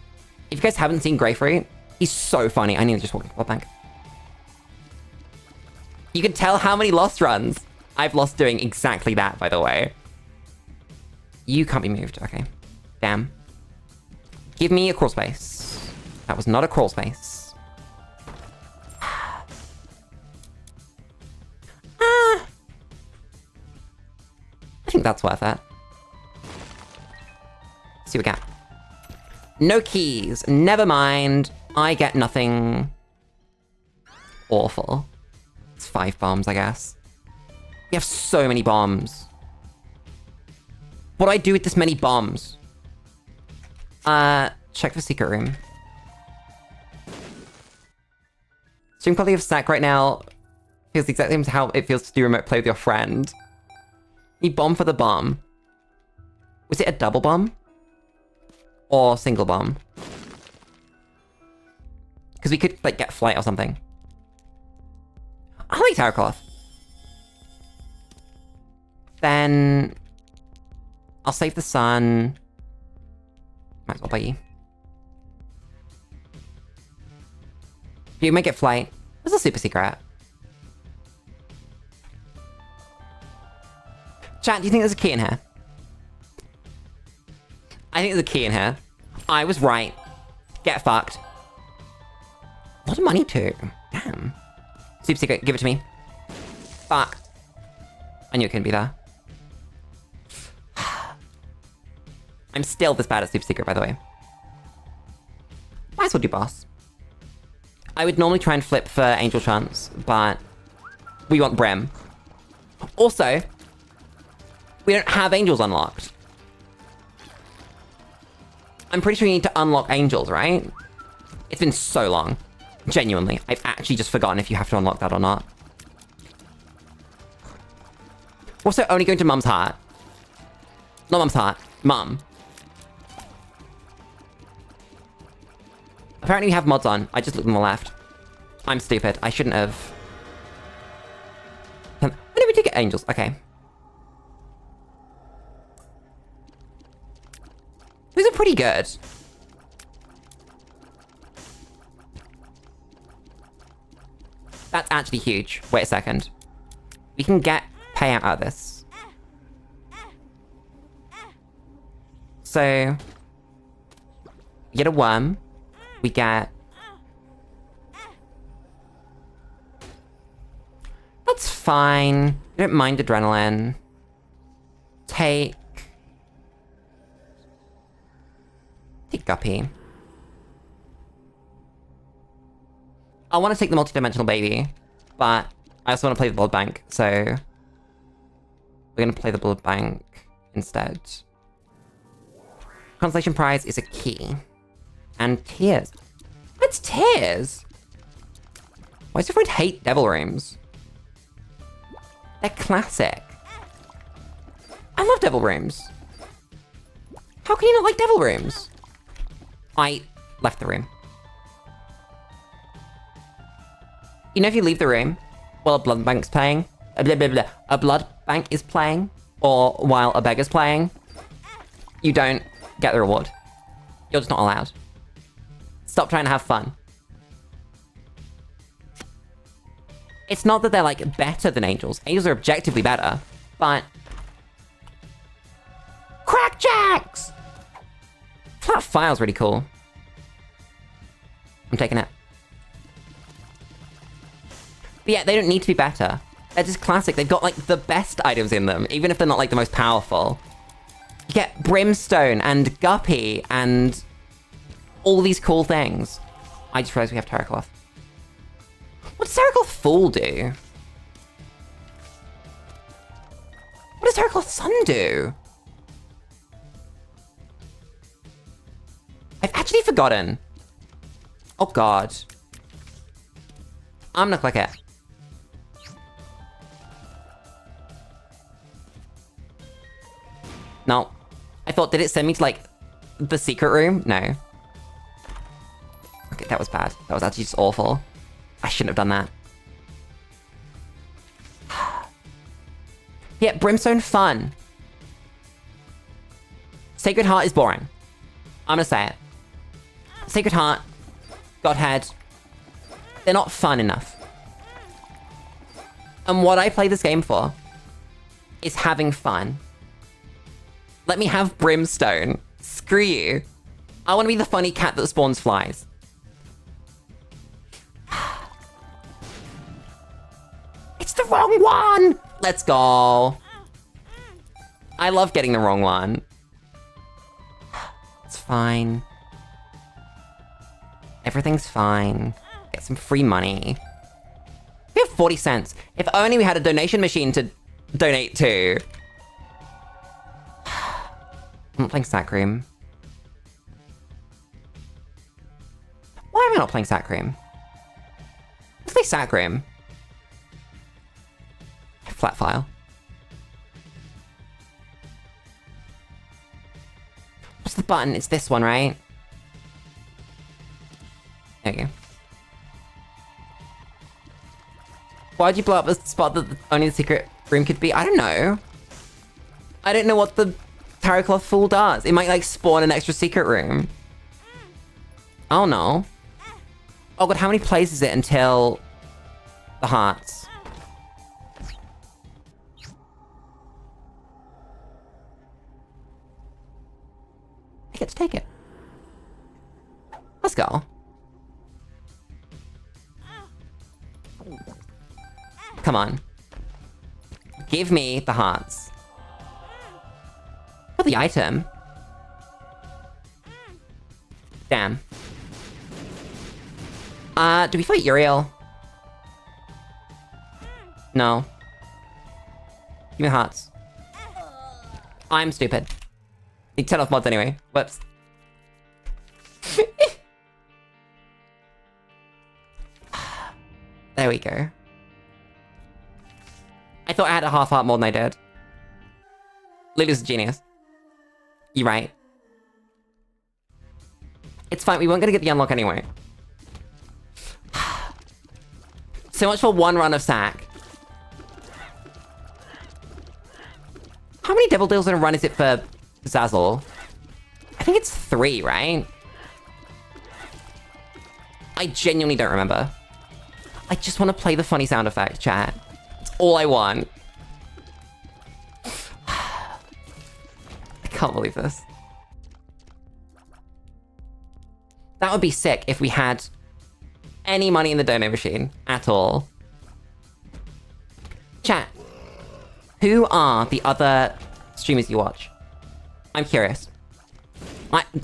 If you guys haven't seen Greyfruit, he's so funny. I need to just walk into the bank. You can tell how many lost runs I've lost doing exactly that, by the way. You can't be moved. Okay. Damn. Give me a crawl space. That was not a crawl space. that's worth it. Let's see what we get. No keys. Never mind. I get nothing awful. It's 5 bombs, I guess. We have so many bombs. What do I do with this many bombs? Check the secret room. Stream quality of Sack right now feels the exact same as how it feels to do remote play with your friend. You bomb for the bomb. Was it a double bomb? Or single bomb? Because we could, like, get flight or something. I like tower cloth. Then I'll save the sun. Might as well buy you. You might get flight. There's a super secret. Chat, do you think there's a key in here? I think there's a key in here. I was right. Get fucked. A lot of money too. Damn. Super secret, give it to me. Fuck. I knew it couldn't be there. I'm still this bad at super secret, by the way. Might as well do boss. I would normally try and flip for angel chance, but we want Brim. Also, we don't have angels unlocked. I'm pretty sure you need to unlock angels, right? It's been so long. Genuinely. I've actually just forgotten if you have to unlock that or not. Also, only going to Mum's Heart. Not Mum's Heart. Mum. Apparently we have mods on. I just looked on the left. I'm stupid. I shouldn't have. When did we do get angels? Okay. These are pretty good. That's actually huge. Wait a second. We can get payout out of this. So, we get a worm. We get... That's fine. I don't mind adrenaline. Take Guppy. I want to take the multi-dimensional baby, but I also want to play the blood bank, so we're going to play the blood bank instead. Consolation prize is a key. And tears. What's tears? Why does everyone hate devil rooms? They're classic. I love devil rooms. How can you not like devil rooms? I left the room. You know, if you leave the room while a blood bank's playing, a blood bank is playing, or while a beggar's playing, you don't get the reward. You're just not allowed. Stop trying to have fun. It's not that they're, like, better than angels. Angels are objectively better, but... Crackjacks! That file's really cool. I'm taking it. But yeah, they don't need to be better. They're just classic. They've got, like, the best items in them, even if they're not, like, the most powerful. You get Brimstone and Guppy and all these cool things. I just realized we have Terracloth. What does Terracloth Fool do? What does Terracloth Sun do? I've actually forgotten. Oh god. I'm gonna click it. No. I thought, did it send me to, like, the secret room? No. Okay, that was bad. That was actually just awful. I shouldn't have done that. Yeah, Brimstone fun. Sacred Heart is boring. I'm gonna say it. Sacred Heart, Godhead, they're not fun enough. And what I play this game for is having fun. Let me have Brimstone. Screw you. I want to be the funny cat that spawns flies. It's the wrong one! Let's go. I love getting the wrong one. It's fine. Everything's fine. Get some free money. We have 40 cents. If only we had a donation machine to donate to. I'm not playing Sack Room. Why am I not playing Sack Room? Let's play Sack Room. Flat file. What's the button? It's this one, right? There you go. Why'd you blow up a spot that only the secret room could be? I don't know. I don't know what the tarot cloth fool does. It might, like, spawn an extra secret room. I don't know. Oh god, how many plays is it until the hearts? I get to take it. Let's go. Come on. Give me the hearts. For the item. Damn. Do we fight Uriel? No. Give me the hearts. I'm stupid. You turn off mods anyway. Whoops. There we go. I thought I had a half heart more than I did. Lulu's a genius. You're right. It's fine, we weren't gonna get the unlock anyway. So much for one run of Sack. How many double deals in a run is it for Zazzle? I think it's 3, right? I genuinely don't remember. I just want to play the funny sound effect, chat. It's all I want. I can't believe this. That would be sick if we had any money in the dono machine at all. Chat, who are the other streamers you watch? I'm curious.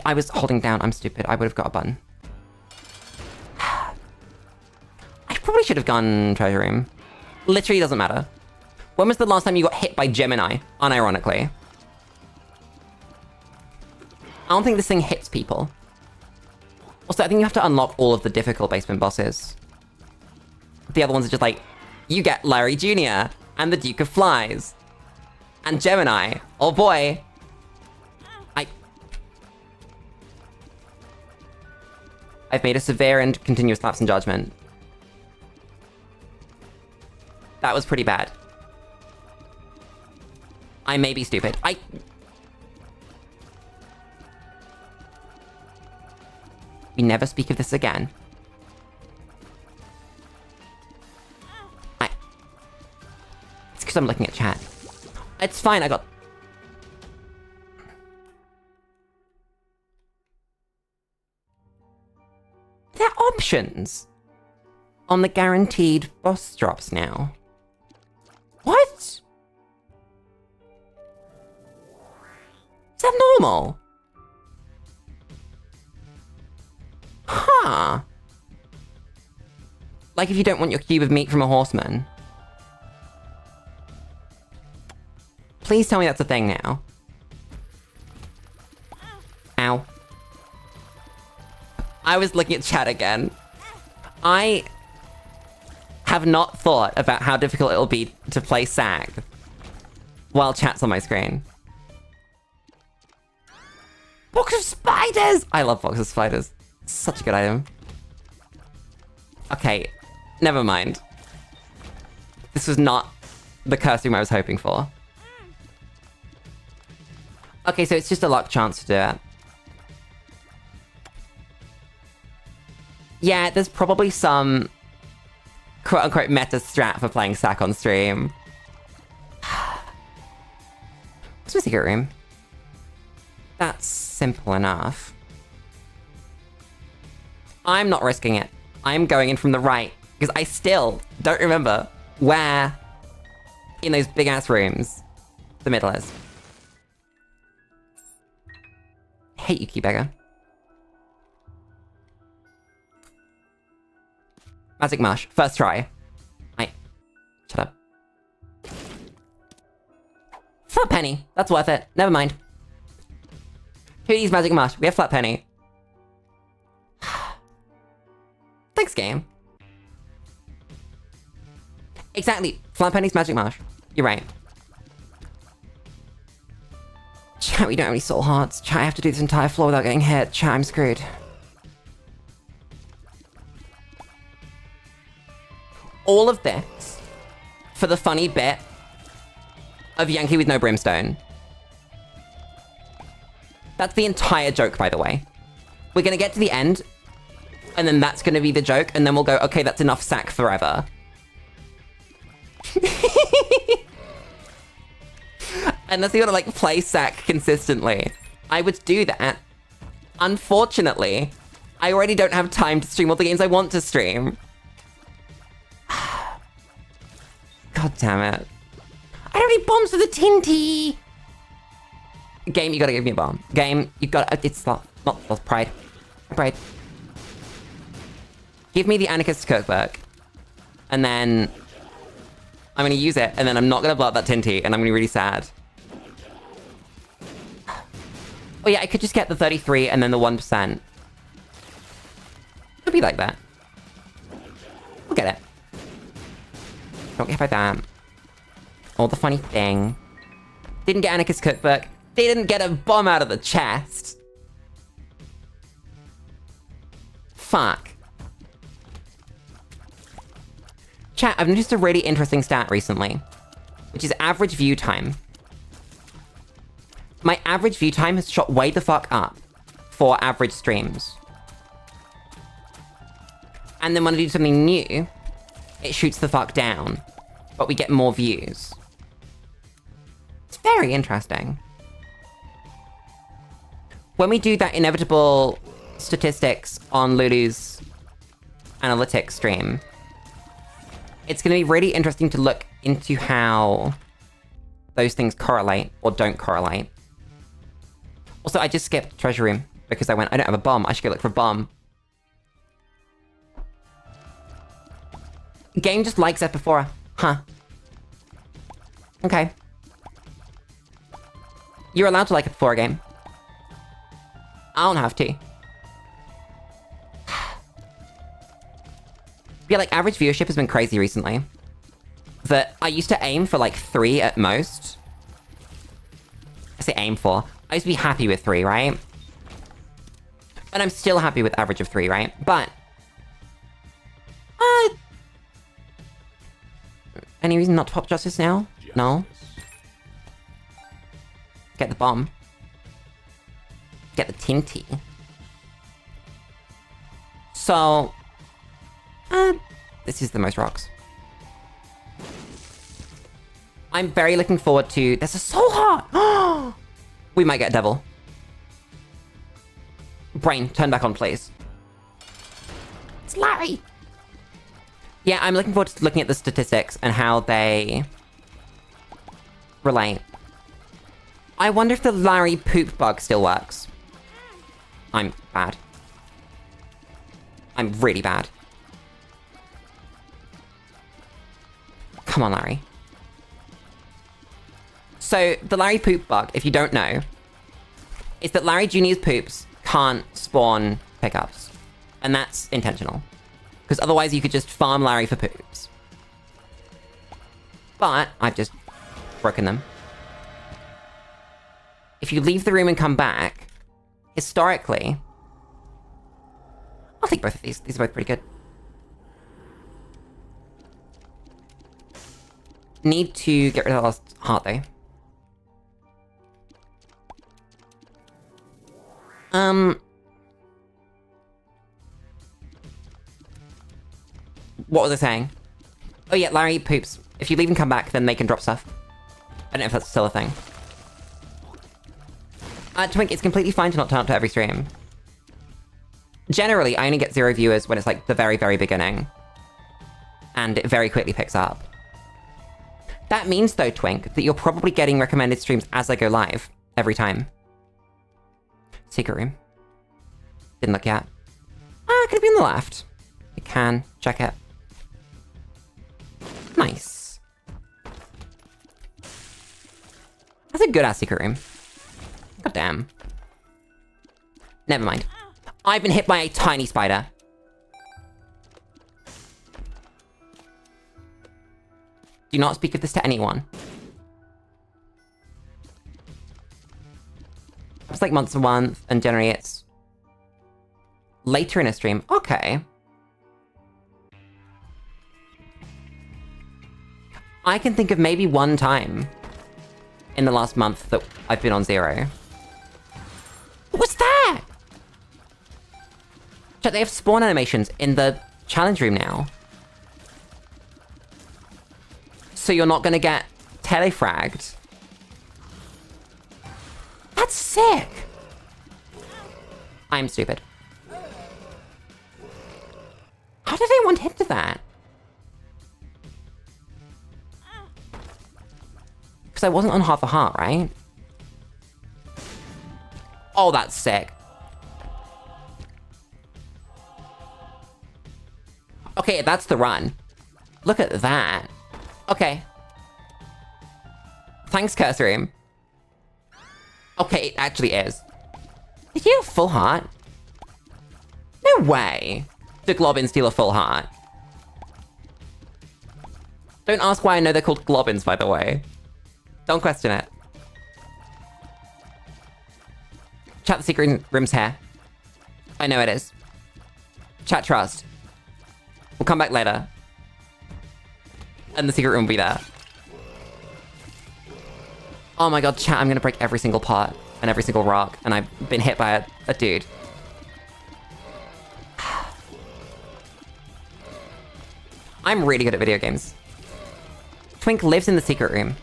I was holding down, I'm stupid. I would have got a button. I probably should have gone treasure room. Literally doesn't matter. When was the last time you got hit by Gemini, unironically? I don't think this thing hits people. Also, I think you have to unlock all of the difficult basement bosses. The other ones are just like, you get Larry Jr. and the Duke of Flies. And Gemini. Oh boy. I've made a severe and continuous lapse in judgment. That was pretty bad. I may be stupid. We never speak of this again. It's because I'm looking at chat. It's fine, I got... There are options on the guaranteed boss drops now. What? Is that normal? Huh. Like if you don't want your cube of meat from a horseman. Please tell me that's a thing now. Ow. I was looking at chat again. I have not thought about how difficult it'll be to play SAG while chat's on my screen. Box of spiders! I love box of spiders. Such a good item. Okay, never mind. This was not the curse room I was hoping for. Okay, so it's just a luck chance to do it. Yeah, there's probably some quote-unquote meta strat for playing Sack on stream. What's my secret room? That's simple enough. I'm not risking it. I'm going in from the right, because I still don't remember where in those big-ass rooms the middle is. hate you, Keybagger. Magic Mush. First try. Shut up. Flat penny. That's worth it. Never mind. Who needs Magic Mush? We have flat penny. Thanks, game. Exactly. Flat penny's Magic Mush. You're right. Chat, we don't have any soul hearts. Chat, I have to do this entire floor without getting hit. Chat, I'm screwed. All of this for the funny bit of Yankee with no brimstone. That's the entire joke, by the way. We're gonna get to the end, and then that's gonna be the joke, and then we'll go, okay, that's enough sack forever. Unless you want to, like, play sack consistently. I would do that. Unfortunately, I already don't have time to stream all the games I want to stream. God damn it. I don't need bombs for the Tinty! Game, you gotta give me a bomb. Game, you gotta... It's not pride. Pride. Give me the Anarchist Cookbook. And then... I'm gonna use it, and then I'm not gonna blow up that Tinty, and I'm gonna be really sad. Oh yeah, I could just get the 33 and then the 1%. It'll be like that. We'll get it. Don't get hit by that. Oh, the funny thing. Didn't get Anarchist Cookbook. Didn't get a bomb out of the chest. Fuck. Chat, I've noticed a really interesting stat recently, which is average view time. My average view time has shot way the fuck up for average streams. And then when I do something new, it shoots the fuck down, but we get more views. It's very interesting. When we do that inevitable statistics on Lulu's analytics stream, it's going to be really interesting to look into how those things correlate or don't correlate. Also, I just skipped Treasure Room because I don't have a bomb. I should go look for a bomb. Game just likes Epiphora. Huh. Okay. You're allowed to like Epiphora, game. I don't have to. Yeah, like, average viewership has been crazy recently. That I used to aim for, like, 3 at most. I say aim for. I used to be happy with 3, right? And I'm still happy with average of 3, right? But... any reason not to pop Justice now? No? Get the bomb. Get the Tinty. So... this is the most rocks. I'm very looking forward to... There's a soul heart! We might get a devil. Brain, turn back on, please. It's Larry! Yeah, I'm looking forward to looking at the statistics and how they... relate. I wonder if the Larry poop bug still works. I'm bad. I'm really bad. Come on, Larry. So, the Larry poop bug, if you don't know, is that Larry Jr.'s poops can't spawn pickups. And that's intentional. Because otherwise you could just farm Larry for poops. But, I've just broken them. If you leave the room and come back, historically... I'll take both of these. These are both pretty good. Need to get rid of the last heart, though. What was I saying? Oh yeah, Larry poops. If you leave and come back, then they can drop stuff. I don't know if that's still a thing. Twink, it's completely fine to not turn up to every stream. Generally, I only get 0 viewers when it's like the very, very beginning. And it very quickly picks up. That means, though, Twink, that you're probably getting recommended streams as I go live every time. Secret room. Didn't look yet. Ah, could it be on the left? It can. Check it. Nice. That's a good-ass secret room. God damn. Never mind. I've been hit by a tiny spider. Do not speak of this to anyone. It's like once a month, and generally it's later in a stream. Okay. I can think of maybe one time in the last month that I've been on zero. What's that? Check, they have spawn animations in the challenge room now. So you're not gonna get telefragged. That's sick! I'm stupid. How did anyone hit to that? Because I wasn't on half a heart, right? Oh, that's sick. Okay, that's the run. Look at that. Okay. Thanks, curse room. Okay, it actually is. Did you have full heart? No way. Did Globins steal a full heart? Don't ask why I know they're called Globins, by the way. Don't question it. Chat, the secret room's here. I know it is. Chat, trust. We'll come back later. And the secret room will be there. Oh my god, chat, I'm gonna break every single pot and every single rock, and I've been hit by a dude. I'm really good at video games. Twink lives in the secret room.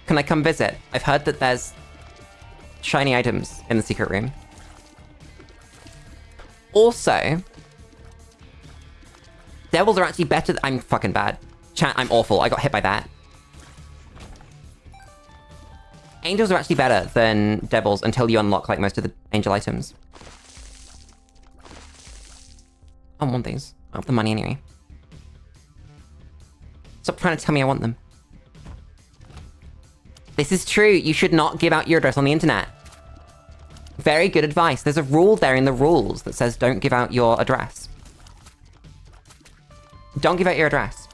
Can I come visit? I've heard that there's shiny items in the secret room. Also, devils are actually better I'm fucking bad. Chat, I'm awful. I got hit by that. Angels are actually better than devils until you unlock, like, most of the angel items. I don't want these. I have the money anyway. Stop trying to tell me I want them. This is true. You should not give out your address on the internet. Very good advice. There's a rule there in the rules that says don't give out your address. Don't give out your address.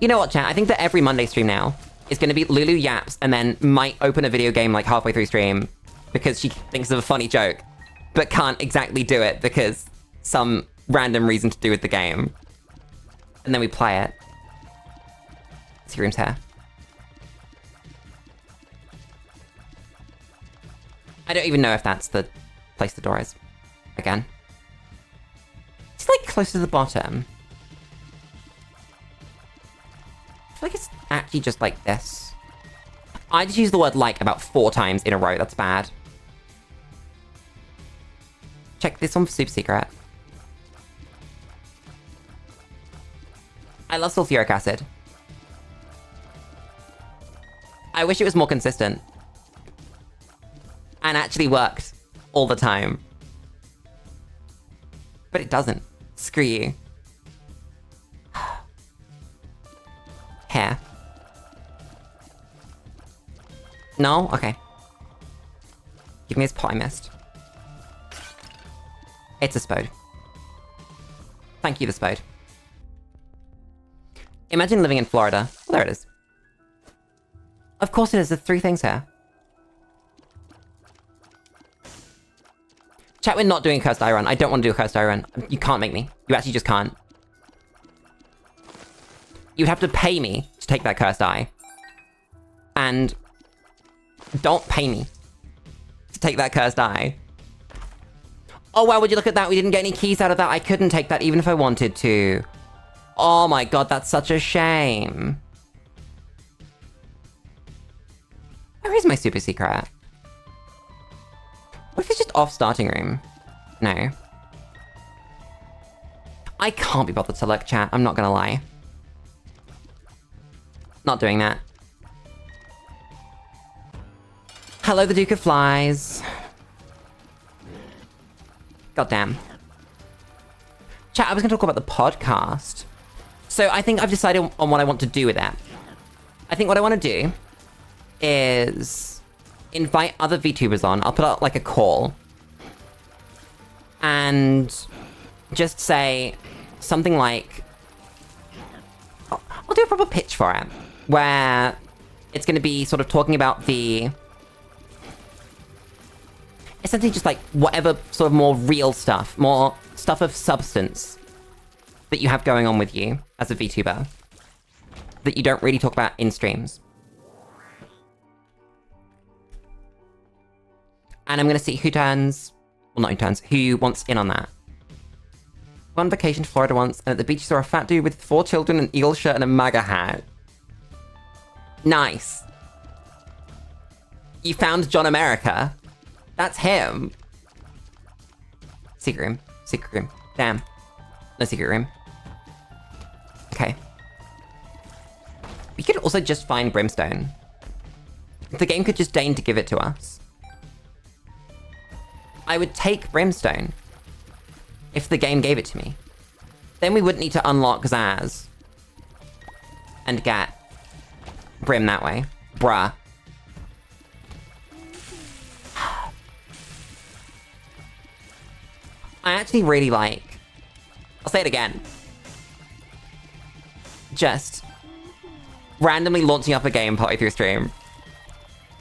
You know what, chat? I think that every Monday stream now is going to be Lulu yaps and then might open a video game like halfway through stream because she thinks of a funny joke, but can't exactly do it because some random reason to do with the game. And then we play it. Secret room's here. I don't even know if that's the place the door is. Again. It's like close to the bottom. I feel like it's actually just like this. I just used the word like about 4 times in a row. That's bad. Check this one for super secret. I love sulfuric acid. I wish it was more consistent. And actually worked all the time. But it doesn't. Screw you. Hair. No? Okay. Give me his pot I missed. It's a spode. Thank you, the spode. Imagine living in Florida. Oh, there it is. Of course it is. There's 3 things here. Chat, we're not doing a cursed eye run. I don't want to do a cursed eye run. You can't make me. You actually just can't. You'd have to pay me to take that cursed eye. And don't pay me to take that cursed eye. Oh wow, would you look at that? We didn't get any keys out of that. I couldn't take that even if I wanted to. Oh my god, that's such a shame. Where is my super secret? What if it's just off starting room? No. I can't be bothered to look, chat. I'm not gonna lie. Not doing that. Hello, the Duke of Flies. Goddamn. Chat, I was going to talk about the podcast. So I think I've decided on what I want to do with that. I think what I want to do is invite other VTubers on. I'll put out like a call. And just say something like... I'll do a proper pitch for it. Where it's going to be sort of talking about the... essentially just like whatever sort of more real stuff, more stuff of substance that you have going on with you as a VTuber that you don't really talk about in streams. And I'm gonna see who turns, well not who turns, who wants in on that. Went on vacation to Florida once, and at the beach saw a fat dude with 4 children, an eagle shirt, and a MAGA hat. Nice. You found John America. That's him. Secret room. Secret room. Damn. No secret room. Okay. We could also just find Brimstone. The game could just deign to give it to us. I would take Brimstone if the game gave it to me. Then we wouldn't need to unlock Zaz and get Brim that way. Bruh. I actually really like... I'll say it again. Just randomly launching up a game partway through stream.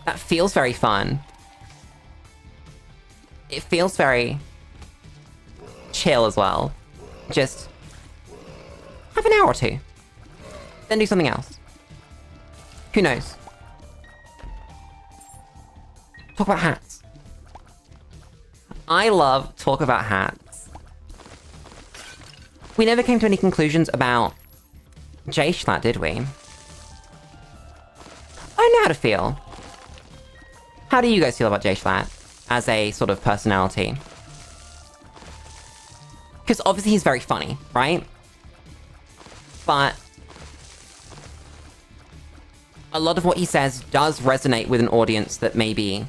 That feels very fun. It feels very chill as well. Just have an hour or two. Then do something else. Who knows? Talk about hats. I love talk about hats. We never came to any conclusions about J-Schlatt, did we? I know how to feel. How do you guys feel about J-Schlatt as a sort of personality? Because obviously he's very funny, right? But a lot of what he says does resonate with an audience that maybe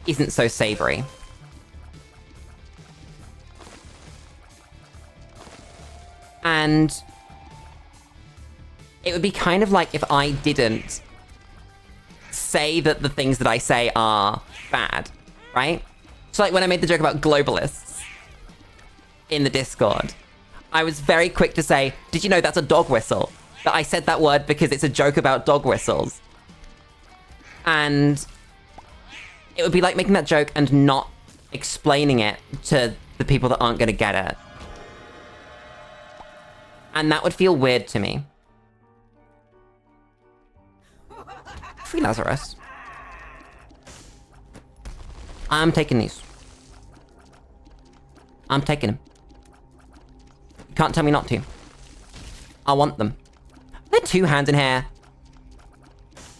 isn't so savory. And it would be kind of like if I didn't say that the things that I say are bad, right? So like when I made the joke about globalists in the Discord, I was very quick to say, did you know that's a dog whistle? That I said that word because it's a joke about dog whistles. And it would be like making that joke and not explaining it to the people that aren't going to get it. And that would feel weird to me. Free Lazarus. I'm taking these. I'm taking them. You can't tell me not to. I want them. There are 2 hands in here.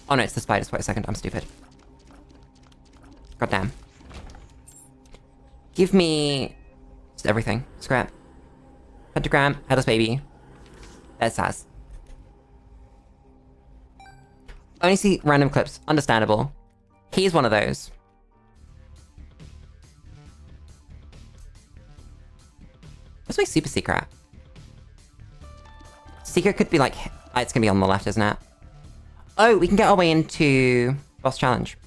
Oh no, it's the spiders. Wait a second, I'm stupid. God damn. Give me just everything. Scrap. Pentagram, headless baby. There's Saz. Only see random clips. Understandable. He's one of those. What's my super secret? Secret could be like... it's gonna be on the left, isn't it? Oh, we can get our way into boss challenge.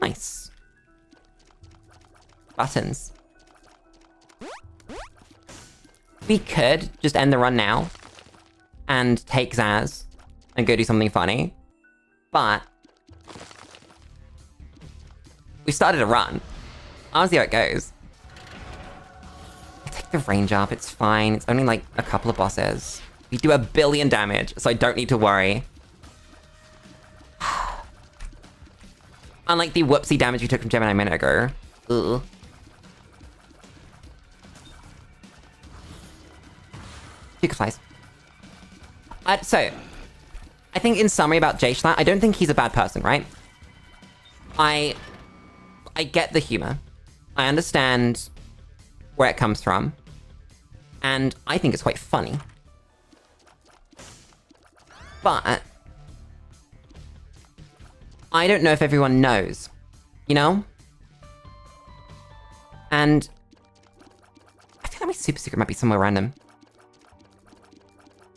Nice. Buttons. We could just end the run now and take Zaz and go do something funny, but we started a run. I'll see how it goes. I take the range up, it's fine. It's only like a couple of bosses. We do 1 billion damage, so I don't need to worry. Unlike the whoopsie damage we took from Gemini a minute ago. Ugh. Duke flies. So, I think in summary about J-Schlatt, I don't think he's a bad person, right? I get the humor. I understand where it comes from. And I think it's quite funny. But I don't know if everyone knows, you know? And I feel like my super secret might be somewhere random.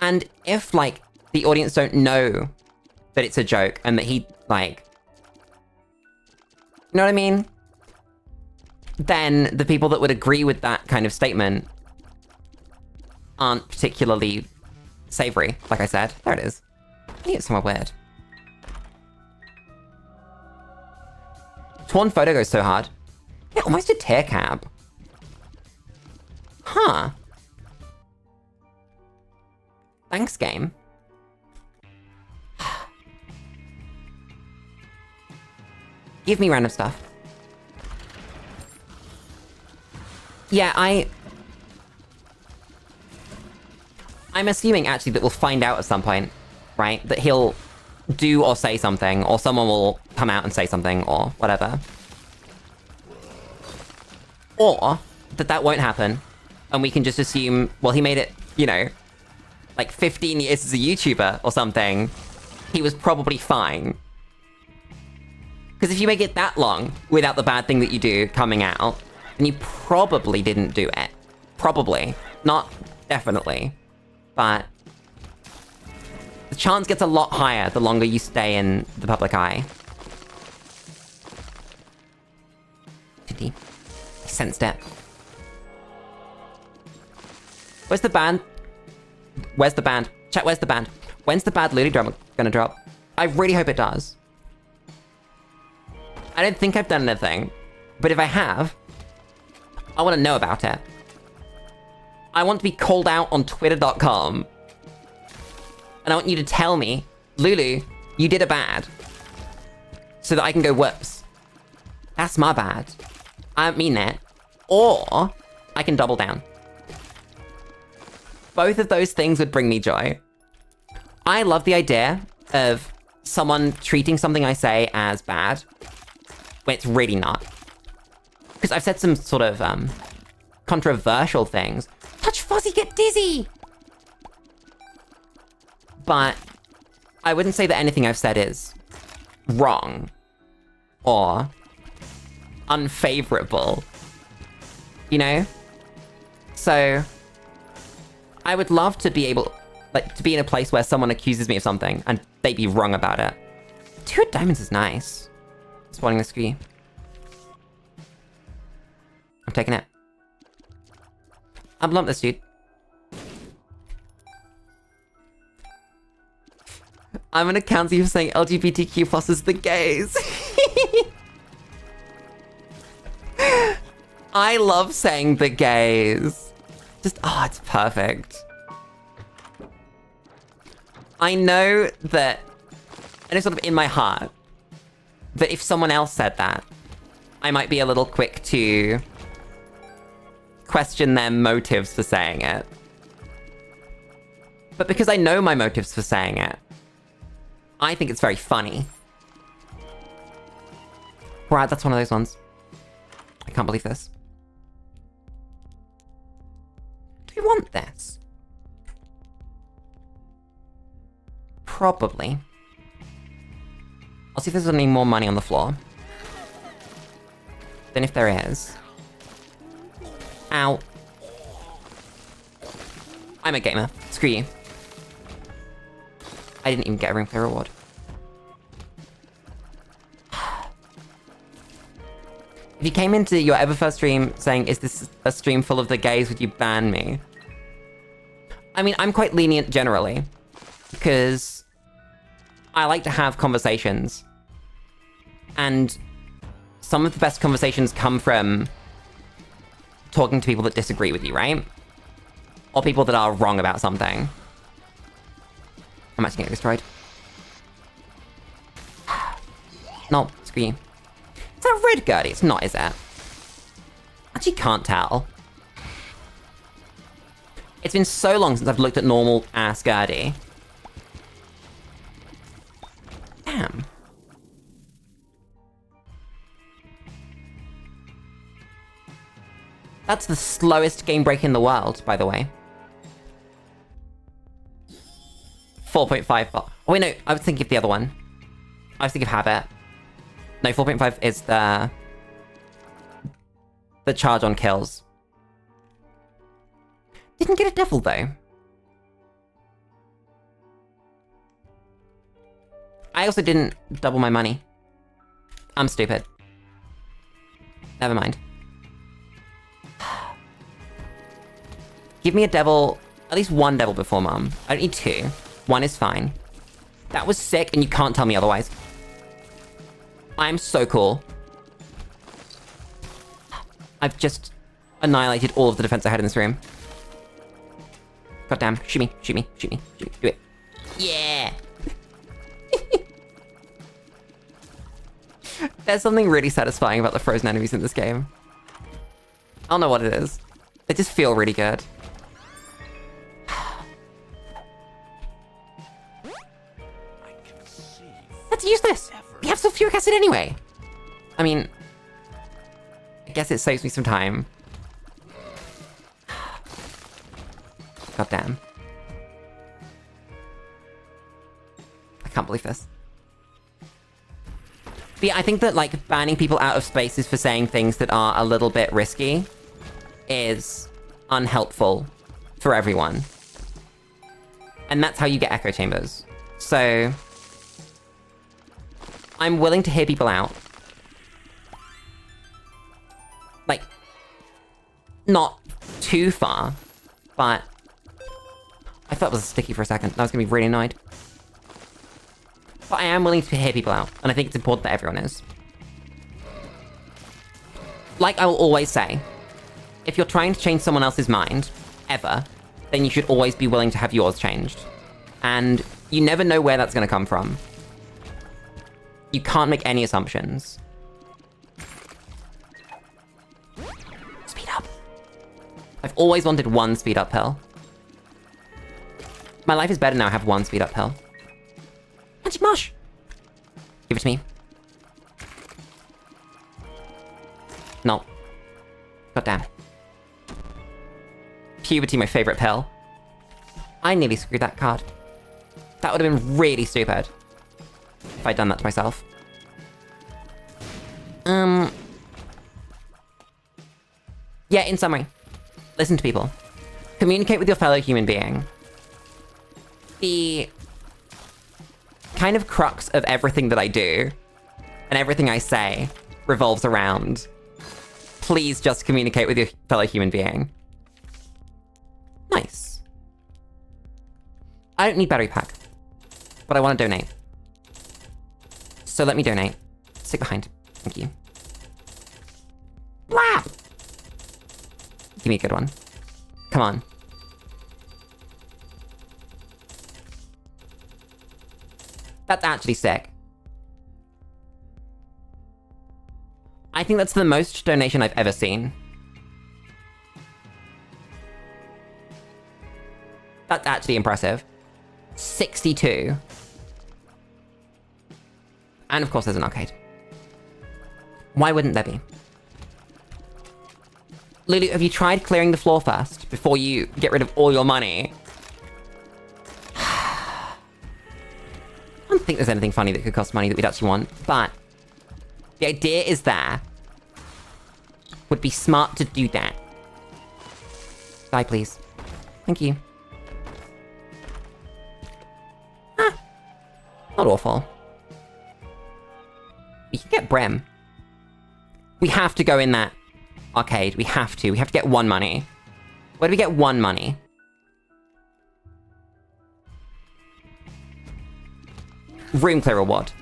And if, like, the audience don't know that it's a joke and that he, like... You know what I mean? Then the people that would agree with that kind of statement aren't particularly savory, like I said. There it is. I need it somewhere weird. Torn photo goes so hard. Yeah, almost a tear cab. Huh. Thanks, game. Give me random stuff. Yeah, I'm assuming, actually, that we'll find out at some point, right? That he'll do or say something, or someone will come out and say something, or whatever. Or that won't happen, and we can just assume, well, he made it, you know, like 15 years as a YouTuber or something. He was probably fine. Because if you make it that long without the bad thing that you do coming out, then you probably didn't do it. Probably. Not definitely. But the chance gets a lot higher the longer you stay in the public eye. I sensed it. Where's the band? Where's the band? Chat, where's the band? When's the bad Lulu drama gonna drop? I really hope it does. I don't think I've done anything, but if I have, I want to know about it. I want to be called out on twitter.com. And I want you to tell me, Lulu, you did a bad. So that I can go, whoops. That's my bad. I don't mean that. Or I can double down. Both of those things would bring me joy. I love the idea of someone treating something I say as bad when it's really not. Because I've said some sort of controversial things. Touch fuzzy, get dizzy! But I wouldn't say that anything I've said is wrong or unfavorable, you know? So I would love to be able, like, to be in a place where someone accuses me of something and they'd be wrong about it. 2 diamonds is nice. Spawning the screen. I'm taking it. I'm lump this dude. I'm gonna cancel you for saying LGBTQ plus is the gays. I love saying the gays. Just, oh, it's perfect. I know that, and it's sort of in my heart, that if someone else said that, I might be a little quick to question their motives for saying it. But because I know my motives for saying it, I think it's very funny. Right, that's one of those ones. I can't believe this. Do we want this? Probably. I'll see if there's any more money on the floor. Then if there is... Ow. I'm a gamer. Screw you. I didn't even get a ring for reward. If you came into your ever first stream saying, is this a stream full of the gays, would you ban me? I mean, I'm quite lenient generally. Because I like to have conversations. And some of the best conversations come from talking to people that disagree with you, right? Or people that are wrong about something. I'm actually getting destroyed. No, screw you. Is that a red Gertie? It's not, is it? Actually can't tell. It's been so long since I've looked at normal ass Gertie. Damn. That's the slowest game break in the world, by the way. 4.5. Oh wait, no, I was thinking of the other one. I was thinking of Habit. No, 4.5 is the charge on kills. Didn't get a devil, though. I also didn't double my money. I'm stupid. Never mind. Give me a devil, at least one devil before Mum. I don't need two. One is fine. That was sick, and you can't tell me otherwise. I'm so cool. I've just annihilated all of the defense I had in this room. God damn. Shoot me, shoot me, shoot me, shoot me. Do it. Yeah! There's something really satisfying about the frozen enemies in this game. I don't know what it is. They just feel really good. Let's use this! We have sulfuric acid anyway! I mean... I guess it saves me some time. God damn. I can't believe this. But yeah, I think that, like, banning people out of spaces for saying things that are a little bit risky is unhelpful for everyone. And that's how you get echo chambers. So... I'm willing to hear people out. Like, not too far, but... I thought it was sticky for a second. I was gonna be really annoyed. But I am willing to hear people out, and I think it's important that everyone is. Like I will always say, if you're trying to change someone else's mind, ever, then you should always be willing to have yours changed. And you never know where that's gonna come from. You can't make any assumptions. Speed up. I've always wanted one speed up pill. My life is better now I have one speed up pill. Magic mush! Give it to me. No. God damn. Puberty, my favorite pill. I nearly screwed that card. That would have been really stupid if I'd done that to myself. Yeah, in summary. Listen to people. Communicate with your fellow human being. The kind of crux of everything that I do and everything I say revolves around please just communicate with your fellow human being. Nice. I don't need battery pack, but I want to donate. So let me donate. Stick behind. Thank you. Blah! Give me a good one. Come on. That's actually sick. I think that's the most donation I've ever seen. That's actually impressive. 62. And of course there's an arcade. Why wouldn't there be? Lulu, have you tried clearing the floor first before you get rid of all your money? I don't think there's anything funny that could cost money that we'd actually want, but the idea is there. Would be smart to do that. Die, please. Thank you. Ah, not awful. We can get Brem. We have to go in that arcade. We have to. We have to get one money. Where do we get one money? Room clear reward.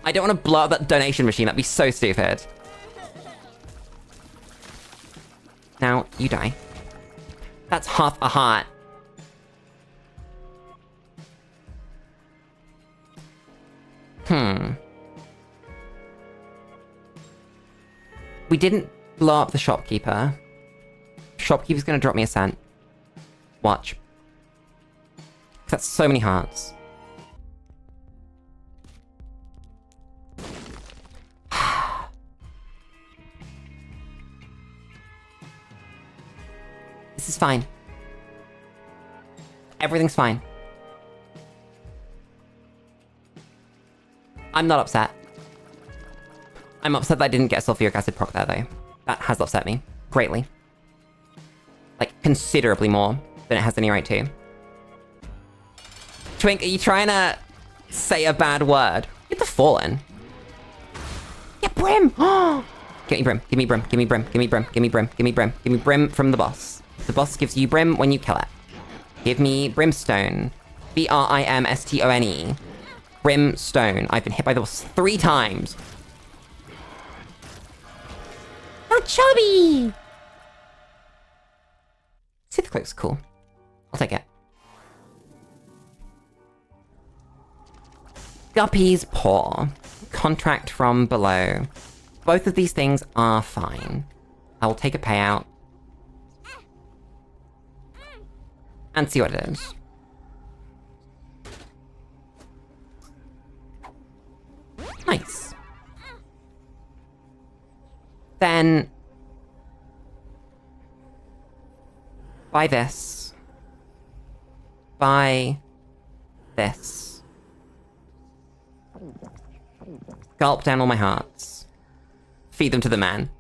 I don't want to blow up that donation machine. That'd be so stupid. Now, you die. That's half a heart. We didn't blow up the shopkeeper. Shopkeeper's gonna drop me a cent. Watch. That's so many hearts. This is fine. Everything's fine. I'm not upset. I'm upset that I didn't get sulfuric acid proc there, though. That has upset me. Greatly. Like, considerably more than it has any right to. Twink, are you trying to say a bad word? Get the Fallen. Get Brim! Give me Brim, give me Brim, give me Brim, give me Brim, give me Brim, give me Brim, give me Brim from the boss. The boss gives you Brim when you kill it. Give me Brimstone. Brimstone. Brimstone. I've been hit by the boss 3 times. Oh, chubby! Sith Cloak's cool. I'll take it. Guppy's Paw. Contract from below. Both of these things are fine. I will take a payout. And see what it is. Nice. Then... buy this. Buy this. Gulp down all my hearts. Feed them to the man.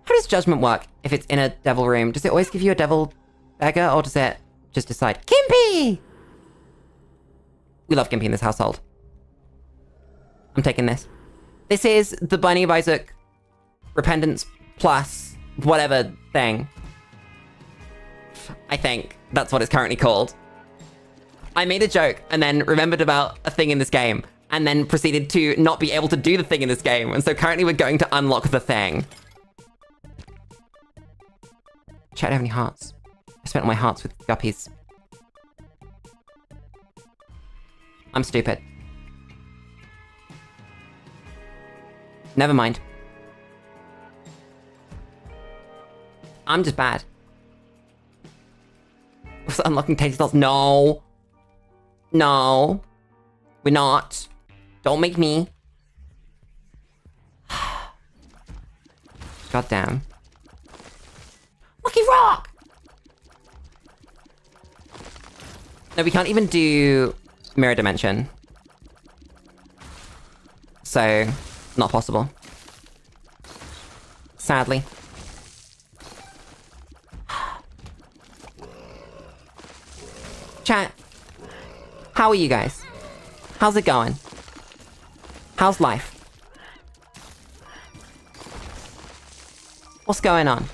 How does judgment work if it's in a devil room? Does it always give you a devil beggar, or does it just decide? Gimpy! We love Gimpy in this household. I'm taking this. This is the Binding of Isaac Repentance plus whatever thing. I think that's what it's currently called. I made a joke and then remembered about a thing in this game and then proceeded to not be able to do the thing in this game. And so currently we're going to unlock the thing. Chat, I don't have any hearts. I spent all my hearts with guppies. I'm stupid. Never mind. I'm just bad. Was unlocking tasty dolls? No. No. We're not. Don't make me. God damn. Lucky Rock! No, we can't even do Mirror Dimension. So, not possible. Sadly. Chat, how are you guys? How's it going? How's life? What's going on?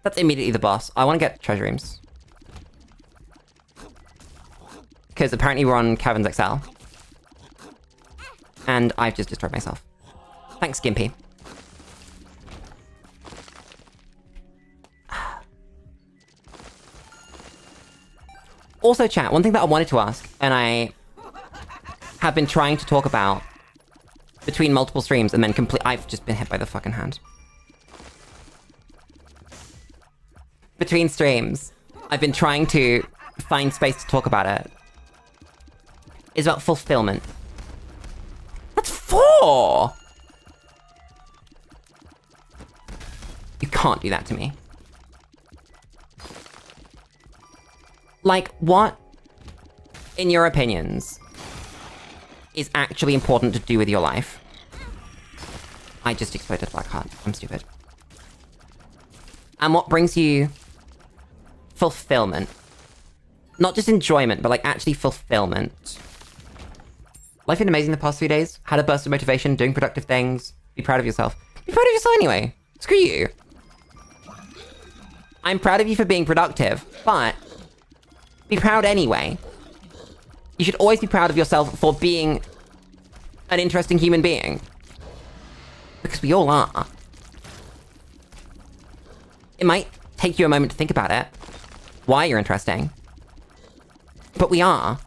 That's immediately the boss. I want to get treasure rooms. Because apparently we're on Caverns XL. And I've just destroyed myself. Thanks, Gimpy. Also, chat, one thing that I wanted to ask, and I have been trying to talk about between multiple streams and then I've just been hit by the fucking hand. Between streams, I've been trying to find space to talk about it. It's about fulfillment. That's 4! You can't do that to me. Like, what, in your opinions, is actually important to do with your life? I just exploded a black heart. I'm stupid. And what brings you fulfillment? Not just enjoyment, but like actually fulfillment. Life been amazing the past 3 days. Had a burst of motivation, doing productive things. Be proud of yourself. Be proud of yourself anyway. Screw you. I'm proud of you for being productive, but be proud anyway. You should always be proud of yourself for being an interesting human being. Because we all are. It might take you a moment to think about it. Why you're interesting. But we are.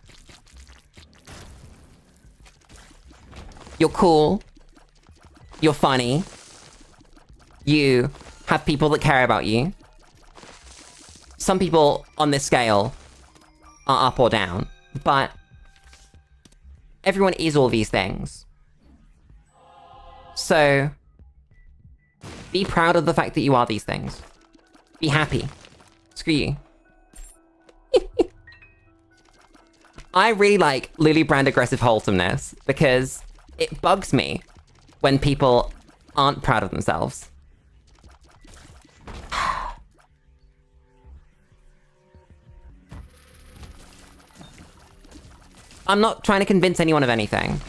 You're cool. You're funny. You have people that care about you. Some people on this scale are up or down, but everyone is all these things. So, be proud of the fact that you are these things. Be happy. Screw you. I really like Lulu brand aggressive wholesomeness because it bugs me when people aren't proud of themselves. I'm not trying to convince anyone of anything.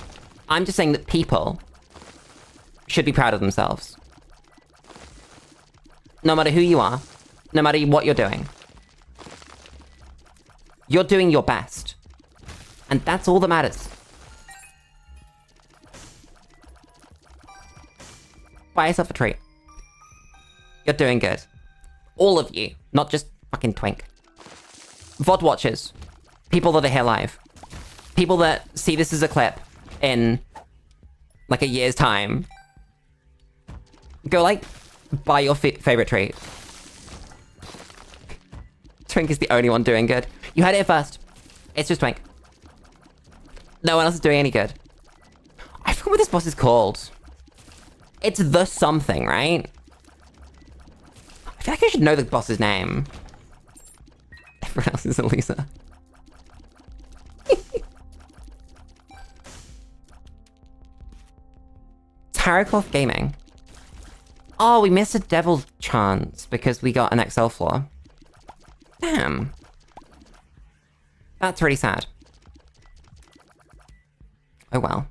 I'm just saying that people should be proud of themselves. No matter who you are, no matter what you're doing. You're doing your best. And that's all that matters. Buy yourself a treat. You're doing good. All of you, not just fucking Twink. VOD watchers. People that are here live. People that see this as a clip in, like, a year's time. Go, like, buy your favorite treat. Twink is the only one doing good. You heard it here first. It's just Twink. No one else is doing any good. I forgot what this boss is called. It's the something, right? I feel like I should know the boss's name. Everyone else is a loser. Tarotcloth Gaming. Oh, we missed a devil chance because we got an XL floor. Damn. That's really sad. Oh well.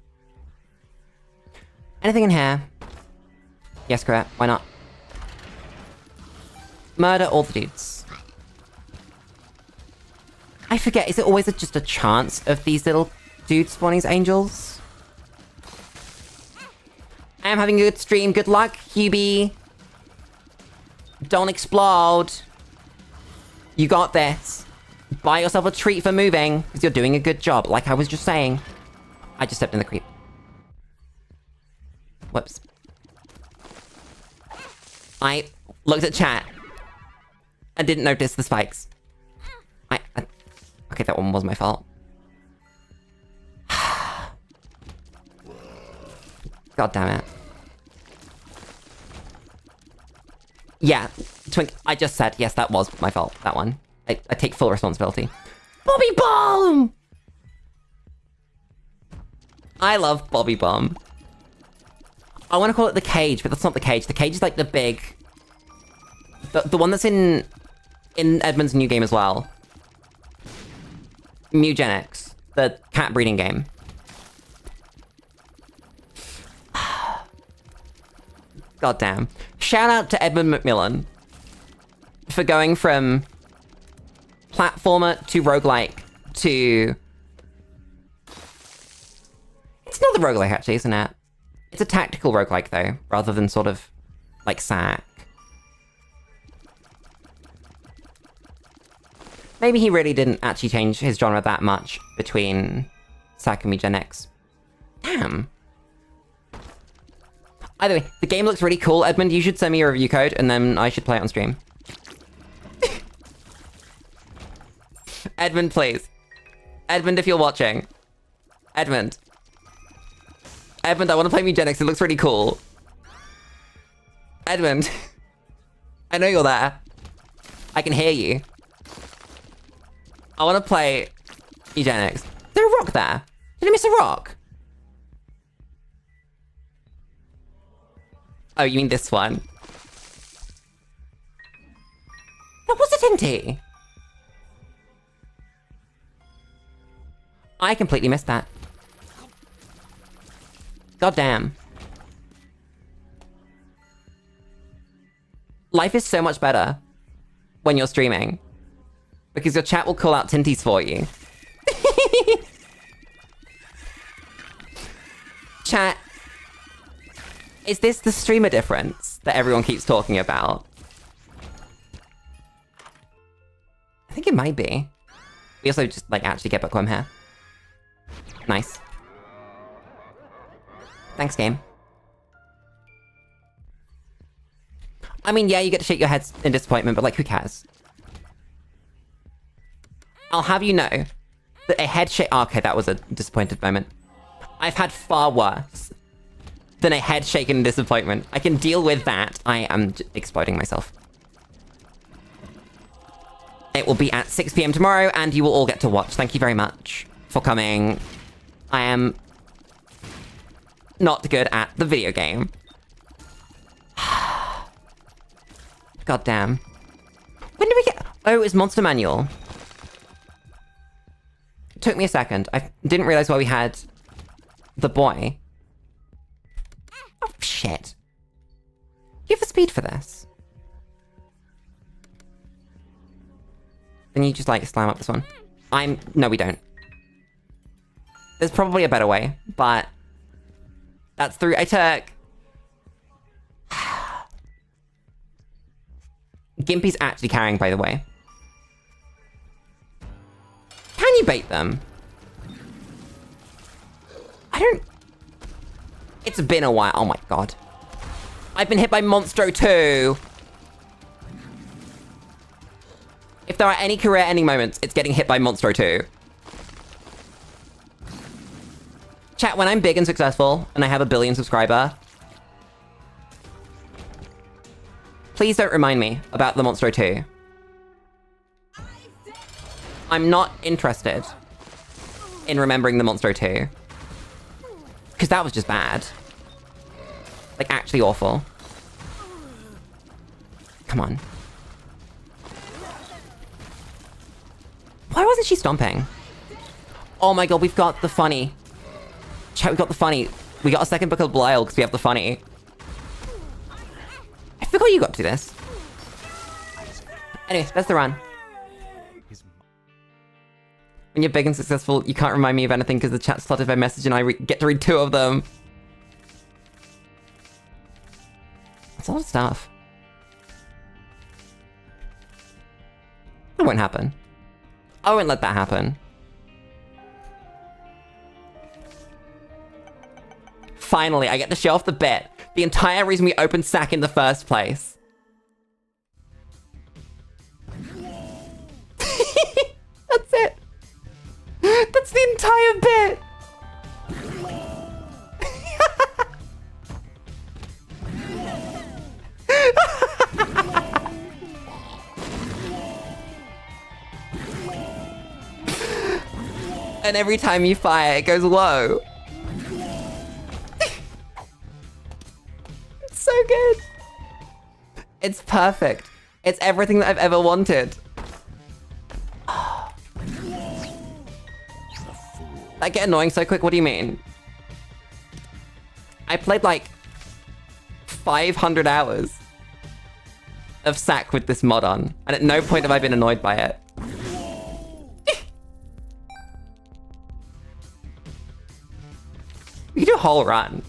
Anything in here? Yes, correct. Why not? Murder all the dudes. I forget, is it always just a chance of these little dudes spawning as angels? I am having a good stream. Good luck, Hubie. Don't explode. You got this. Buy yourself a treat for moving, because you're doing a good job, like I was just saying. I just stepped in the creep. Whoops. I looked at chat and didn't notice the spikes. Okay, that one was my fault. God damn it. Yeah, Twink, I just said, yes, that was my fault, that one. I take full responsibility. Bobby Bomb! I love Bobby Bomb. I want to call it the cage, but that's not the cage. The cage is like the big... The one that's in Edmund's new game as well. Mugenics, the cat breeding game. God damn. Shout out to Edmund Macmillan for going from platformer to roguelike to... It's not the roguelike actually, isn't it? It's a tactical roguelike though, rather than sort of like sack. Maybe he really didn't actually change his genre that much between sack and Mugenics. Damn. Either way, the game looks really cool. Edmund, you should send me a review code, and then I should play it on stream. Edmund, please. Edmund, if you're watching. Edmund. Edmund, I want to play Mugenics. It looks really cool. Edmund. I know you're there. I can hear you. I want to play Mugenics. Is there a rock there? Did I miss a rock? Oh, you mean this one? That was a Tinty! I completely missed that. God damn. Life is so much better when you're streaming. Because your chat will call out Tinties for you. Chat. Is this the streamer difference that everyone keeps talking about? I think it might be. We also just, like, actually get bookworm here. Nice. Thanks, game. I mean, yeah, you get to shake your heads in disappointment, but, like, who cares? I'll have you know that a head shake... Oh, okay, that was a disappointed moment. I've had far worse than a head shake in disappointment. I can deal with that. I am exploding myself. It will be at 6 PM tomorrow, and you will all get to watch. Thank you very much. for coming. I am not good at the video game. God damn. When did we get... Oh, it was Monster Manual. It took me a second. I didn't realize why we had the boy. Oh, shit. You have the speed for this. Then you just, like, slam up this one. No, we don't. There's probably a better way, but... That's through... I took... Gimpy's actually carrying, by the way. Can you bait them? I don't... It's been a while. Oh my god. I've been hit by Monstro too. If there are any career-ending moments, it's getting hit by Monstro 2. Chat, when I'm big and successful, and I have a 1 billion subscriber, please don't remind me about the Monstro 2. I'm not interested in remembering the Monstro 2. Because that was just bad. Like, actually awful. Come on. Why wasn't she stomping? Oh my god, we've got the funny. Chat, we got the funny. We got a second book of Belial because we have the funny. I forgot you got to do this. Anyway, that's the run. When you're big and successful, you can't remind me of anything because the chat's flooded by message and I get to read 2 of them. That's a lot of stuff. That won't happen. I won't let that happen. Finally, I get to show off the bit. The entire reason we opened SAC in the first place. That's it. That's the entire bit. And every time you fire, it goes low. It's so good. It's perfect. It's everything that I've ever wanted. That get annoying so quick? What do you mean? I played like 500 hours of SAC with this mod on, and at no point have I been annoyed by it. You can do a whole run.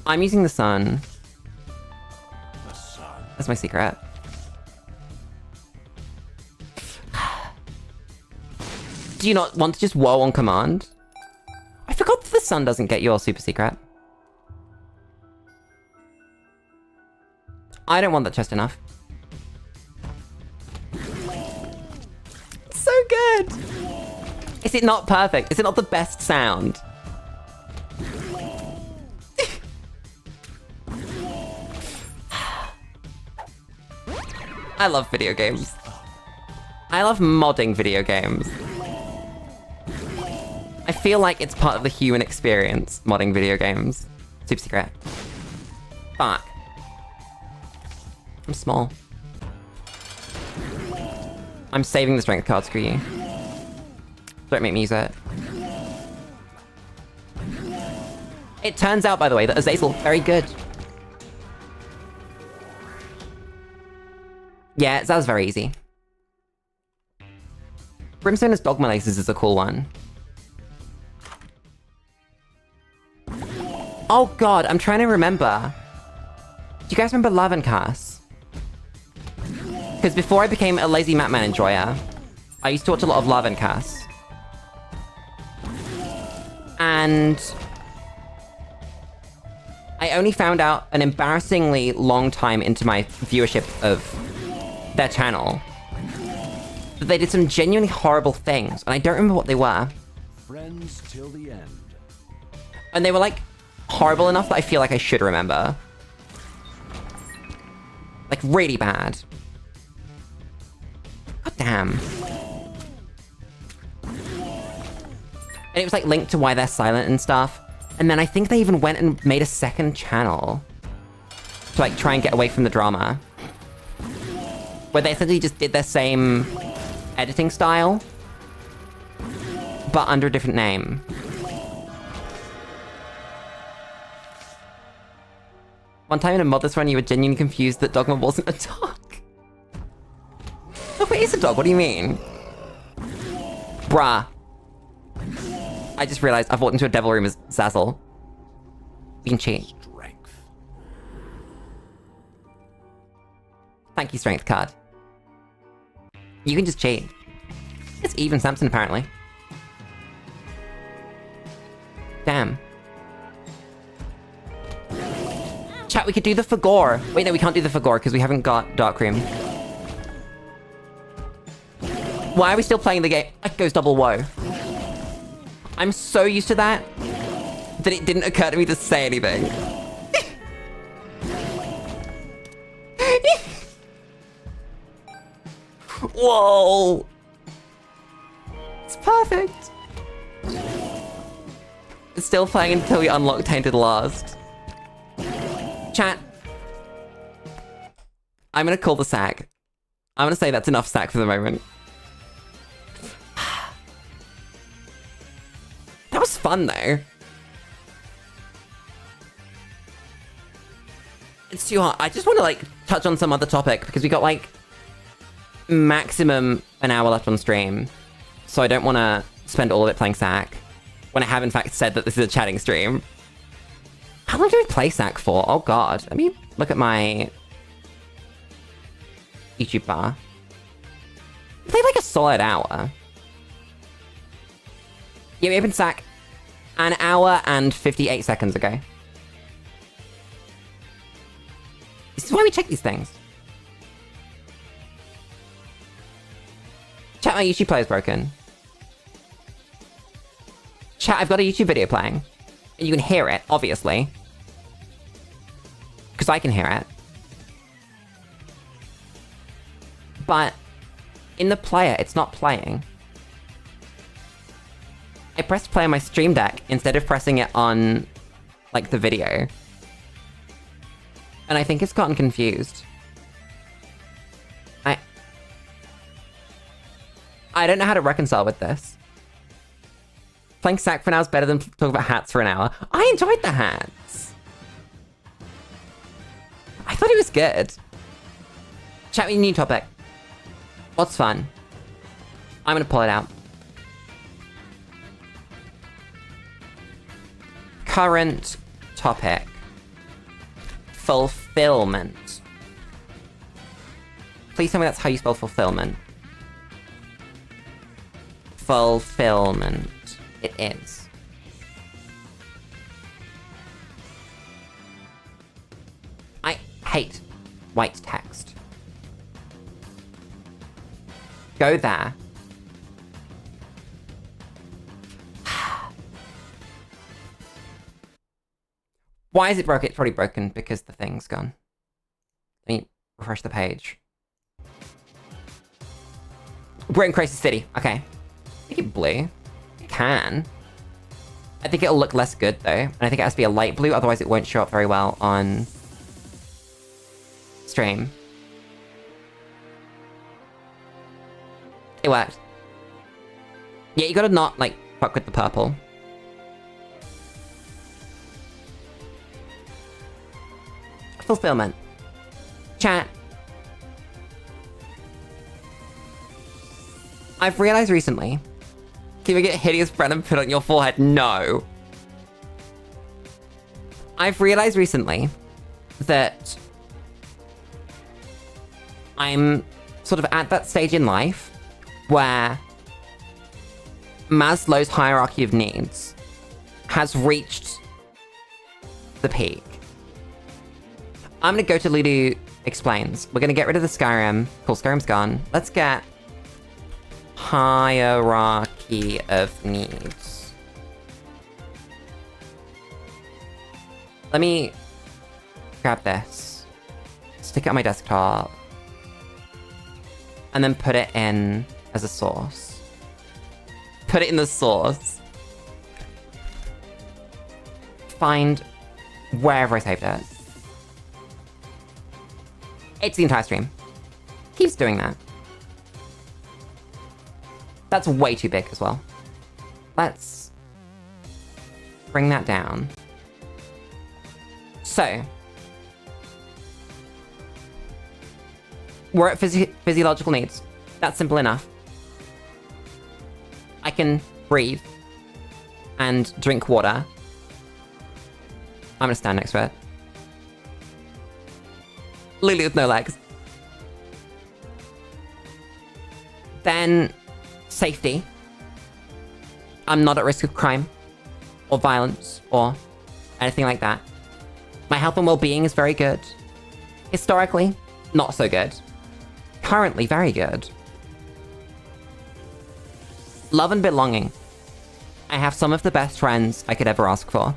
I'm using the sun. That's my secret. Do you not want to just woe on command? I forgot that the sun doesn't get your super secret. I don't want that chest enough. It's so good! Is it not perfect? Is it not the best sound? I love video games. I love modding video games. I feel like it's part of the human experience, modding video games. Super secret. Fuck. I'm small. I'm saving the strength card, screw you. Don't make me use it. It turns out, by the way, that Azazel, very good. Yeah, that was very easy. Brimstone as Dogma Laces is a cool one. Oh god, I'm trying to remember. Do you guys remember Lavencast? Because before I became a lazy Mapman enjoyer, I used to watch a lot of Lavencast. And I only found out an embarrassingly long time into my viewership of their channel that they did some genuinely horrible things, and I don't remember what they were. Friends till the end. And they were like horrible enough that I feel like I should remember. Like really bad. God damn. And it was like linked to why they're silent and stuff. And then I think they even went and made a second channel to like try and get away from the drama. Where they essentially just did their same editing style, but under a different name. One time in a Modest run, you were genuinely confused that Dogma wasn't a dog. Oh, it is a dog, what do you mean? Bruh. I just realized I've walked into a devil room as Zazzle. We can cheat. Strength. Thank you, strength card. You can just cheat. It's even Samson, apparently. Damn. Chat, we could do the Fagor. Wait, no, we can't do the Fagor because we haven't got Darkroom. Why are we still playing the game? It goes double woe. I'm so used to that it didn't occur to me to say anything. Whoa! It's perfect. It's still playing until we unlock Tainted Last. Chat. I'm gonna call the sack. I'm gonna say that's enough sack for the moment. That was fun, though. It's too hot. I just want to, like, touch on some other topic, because we got, like, maximum an hour left on stream. So I don't want to spend all of it playing sack, when I have, in fact, said that this is a chatting stream. How long do we play sack for? Oh, God. Let me look at my YouTube bar. We played, like, a solid hour. Yeah, we opened sack an hour and 58 seconds ago. This is why we check these things. Chat, my YouTube player is broken. Chat, I've got a YouTube video playing. And you can hear it, obviously. Because I can hear it. But in the player, it's not playing. I pressed play on my Stream Deck instead of pressing it on, like, the video. And I think it's gotten confused. I don't know how to reconcile with this. Playing sack for now is better than talking about hats for an hour. I enjoyed the hats. I thought it was good. Chat me new topic. What's fun? I'm gonna pull it out. Current topic. Fulfillment. Please tell me that's how you spell fulfillment. Fulfillment. It is. I hate white text. Go there. Why is it broken? It's probably broken because the thing's gone. Let me refresh the page. Britain Crisis City. Okay. Make it blue. It can. I think it'll look less good though. And I think it has to be a light blue, otherwise it won't show up very well on stream. It worked. Yeah, you gotta not, like, fuck with the purple. Fulfillment. Chat. I've realized recently, can you get a hideous brand and put it on your forehead? No. I've realized recently that I'm sort of at that stage in life where Maslow's hierarchy of needs has reached the peak. I'm gonna go to Lulu Explains. We're gonna get rid of the Skyrim. Cool, Skyrim's gone. Let's get hierarchy of needs. Let me grab this, stick it on my desktop, and then put it in as a source. Put it in the source. find wherever I saved it. It's the entire stream. Keeps doing that. That's way too big as well. Let's bring that down. So, we're at physiological needs. That's simple enough. I can breathe and drink water. I'm gonna stand next to it. Lulu with no legs. Then, safety. I'm not at risk of crime, or violence, or anything like that. My health and well-being is very good. Historically, not so good. Currently, very good. Love and belonging. I have some of the best friends I could ever ask for.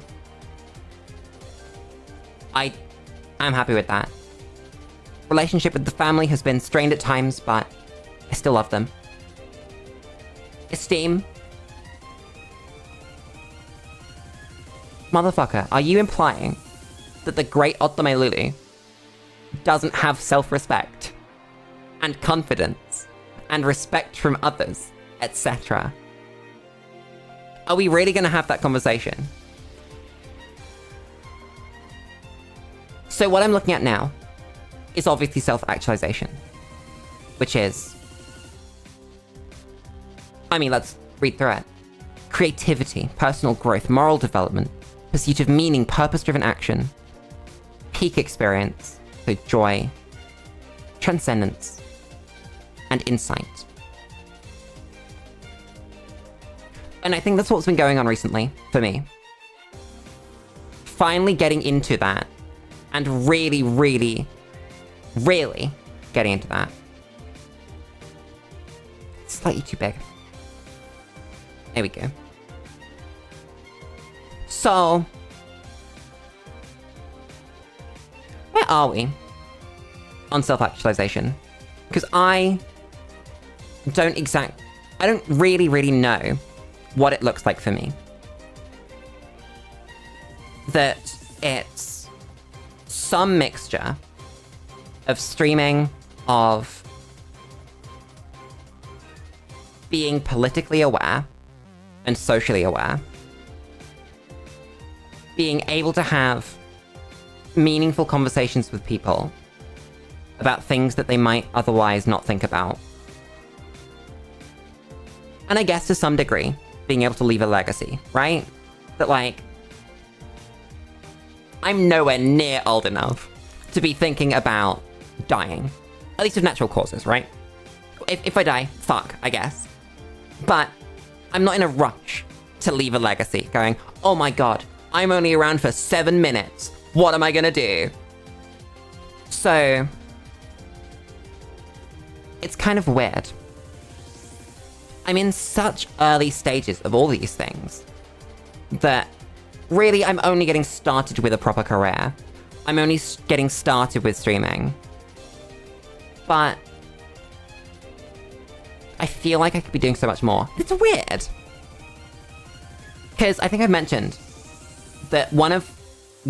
I'm happy with that. Relationship with the family has been strained at times, but I still love them. Esteem. Motherfucker, are you implying that the great Otome Lulu doesn't have self-respect and confidence and respect from others, etc.? Are we really gonna have that conversation? So what I'm looking at now is obviously self-actualization, which is... I mean, let's read through it. Creativity, personal growth, moral development, pursuit of meaning, purpose-driven action, peak experience, so joy, transcendence, and insight. And I think that's what's been going on recently, for me. Finally getting into that, and really, really, really getting into that. Slightly too big. There we go. So, where are we on self-actualization? Because I don't really know what it looks like for me. That it's some mixture of streaming, of being politically aware and socially aware, being able to have meaningful conversations with people about things that they might otherwise not think about. And I guess to some degree, being able to leave a legacy, right? That like, I'm nowhere near old enough to be thinking about dying. At least of natural causes, right? If I die, fuck, I guess. But I'm not in a rush to leave a legacy going, oh my god, I'm only around for 7 minutes. What am I gonna do? So, it's kind of weird. I'm in such early stages of all these things that really I'm only getting started with a proper career. I'm only getting started with streaming. But I feel like I could be doing so much more. It's weird. Because I think I've mentioned that one of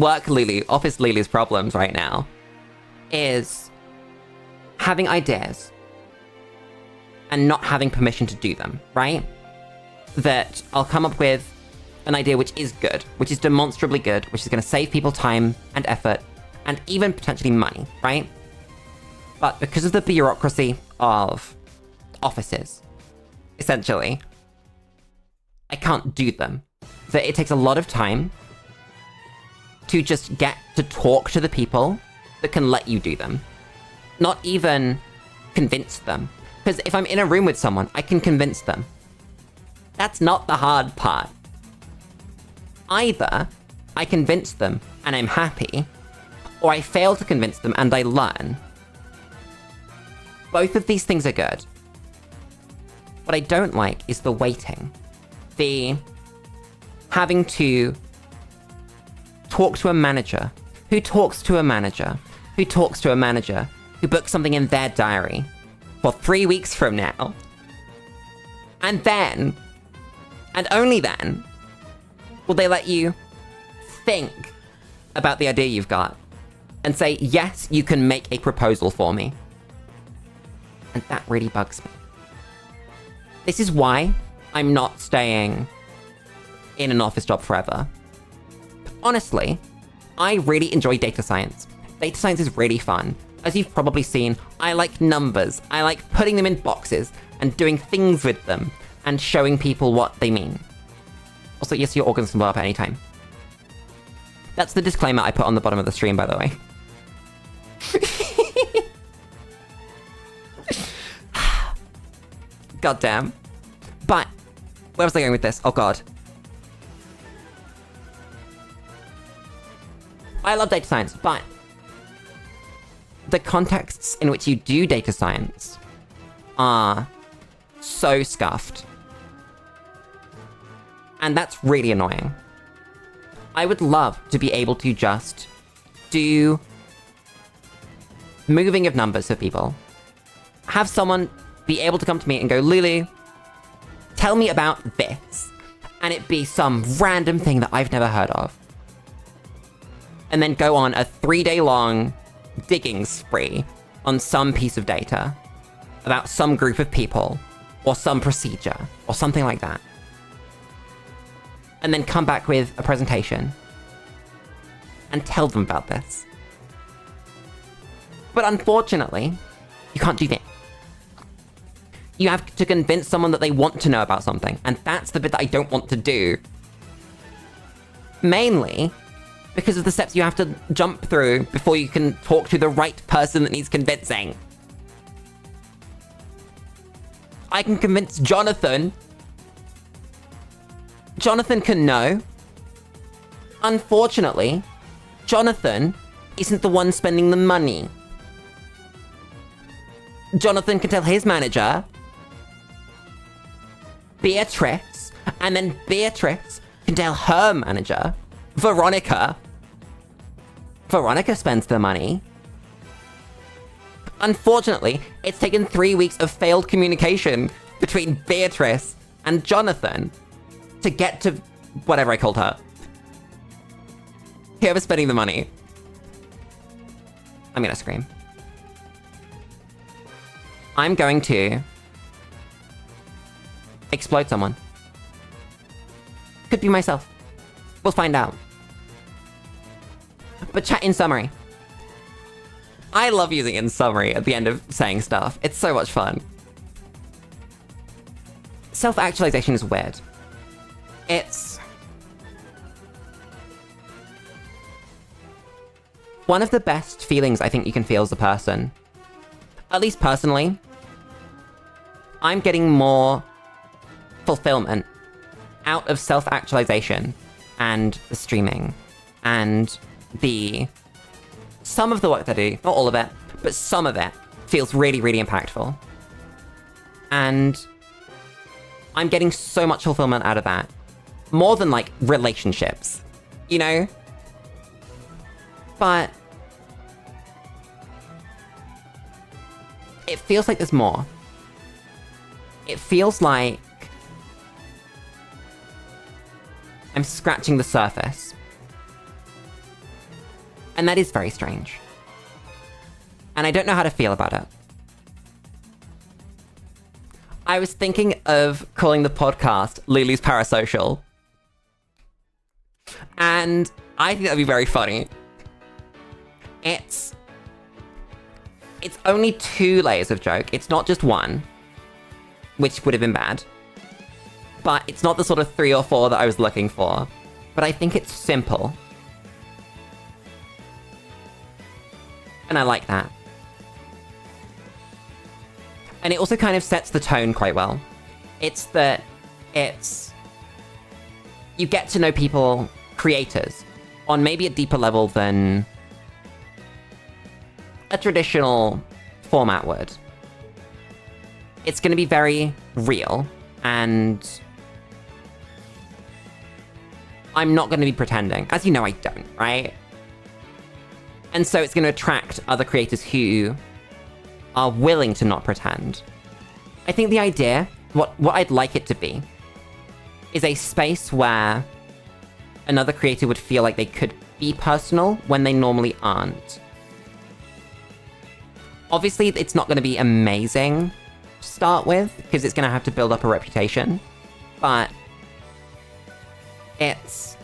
Office Lulu's problems right now is having ideas and not having permission to do them, right? That I'll come up with an idea which is good, which is demonstrably good, which is going to save people time and effort, and even potentially money, right? But because of the bureaucracy of offices, essentially, I can't do them. That it takes a lot of time to just get to talk to the people that can let you do them. Not even convince them. Because if I'm in a room with someone, I can convince them. That's not the hard part. Either I convince them and I'm happy, or I fail to convince them and I learn. Both of these things are good. What I don't like is the waiting. The having to talk to a manager, who talks to a manager, who talks to a manager, who books something in their diary for 3 weeks from now. And then, and only then, will they let you think about the idea you've got and say, yes, you can make a proposal for me. And that really bugs me. This is why I'm not staying in an office job forever. Honestly, I really enjoy data science. Data science is really fun. As you've probably seen, I like numbers. I like putting them in boxes and doing things with them and showing people what they mean. Also, yes, your organs can blow up at any time. That's the disclaimer I put on the bottom of the stream, by the way. God damn. But, where was I going with this? Oh god. I love data science, but the contexts in which you do data science are so scuffed. And that's really annoying. I would love to be able to just do moving of numbers for people. Have someone be able to come to me and go, Lulu, tell me about this. And it be some random thing that I've never heard of. And then go on a 3-day-long digging spree on some piece of data about some group of people or some procedure or something like that. And then come back with a presentation and tell them about this. But unfortunately, you can't do that. You have to convince someone that they want to know about something, and that's the bit that I don't want to do. Mainly because of the steps you have to jump through before you can talk to the right person that needs convincing. I can convince Jonathan. Jonathan can know. Unfortunately, Jonathan isn't the one spending the money. Jonathan can tell his manager, Beatrice, and then Beatrice can tell her manager, Veronica. Veronica spends the money. Unfortunately, it's taken 3 weeks of failed communication between Beatrice and Jonathan to get to whatever I called her. Whoever's spending the money. I'm gonna scream. I'm going to explode someone. Could be myself. We'll find out. But chat in summary. I love using in summary at the end of saying stuff. It's so much fun. Self-actualization is weird. It's one of the best feelings I think you can feel as a person. At least personally, I'm getting more fulfillment out of self-actualization and the streaming and some of the work that I do, not all of it, but some of it feels really, really impactful. And I'm getting so much fulfillment out of that. More than, like, relationships, you know? But it feels like there's more. It feels like I'm scratching the surface. And that is very strange. And I don't know how to feel about it. I was thinking of calling the podcast Lulu's Parasocial. And I think that'd be very funny. It's only 2 layers of joke. It's not just one, which would have been bad. But it's not the sort of 3 or 4 that I was looking for. But I think it's simple. And I like that. And it also kind of sets the tone quite well. It's that you get to know people, creators, on maybe a deeper level than a traditional format would. It's going to be very real, and I'm not going to be pretending. As you know, I don't, right? And so it's going to attract other creators who are willing to not pretend. I think the idea, what I'd like it to be, is a space where another creator would feel like they could be personal when they normally aren't. Obviously, it's not going to be amazing to start with, because it's going to have to build up a reputation, but it's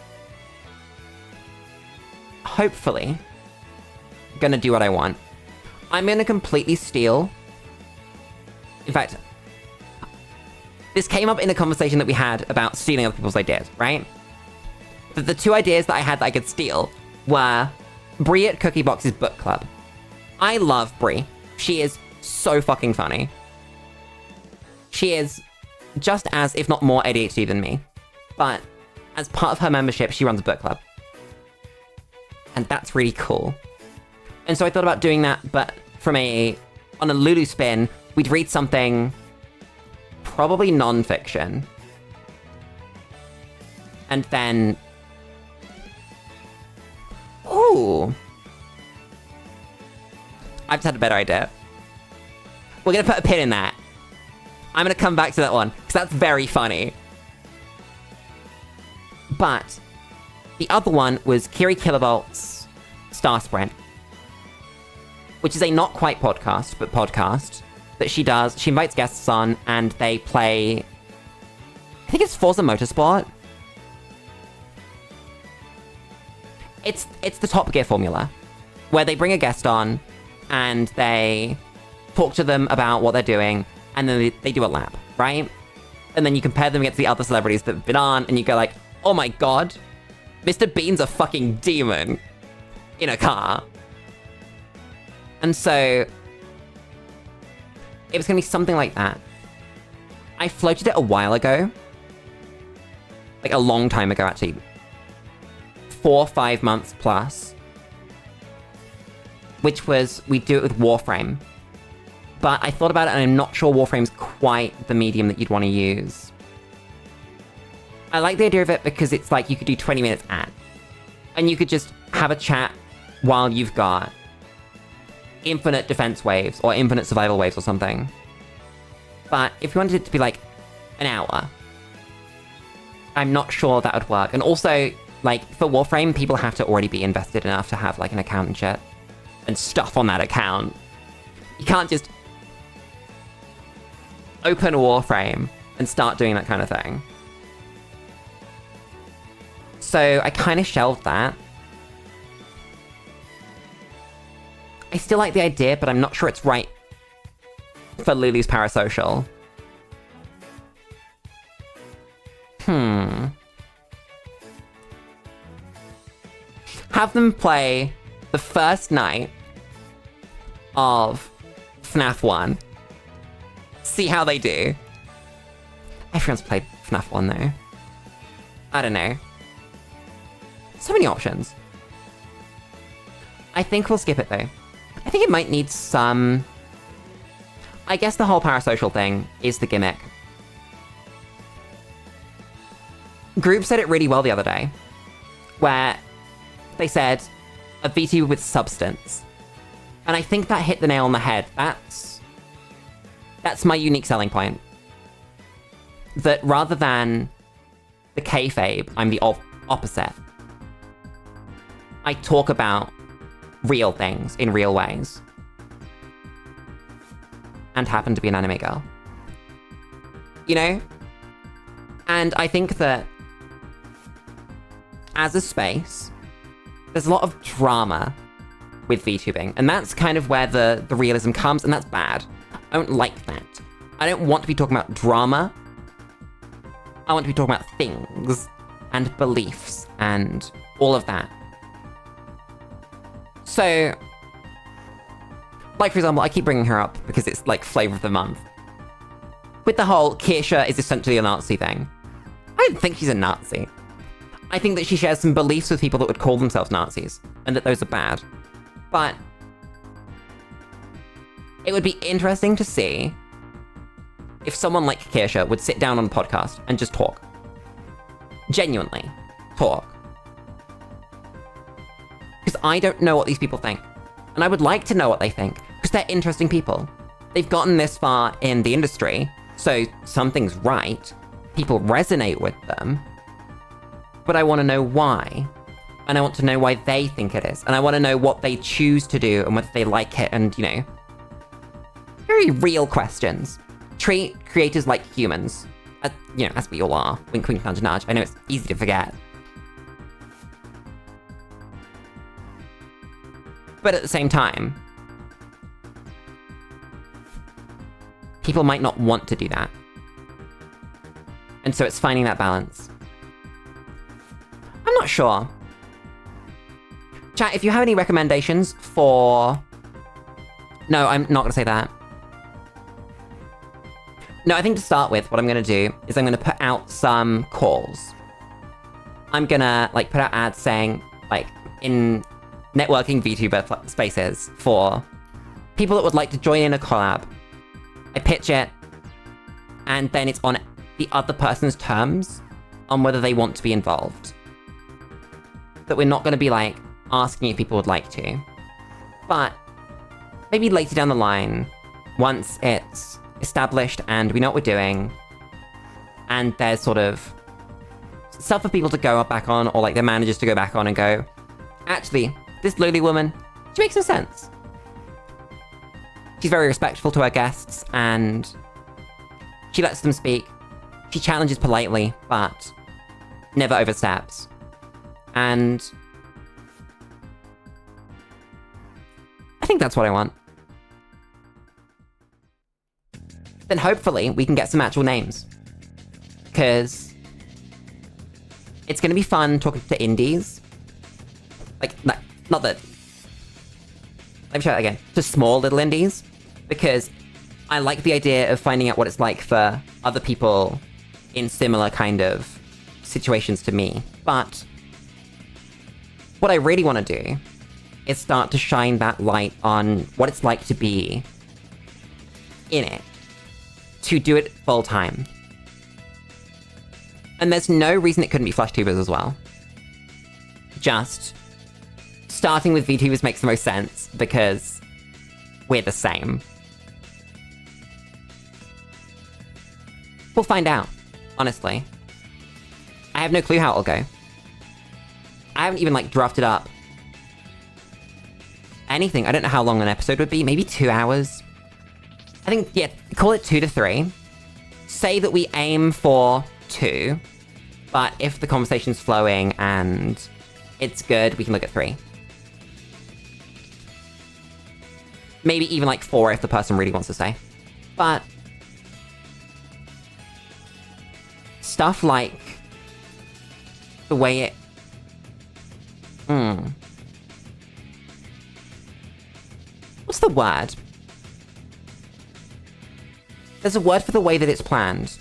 hopefully going to do what I want. I'm going to completely steal. In fact, this came up in a conversation that we had about stealing other people's ideas, right? The two ideas that I had that I could steal were Brie at Cookie Box's book club. I love Brie. She is so fucking funny. She is just as, if not more, ADHD than me. But as part of her membership, she runs a book club. And that's really cool. And so I thought about doing that, but on a Lulu spin, we'd read something probably non-fiction. And then... Ooh. I've just had a better idea. We're gonna put a pin in that. I'm gonna come back to that one, because that's very funny. But the other one was Kiri Kilovolt's Star Sprint, which is a not quite podcast, but podcast that she does. She invites guests on, and they play... I think it's Forza Motorsport. It's the Top Gear formula, where they bring a guest on, and they talk to them about what they're doing, and then they do a lap, right? And then you compare them against the other celebrities that have been on, and you go like, oh my god, Mr. Bean's a fucking demon in a car. And so it was gonna be something like that. I floated it a while ago. Like a long time ago, actually. 4 or 5 months plus. Which was, we do it with Warframe. But I thought about it, and I'm not sure Warframe's quite the medium that you'd want to use. I like the idea of it because it's like you could do 20 minutes at. And you could just have a chat while you've got infinite defense waves or infinite survival waves or something. But if you wanted it to be like an hour, I'm not sure that would work. And also, like, for Warframe, people have to already be invested enough to have like an account and shit and stuff on that account. You can't just open a Warframe and start doing that kind of thing. So I kind of shelved that. I still like the idea, but I'm not sure it's right for Lulu's Parasocial. Have them play the first night of FNAF 1. See how they do. Everyone's played FNAF 1 though. I don't know. So many options. I think we'll skip it though. I think it might need some... I guess the whole parasocial thing is the gimmick. Group said it really well the other day, where they said a VTuber with substance. And I think that hit the nail on the head. That's my unique selling point. That rather than the kayfabe, I'm the opposite. I talk about real things in real ways. And happen to be an anime girl. You know? And I think that as a space, there's a lot of drama with VTubing, and that's kind of where the realism comes, and that's bad. I don't like that. I don't want to be talking about drama. I want to be talking about things and beliefs and all of that. So, like for example, I keep bringing her up because it's like flavor of the month. With the whole Kirsha is essentially a Nazi thing. I don't think she's a Nazi. I think that she shares some beliefs with people that would call themselves Nazis, and that those are bad. But it would be interesting to see if someone like Kirsha would sit down on a podcast and just talk. Genuinely talk. Because I don't know what these people think. And I would like to know what they think, because they're interesting people. They've gotten this far in the industry, so something's right. People resonate with them. but I want to know why. And I want to know why they think it is. And I want to know what they choose to do and whether they like it and, you know, very real questions. Treat creators like humans. You know, as we all are. Wink, wink, nudge, nudge. I know it's easy to forget. But at the same time, people might not want to do that. And so it's finding that balance. I'm not sure. Chat, if you have any recommendations for... No, I'm not going to say that. No, I think to start with, what I'm going to do is I'm going to put out some calls. I'm going to, like, put out ads saying, like, in networking VTuber spaces for people that would like to join in a collab. I pitch it, and then it's on the other person's terms on whether they want to be involved. That we're not going to be, like, asking if people would like to. But maybe later down the line, once it's established and we know what we're doing, and there's sort of stuff for people to go back on, or like their managers to go back on and go, actually, this Lulu woman, she makes some sense. She's very respectful to her guests, and she lets them speak. She challenges politely, but never oversteps. And I think that's what I want. Then hopefully we can get some actual names. Because it's going to be fun talking to indies. Like, not that... Let me try that again. To small little indies. Because I like the idea of finding out what it's like for other people in similar kind of situations to me. But what I really want to do is start to shine that light on what it's like to be in it. To do it full time. And there's no reason it couldn't be FlushTubers as well. Just starting with VTubers makes the most sense because we're the same. We'll find out, honestly. I have no clue how it'll go. I haven't even, like, drafted up anything. I don't know how long an episode would be. Maybe 2 hours? I think, yeah, call it 2 to 3. Say that we aim for 2, but if the conversation's flowing and it's good, we can look at 3. Maybe even like 4 if the person really wants to stay. But stuff like the way it... What's the word? There's a word for the way that it's planned.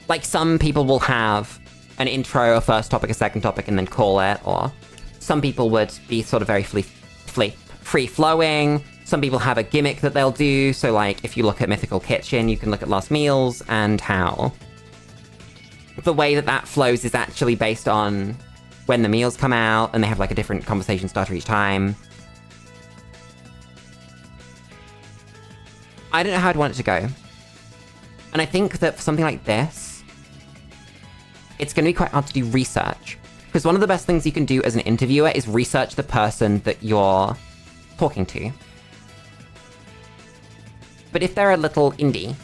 Like, some people will have an intro, a first topic, a second topic, and then call it, or some people would be sort of very free-flowing. Some people have a gimmick that they'll do, so like, if you look at Mythical Kitchen, you can look at Last Meals, and how the way that that flows is actually based on when the meals come out, and they have like a different conversation starter each time. I don't know how I'd want it to go. And I think that for something like this, it's going to be quite hard to do research. Because one of the best things you can do as an interviewer is research the person that you're talking to. But if they're a little indie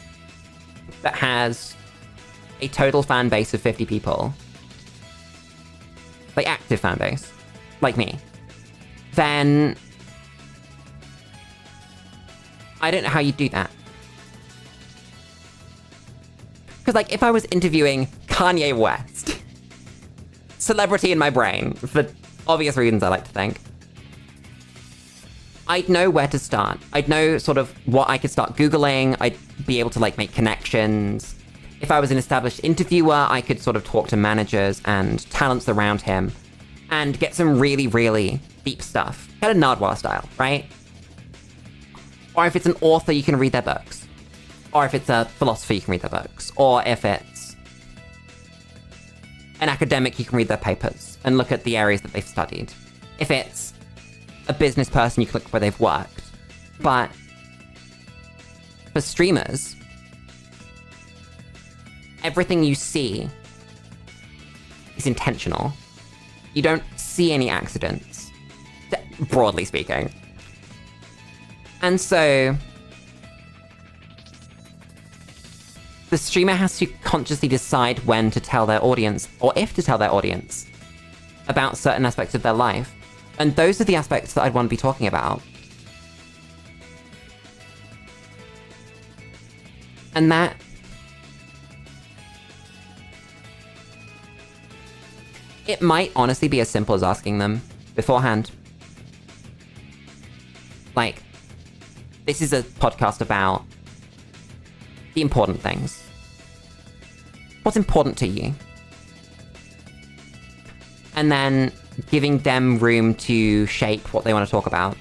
that has a total fan base of 50 people, like active fan base, like me, then I don't know how you do that. Because, like, if I was interviewing Kanye West, celebrity in my brain, for obvious reasons I like to think, I'd know where to start. I'd know sort of what I could start Googling. I'd be able to, like, make connections. If I was an established interviewer, I could sort of talk to managers and talents around him and get some really, really deep stuff. Kind of Nardwuar style, right? Or if it's an author, you can read their books. Or if it's a philosopher, you can read their books. Or if it's an academic, you can read their papers and look at the areas that they've studied. If it's a business person, you can look where they've worked. But for streamers, everything you see is intentional. You don't see any accidents, broadly speaking. And so the streamer has to consciously decide when to tell their audience, or if to tell their audience, about certain aspects of their life. And those are the aspects that I'd want to be talking about. And that... it might honestly be as simple as asking them beforehand. Like, this is a podcast about the important things. What's important to you? And then giving them room to shape what they want to talk about.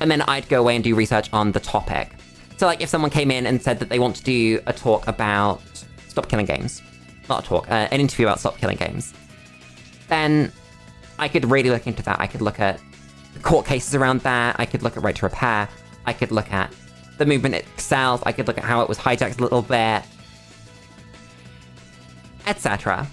And then I'd go away and do research on the topic. So like if someone came in and said that they want to do a talk about stop killing games. Not a talk, an interview about stop killing games. Then I could really look into that. I could look at court cases around that. I could look at right to repair. I could look at the movement itself. I could look at how it was hijacked a little bit, etc.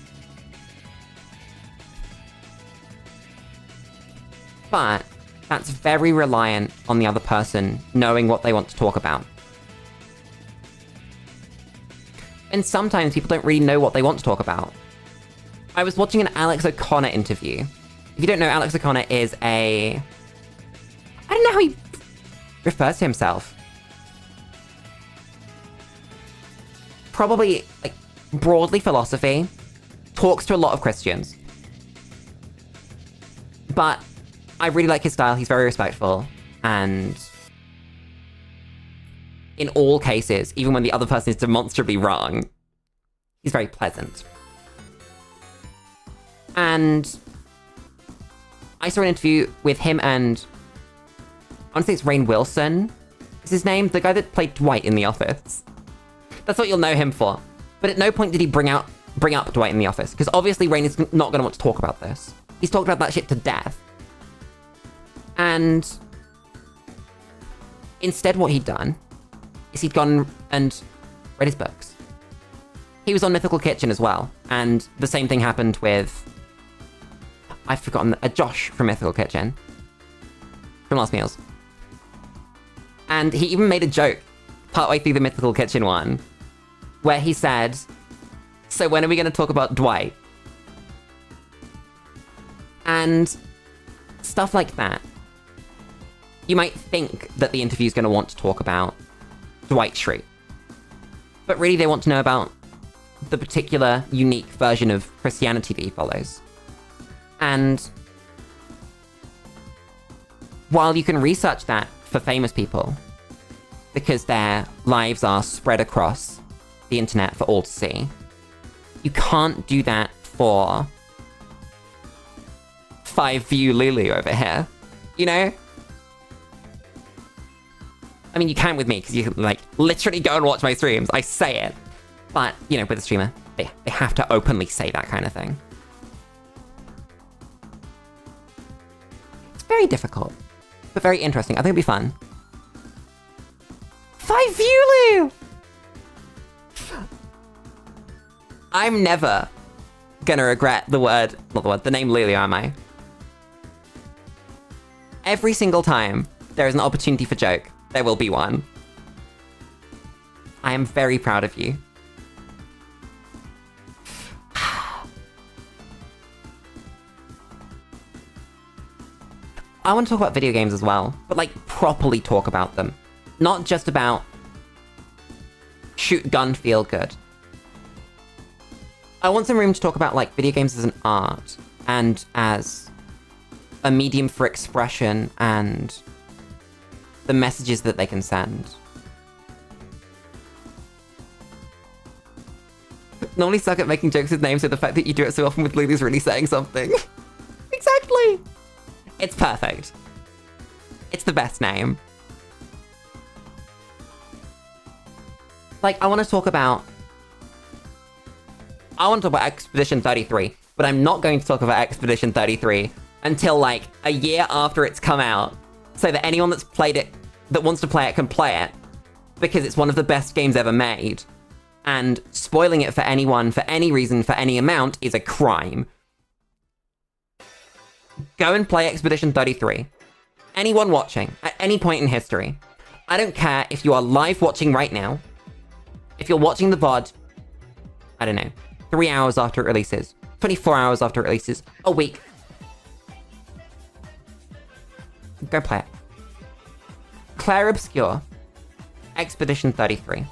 But that's very reliant on the other person knowing what they want to talk about. And sometimes people don't really know what they want to talk about. I was watching an Alex O'Connor interview. If you don't know, Alex O'Connor is a... I don't know how he refers to himself. Probably, like, broadly philosophy. Talks to a lot of Christians. But I really like his style. He's very respectful. And in all cases, even when the other person is demonstrably wrong, he's very pleasant. And I saw an interview with him and I want to say it's Rainn Wilson is his name, the guy that played Dwight in The Office. That's what you'll know him for. But at no point did he bring up Dwight in The Office, because obviously Rainn is not going to want to talk about this. He's talked about that shit to death. And instead what he'd done is he'd gone and read his books. He was on Mythical Kitchen as well, and the same thing happened with... I've forgotten, Josh from Mythical Kitchen. From Last Meals. And he even made a joke partway through the Mythical Kitchen one, where he said, so when are we going to talk about Dwight? And stuff like that. You might think that the interview's going to want to talk about Dwight Schrute. But really they want to know about the particular unique version of Christianity that he follows. And while you can research that for famous people, because their lives are spread across the internet for all to see, you can't do that for 5-view Lulu over here, you know? I mean, you can with me, because you can, like, literally go and watch my streams. I say it. But, you know, with a streamer, they have to openly say that kind of thing. It's very difficult, but very interesting. I think it'll be fun. 5-view Lulu! I'm never gonna regret the name Lulu, am I? Every single time there is an opportunity for joke, there will be one. I am very proud of you. I want to talk about video games as well, but like properly talk about them. Not just about shoot gun feel good. I want some room to talk about like video games as an art and as a medium for expression and the messages that they can send. Normally suck at making jokes with names, so the fact that you do it so often with Lulu's really saying something. Exactly! It's perfect. It's the best name. Like, I want to talk about Expedition 33, but I'm not going to talk about Expedition 33 until, like, a year after it's come out, so that anyone that's played it, that wants to play it, can play it, because it's one of the best games ever made. And spoiling it for anyone, for any reason, for any amount, is a crime. Go and play Expedition 33. Anyone watching, at any point in history. I don't care if you are live watching right now. If you're watching the VOD, I don't know, 3 hours after it releases, 24 hours after it releases, a week. Go play it. Clair Obscur, Expedition 33.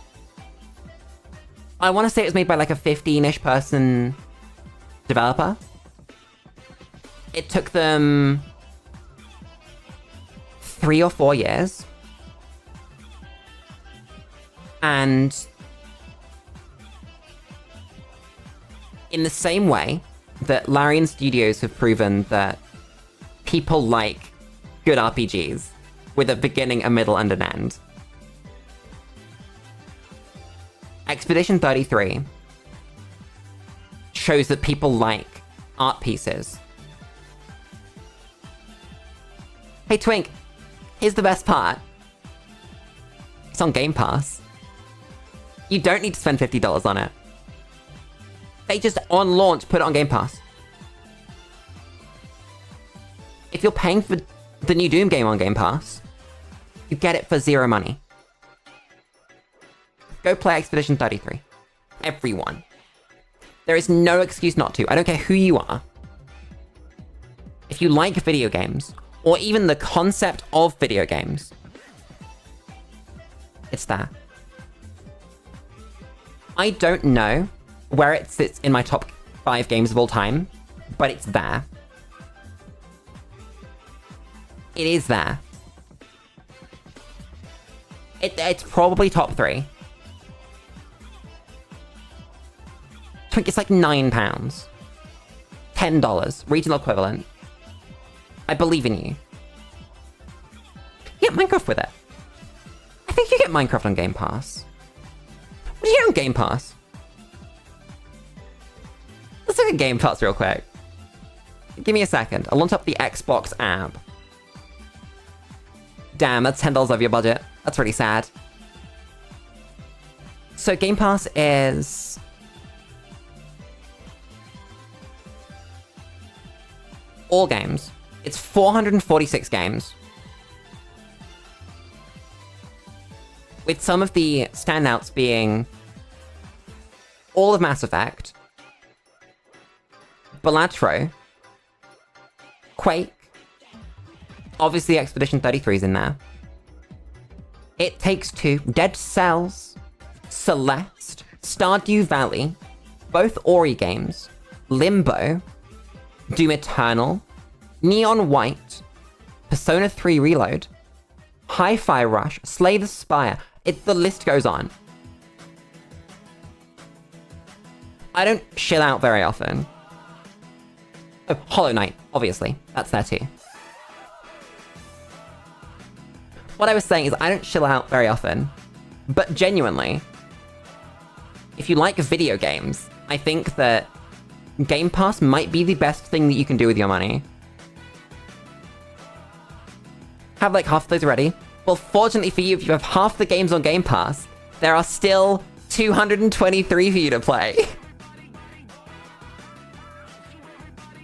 I want to say it was made by like a 15-ish person developer. It took them 3 or 4 years. And in the same way that Larian Studios have proven that people like good RPGs with a beginning, a middle, and an end, Expedition 33 shows that people like art pieces. Hey Twink, here's the best part. It's on Game Pass. You don't need to spend $50 on it. They just, on launch, put it on Game Pass. If you're paying for the new Doom game on Game Pass, you get it for 0 money. Go play Expedition 33. Everyone. There is no excuse not to. I don't care who you are. If you like video games, or even the concept of video games, it's there. I don't know where it sits in my top 5 games of all time, but it's there. It is there. It's probably top 3. I think it's like £9. $10, regional equivalent. I believe in you. Get Minecraft with it. I think you get Minecraft on Game Pass. What do you get on Game Pass? Let's look at Game Pass real quick. Give me a second. I'll launch up the Xbox app. Damn, that's $10 over your budget. That's really sad. So Game Pass is... all games. It's 446 games. With some of the standouts being all of Mass Effect, Balatro, Quake, obviously Expedition 33 is in there, It Takes Two, Dead Cells, Celeste, Stardew Valley, both Ori games, Limbo, Doom Eternal, Neon White, Persona 3 Reload, Hi-Fi Rush, Slay the Spire. The list goes on. I don't chill out very often. Oh, Hollow Knight, obviously. That's there too. What I was saying is I don't chill out very often. But genuinely, if you like video games, I think that Game Pass might be the best thing that you can do with your money. Have like half of those ready? Well, fortunately for you, if you have half the games on Game Pass, there are still 223 for you to play.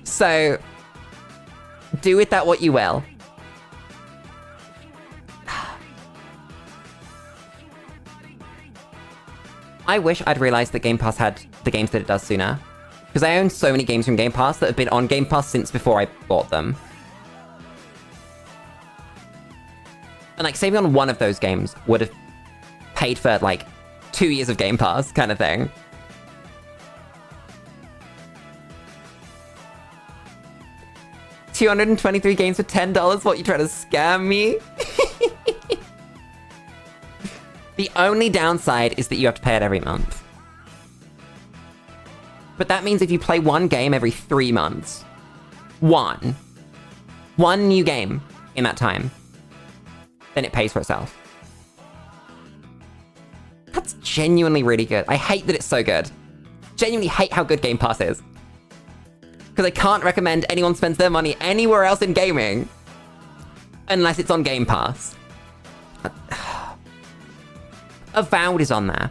So, do with that what you will. I wish I'd realized that Game Pass had the games that it does sooner. Because I own so many games from Game Pass that have been on Game Pass since before I bought them. And like, saving on one of those games would have paid for like 2 years of Game Pass kind of thing. $223 games for $10? What, you trying to scam me? The only downside is that you have to pay it every month. But that means if you play one game every 3 months, one new game in that time, then it pays for itself. That's genuinely really good. I hate that it's so good. Genuinely hate how good Game Pass is. Because I can't recommend anyone spends their money anywhere else in gaming unless it's on Game Pass. Avowed is on there.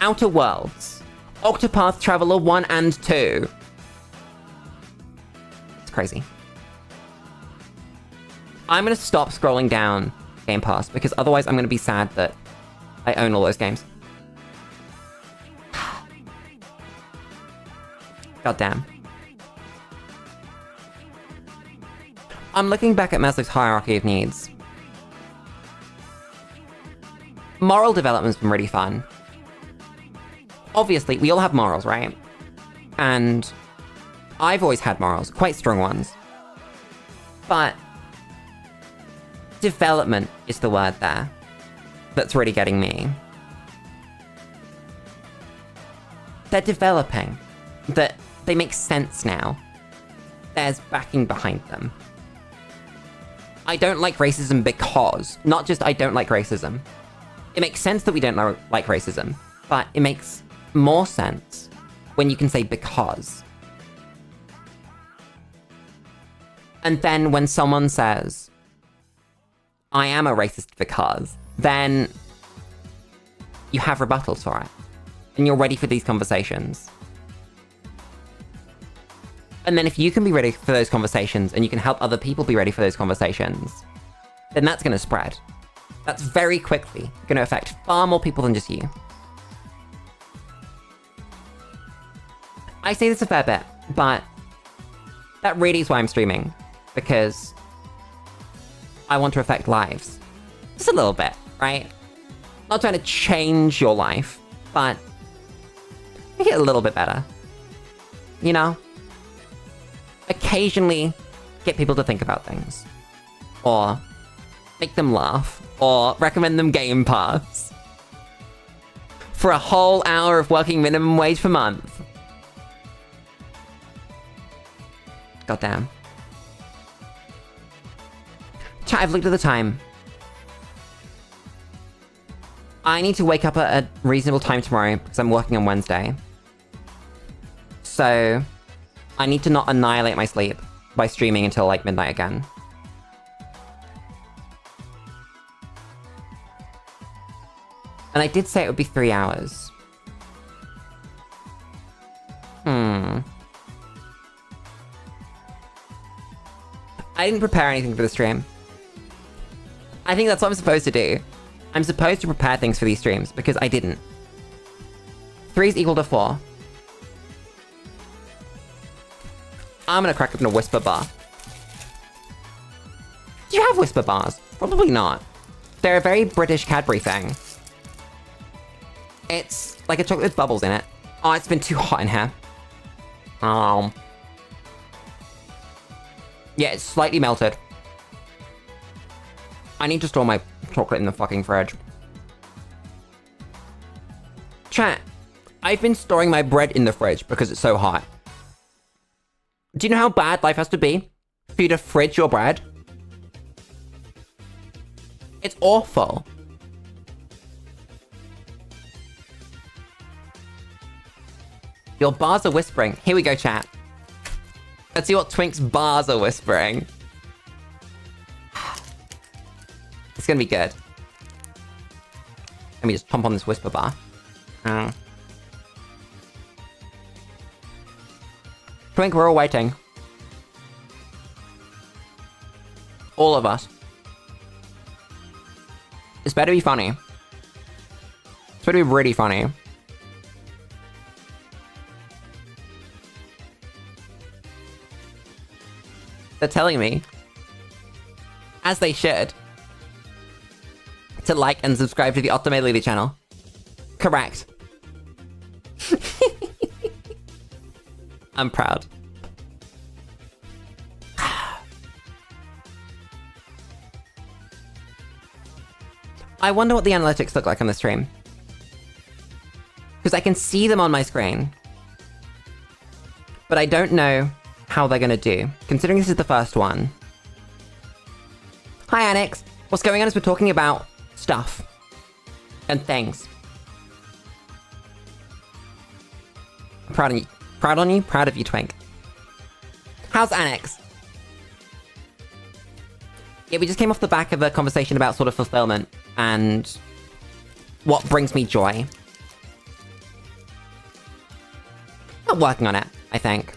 Outer Worlds. Octopath Traveler 1 and 2. It's crazy. I'm gonna stop scrolling down Game Pass, because otherwise I'm gonna be sad that I own all those games. God damn. I'm looking back at Maslow's hierarchy of needs. Moral development's been really fun. Obviously, we all have morals, right? And I've always had morals, quite strong ones. But development is the word there that's really getting me. They're developing. That they make sense now. There's backing behind them. I don't like racism because, not just I don't like racism. It makes sense that we don't like racism, but it makes more sense when you can say because. And then when someone says, I am a racist because, then you have rebuttals for it. And you're ready for these conversations. And then if you can be ready for those conversations and you can help other people be ready for those conversations, then that's going to spread. That's very quickly going to affect far more people than just you. I say this a fair bit, but that really is why I'm streaming. Because I want to affect lives. Just a little bit, right? Not trying to change your life, but make it a little bit better. You know? Occasionally get people to think about things. Or make them laugh. Or recommend them Game Pass. For a whole hour of working minimum wage per month. Goddamn. Chat, I've looked at the time. I need to wake up at a reasonable time tomorrow because I'm working on Wednesday. So I need to not annihilate my sleep by streaming until like midnight again. And I did say it would be 3 hours. I didn't prepare anything for the stream. I think that's what I'm supposed to do. I'm supposed to prepare things for these streams, because I didn't. 3 is equal to 4. I'm gonna crack open a Whisper bar. Do you have Whisper bars? Probably not. They're a very British Cadbury thing. It's like a chocolate with bubbles in it. Oh, it's been too hot in here. Yeah, it's slightly melted. I need to store my chocolate in the fucking fridge. Chat, I've been storing my bread in the fridge because it's so hot. Do you know how bad life has to be for you to fridge your bread? It's awful. Your bars are whispering. Here we go, chat. Let's see what Twink's bars are whispering. It's gonna be good. Let me just pump on this Whisper bar. Twink, we're all waiting. All of us. It's better be funny. It's better be really funny. They're telling me, as they should, to like and subscribe to the Ultimate Lily channel. Correct. I'm proud. I wonder what the analytics look like on the stream. Because I can see them on my screen. But I don't know how they're gonna do, considering this is the first one. Hi, Annex. What's going on is we're talking about stuff. And things. I'm proud of you. Proud on you? Proud of you, Twink. How's Annex? Yeah, we just came off the back of a conversation about sort of fulfillment and what brings me joy. I'm working on it, I think.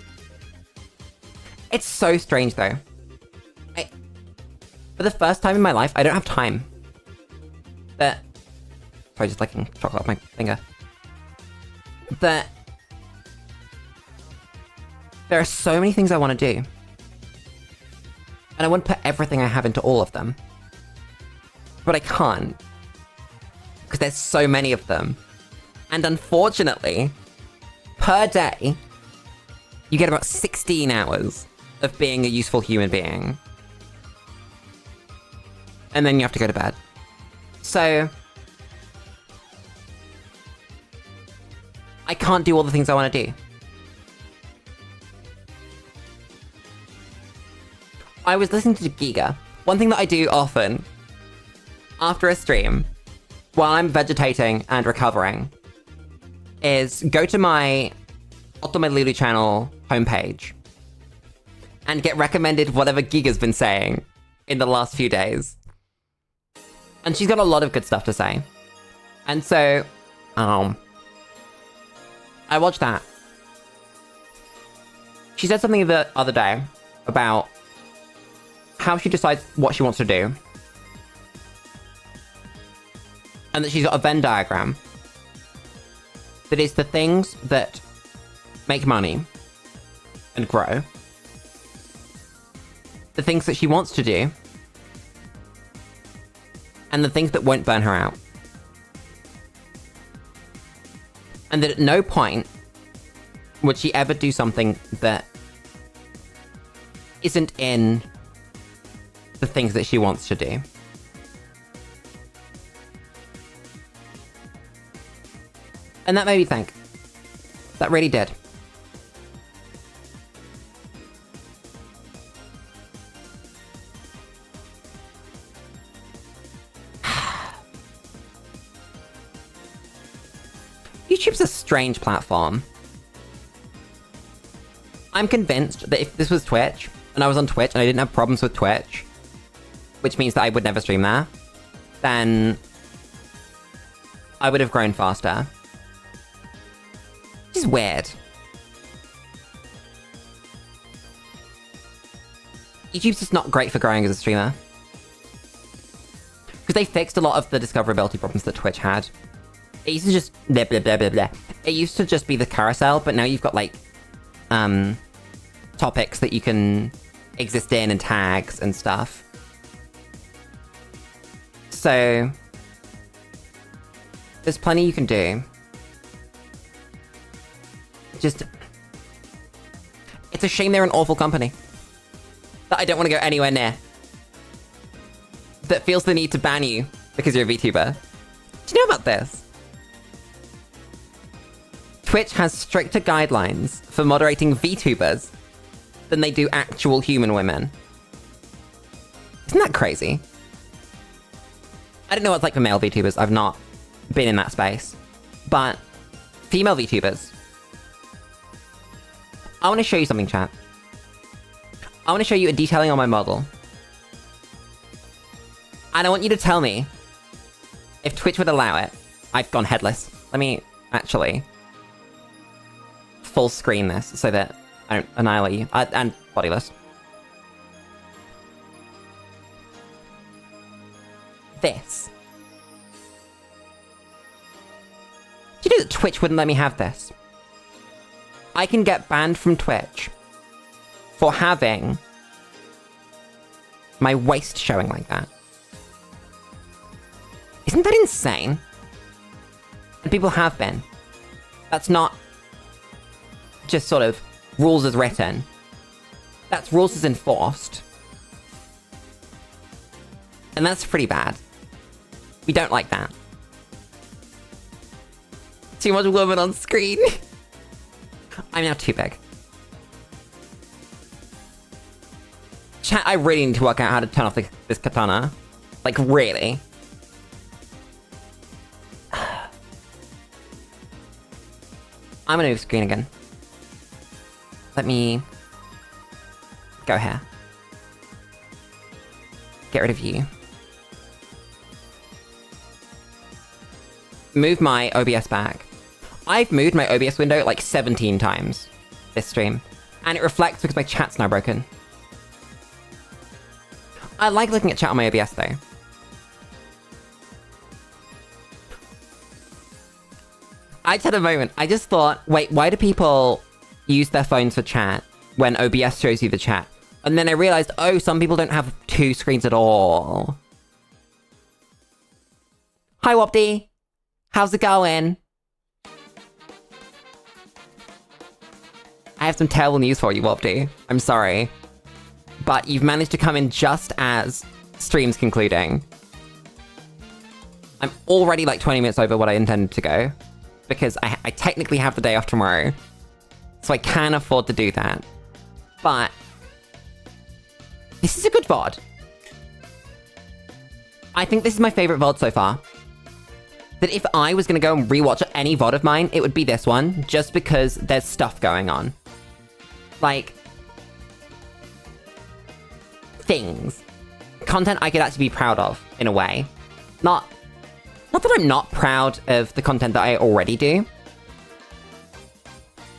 It's so strange, though. For the first time in my life, I don't have time. Sorry, just licking chocolate off my finger. There are so many things I want to do. And I want to put everything I have into all of them. But I can't. Because there's so many of them. And unfortunately, per day, you get about 16 hours of being a useful human being. And then you have to go to bed. So I can't do all the things I want to do. I was listening to Giga. One thing that I do often, after a stream, while I'm vegetating and recovering, is go to my Lulu channel homepage and get recommended whatever Giga's been saying in the last few days. And she's got a lot of good stuff to say. And so, I watched that. She said something the other day about how she decides what she wants to do. And that she's got a Venn diagram that is the things that make money and grow, the things that she wants to do, and the things that won't burn her out. And that at no point would she ever do something that isn't in the things that she wants to do. And that made me think. That really did. YouTube's a strange platform. I'm convinced that if this was Twitch, and I was on Twitch and I didn't have problems with Twitch, which means that I would never stream there, then I would have grown faster. Which is weird. YouTube's just not great for growing as a streamer. Because they fixed a lot of the discoverability problems that Twitch had. It used to just blah blah blah blah blah. It used to just be the carousel, but now you've got like topics that you can exist in and tags and stuff. So there's plenty you can do. Just, it's a shame they're an awful company that I don't want to go anywhere near. That feels the need to ban you because you're a VTuber. Do you know about this? Twitch has stricter guidelines for moderating VTubers than they do actual human women. Isn't that crazy? I don't know what it's like for male VTubers. I've not been in that space. But female VTubers. I want to show you something, chat. I want to show you a detailing on my model. And I want you to tell me if Twitch would allow it. I've gone headless. Let me actually full screen this so that I don't annihilate you. And bodiless. This. Do you know that Twitch wouldn't let me have this? I can get banned from Twitch for having my waist showing like that. Isn't that insane? And people have been. That's not just sort of rules as written. That's rules as enforced. And that's pretty bad. We don't like that. Too much woman on screen. I'm now too big. Chat, I really need to work out how to turn off this katana. Like, really. I'm gonna move screen again. Let me go here. Get rid of you. Move my OBS back. I've moved my OBS window like 17 times this stream, and it reflects because my chat's now broken. I like looking at chat on my OBS though. I just had a moment. I just thought, wait, why do people use their phones for chat when OBS shows you the chat? And then I realized, oh, some people don't have two screens at all. Hi, Wopty. How's it going? I have some terrible news for you, Wopty. I'm sorry. But you've managed to come in just as stream's concluding. I'm already like 20 minutes over what I intended to go. Because I technically have the day off tomorrow. So I can afford to do that. But this is a good VOD. I think this is my favorite VOD so far. That if I was going to go and rewatch any VOD of mine, it would be this one. Just because there's stuff going on. Like, things. Content I could actually be proud of, in a way. Not that I'm not proud of the content that I already do.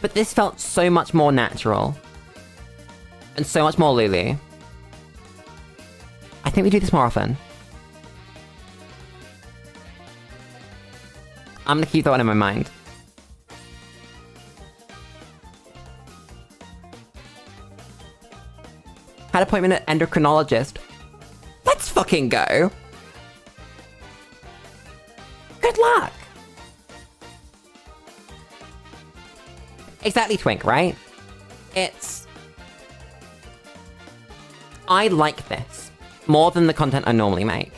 But this felt so much more natural. And so much more Lulu. I think we do this more often. I'm gonna keep that one in my mind. Had appointment at endocrinologist. Let's fucking go! Good luck! Exactly, Twink, right? I like this more than the content I normally make.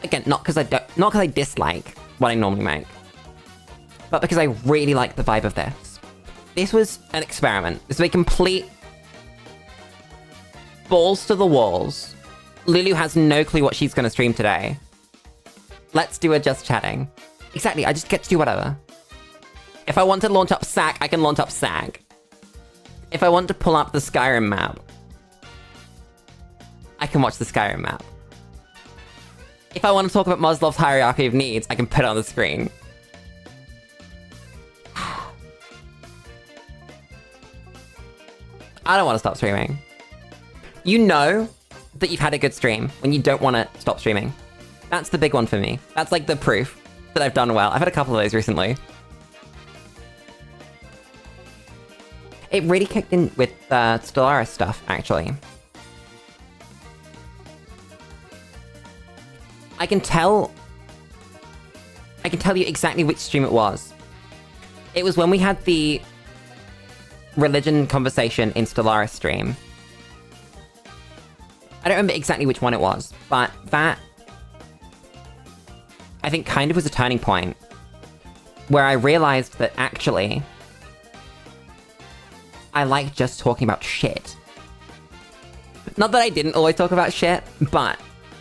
Again, not because I dislike what I normally make, but because I really like the vibe of this. This was an experiment. This was a complete balls to the walls. Lulu has no clue what she's gonna stream today. Let's do a just chatting. Exactly, I just get to do whatever. If I want to launch up SAC, I can launch up SAC. If I want to pull up the Skyrim map, I can watch the Skyrim map. If I want to talk about Maslow's hierarchy of needs, I can put it on the screen. I don't want to stop streaming. You know that you've had a good stream when you don't want to stop streaming. That's the big one for me. That's like the proof that I've done well. I've had a couple of those recently. It really kicked in with Stellaris stuff, actually. I can tell you exactly which stream it was. It was when we had the religion conversation in Stellaris stream. I don't remember exactly which one it was, but that, I think, kind of was a turning point where I realized that actually I like just talking about shit. Not that I didn't always talk about shit, but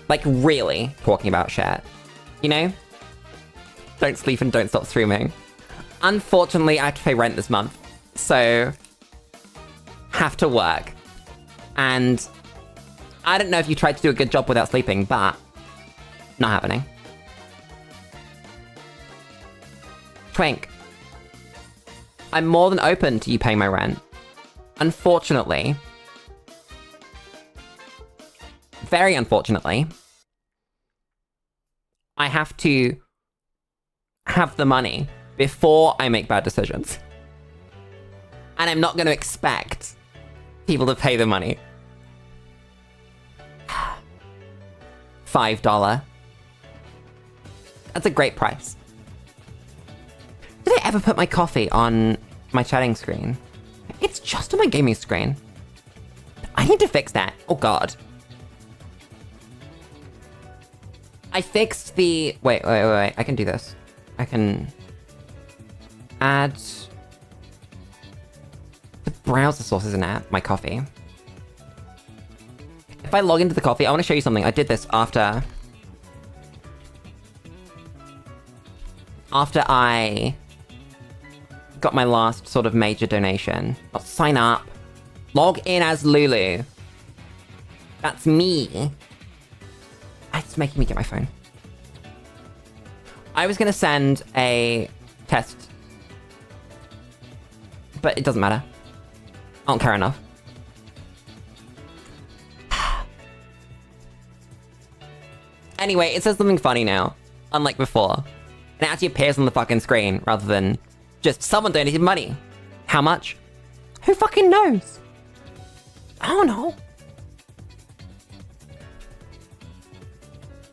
like really talking about shit. You know? Don't sleep and don't stop streaming. Unfortunately, I have to pay rent this month, so have to work. And I don't know if you tried to do a good job without sleeping, but not happening. Twink, I'm more than open to you paying my rent. Unfortunately, very unfortunately, I have to have the money before I make bad decisions. And I'm not going to expect people to pay the money. $5. That's a great price. Did I ever put my coffee on my chatting screen? It's just on my gaming screen. I need to fix that. Oh god. I fixed the... Wait. I can do this. I can add the browser source as an app, my coffee. If I log into the coffee, I want to show you something. I did this after I got my last sort of major donation. I'll sign up. Log in as Lulu. That's me. It's making me get my phone. I was gonna send a test, but it doesn't matter. I don't care enough. Anyway, it says something funny now, unlike before. It actually appears on the fucking screen rather than just someone donated money. How much? Who fucking knows? I don't know.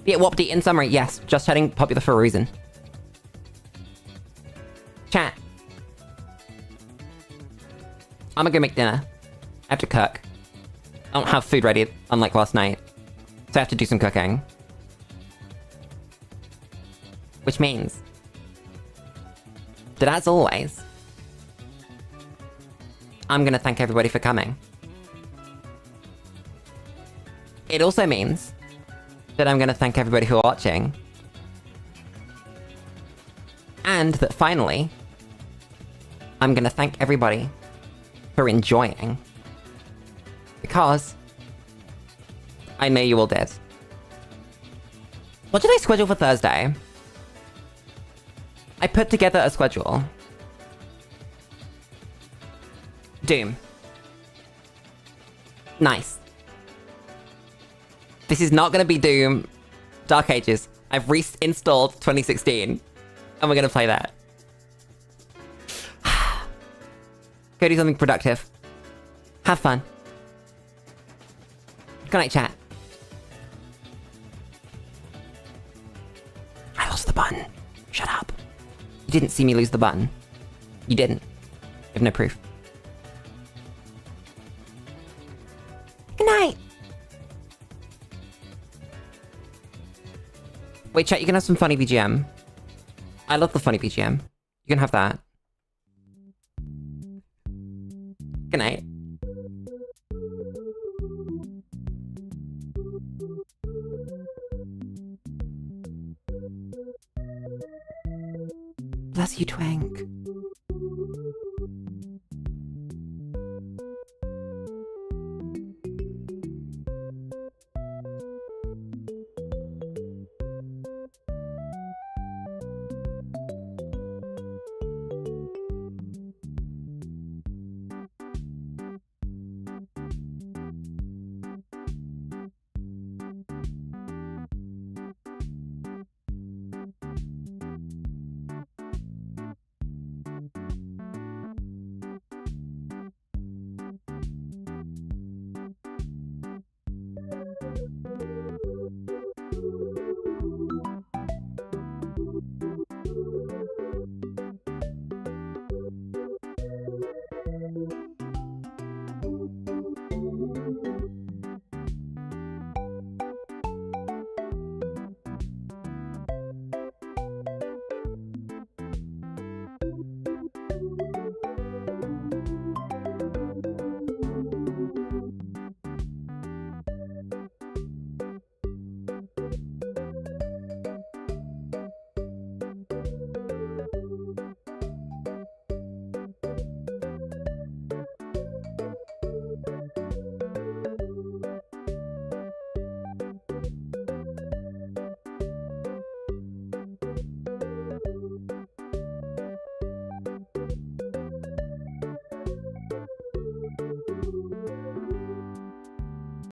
Yeah, Wopty, in summary, yes, just chatting popular for a reason. Chat. I'm gonna go make dinner. I have to cook. I don't have food ready, unlike last night. So I have to do some cooking. Which means that, as always, I'm gonna thank everybody for coming. It also means that I'm gonna thank everybody who are watching. And that finally, I'm gonna thank everybody for enjoying. Because I know you all did. What did I schedule for Thursday? I put together a schedule. Doom. Nice. This is not gonna be Doom Dark Ages. I've reinstalled 2016. And we're gonna play that. Go do something productive. Have fun. Good night, chat. I lost the button. Shut up. You didn't see me lose the button. You didn't. You have no proof. Good night. Wait, chat, you can have some funny BGM. I love the funny BGM. You can have that. Good night. Bless you, Twank.